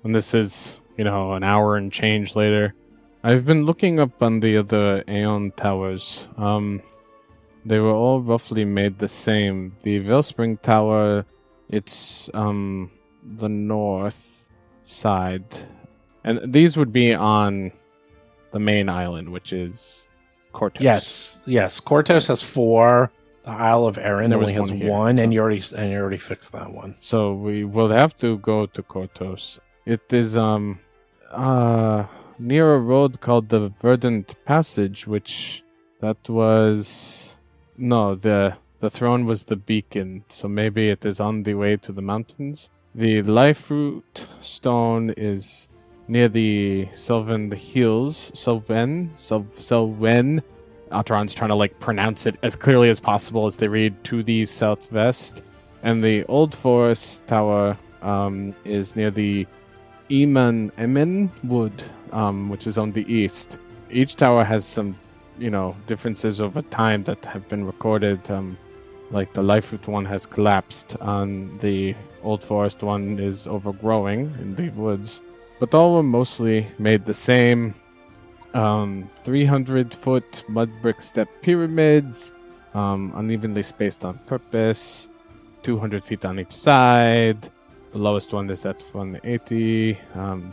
And this is, an hour and change later. I've been looking up on the other Aeon towers. They were all roughly made the same. The Veilspring Tower, it's the north side. And these would be on the main island, which is Kortos. Yes. Kortos has 4. The Isle of Erin There was only has one here, one, so- and you already fixed that one. So we will have to go to Kortos. It is near a road called the Verdant Passage, which that was the throne was the beacon, so maybe it is on the way to the mountains. The Life Root Stone is near the Sylvan Hills. Sylvan. Atron's trying to pronounce it as clearly as possible as they read to the southwest. And the Old Forest Tower is near the Emin Wood, which is on the east. Each tower has some, differences over time that have been recorded. Like the Life Root one has collapsed, and the Old Forest one is overgrowing in the woods. But all were mostly made the same. 300-foot mud brick step pyramids, unevenly spaced on purpose, 200 feet on each side. The lowest one is at 180.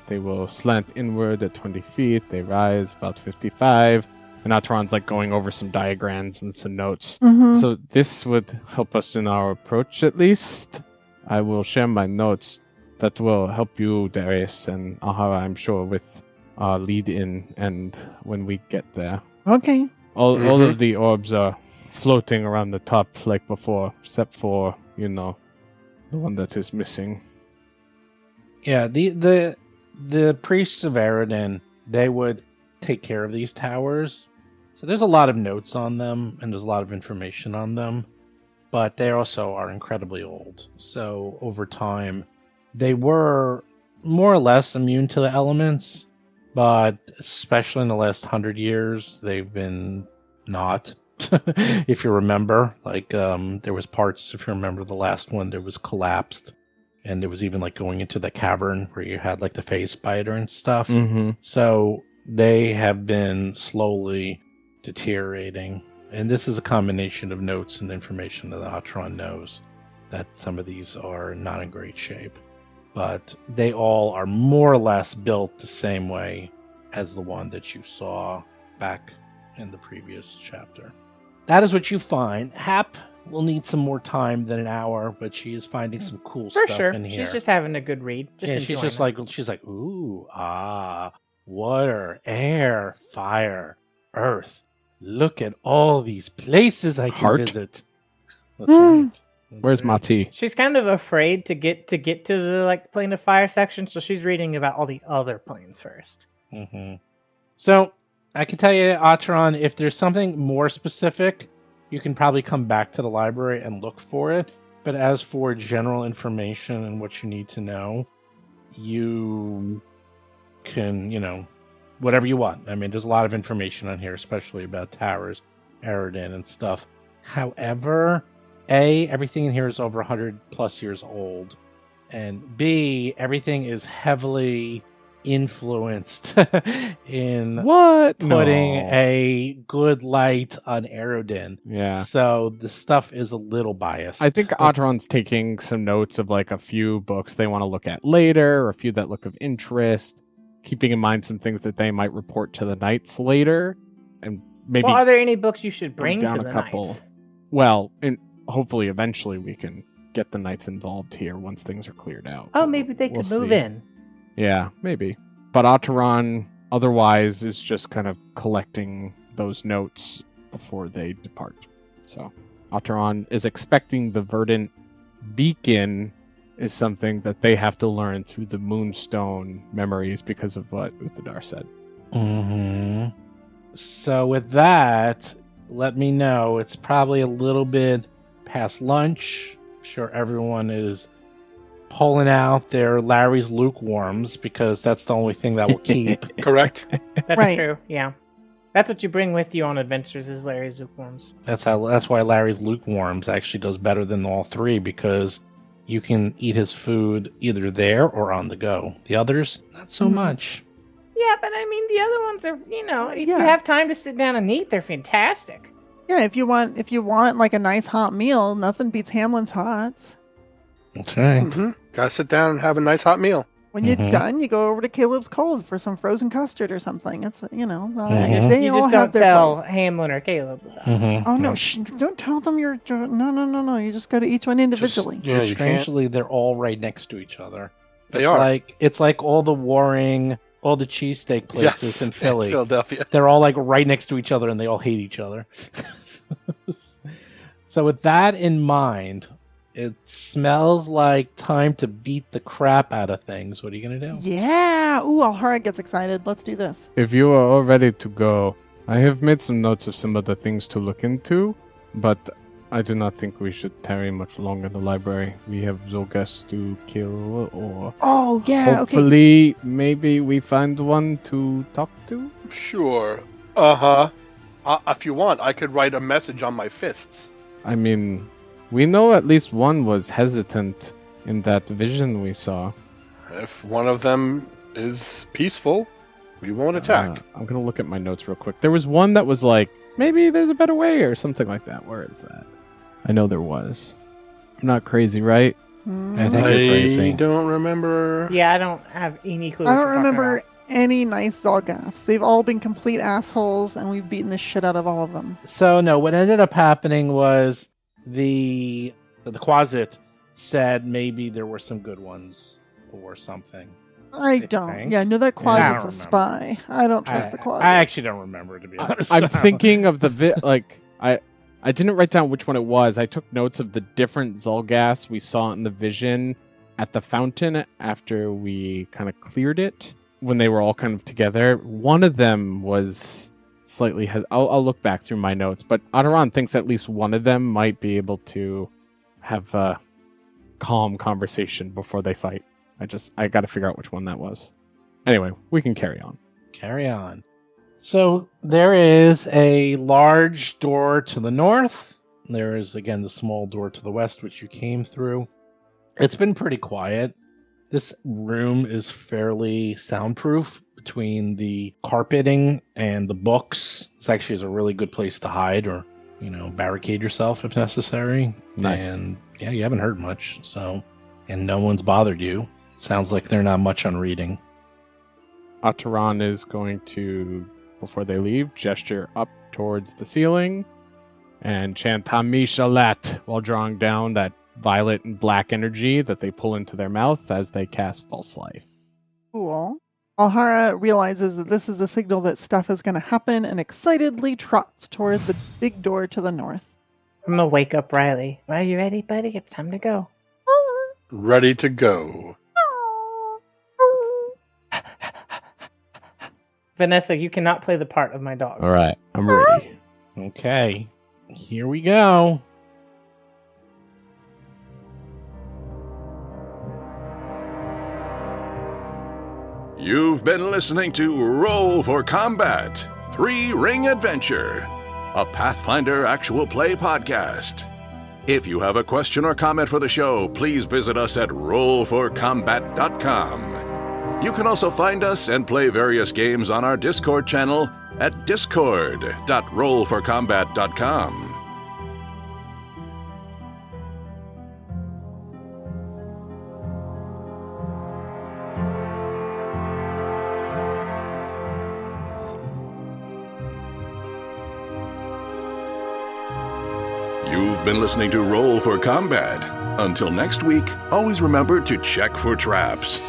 They will slant inward at 20 feet. They rise about 55. And Atron's going over some diagrams and some notes. Mm-hmm. So this would help us in our approach at least. I will share my notes that will help you, Darius, and Ahara, I'm sure, with lead in and when we get there. Okay. All of the orbs are floating around the top like before, except for, the one that is missing. Yeah, the priests of Eridan, they would take care of these towers. So there's a lot of notes on them, and there's a lot of information on them, but they also are incredibly old. So over time, they were more or less immune to the elements, but especially in the last 100 years, they've been not. If you remember, there was parts, if you remember the last one, there was collapsed, and there was even going into the cavern where you had the phase spider and stuff. Mm-hmm. So they have been slowly deteriorating, and this is a combination of notes and information that Atron knows that some of these are not in great shape, but they all are more or less built the same way as the one that you saw back in the previous chapter. That is what you find. Hap will need some more time than an hour, but she is finding some cool For stuff sure. in here. She's just having a good read. She's just enjoying it. she's like, ooh, water, air, fire, earth. Look at all these places I can Heart? visit. That's right. Where's That's right. Mati? She's kind of afraid to get to the plane of fire section, so she's reading about all the other planes first. Mm-hmm. So I can tell you, Atron, if there's something more specific, you can probably come back to the library and look for it. But as for general information and what you need to know, you can, whatever you want. I mean, there's a lot of information on here, especially about towers, Eridan, and stuff. However, A, everything in here is over 100 plus years old. And B, everything is heavily influenced in putting a good light on Eridan. Yeah. So the stuff is a little biased. I think Atron's taking some notes of a few books they want to look at later, or a few that look of interest, keeping in mind some things that they might report to the Knights later, and maybe Well, are there any books you should bring down to the a couple. Knights? Well, and hopefully eventually we can get the Knights involved here once things are cleared out. Oh, But maybe they we'll could move see. in. Yeah, maybe. But Atron otherwise is just kind of collecting those notes before they depart. So Atron is expecting the Verdant Beacon is something that they have to learn through the Moonstone memories because of what Uthadar said. Mm-hmm. So with that, let me know. It's probably a little bit past lunch. I'm sure everyone is pulling out their Larry's lukewarms because that's the only thing that will keep. Correct. That's Right. true. Yeah, that's what you bring with you on adventures is Larry's lukewarms. That's why Larry's lukewarms actually does better than all three, because you can eat his food either there or on the go. The others, not so much. Yeah, but I mean, the other ones are, if you Yeah. have time to sit down and eat, they're fantastic. Yeah, if you want like a nice hot meal, nothing beats Hamlin's Hots. That's right. Mm-hmm. Gotta sit down and have a nice hot meal. When you're done, you go over to Caleb's Cold for some frozen custard or something. It's they You all just have don't their tell place. Hamlin or Caleb. Oh no! Don't tell them you're. No! You just go to each one individually. Just, you can't. Strangely, they're all right next to each other. They are. It's like all the cheesesteak places in Philly. Philadelphia. They're all like right next to each other and they all hate each other. So with that in mind, it smells like time to beat the crap out of things. What are you going to do? Yeah. Ooh, Alhara gets excited. Let's do this. If you are all ready to go, I have made some notes of some other things to look into, but I do not think we should tarry much longer in the library. We have Zolgas to kill, or Oh yeah. hopefully maybe we find one to talk to. Sure. Uh-huh. If you want, I could write a message on my fists. I mean, we know at least one was hesitant in that vision we saw. If one of them is peaceful, we won't attack. I'm going to look at my notes real quick. There was one that was like, maybe there's a better way or something like that. Where is that? I know there was. I'm not crazy, right? I think you're crazy. I don't remember. Yeah, I don't have any clue. I what don't you're talking remember about. any nice Zolgaths. They've all been complete assholes, and we've beaten the shit out of all of them. So no, what ended up happening was the Quasit said maybe there were some good ones or something. I They don't. think? Yeah, no, that I Quasit's don't a remember. spy. I don't trust the Quasit. I actually don't remember, to be honest. I'm thinking of I didn't write down which one it was. I took notes of the different Zolgas we saw in the vision at the fountain after we kind of cleared it, when they were all kind of together. One of them was slightly... I'll look back through my notes, but Adoran thinks at least one of them might be able to have a calm conversation before they fight. I got to figure out which one that was. Anyway, we can carry on. Carry on. So there is a large door to the north. There is, again, the small door to the west, which you came through. It's been pretty quiet. This room is fairly soundproof between the carpeting and the books. This actually is a really good place to hide or, barricade yourself if necessary. Nice. And yeah, you haven't heard much, and no one's bothered you. Sounds like they're not much on reading. Ataran is going to, before they leave, gesture up towards the ceiling and chant Hamishalat while drawing down that violet and black energy that they pull into their mouth as they cast False Life. Cool. Alhara realizes that this is the signal that stuff is going to happen and excitedly trots toward the big door to the north. I'm gonna wake up Riley. Are you ready, buddy? It's time to go. Ready to go. Vanessa, you cannot play the part of my dog. All right, I'm ready. Okay, here we go. You've been listening to Roll for Combat 3-Ring Adventure, a Pathfinder actual play podcast. If you have a question or comment for the show, please visit us at rollforcombat.com. You can also find us and play various games on our Discord channel at discord.rollforcombat.com. You've been listening to Roll for Combat. Until next week, always remember to check for traps.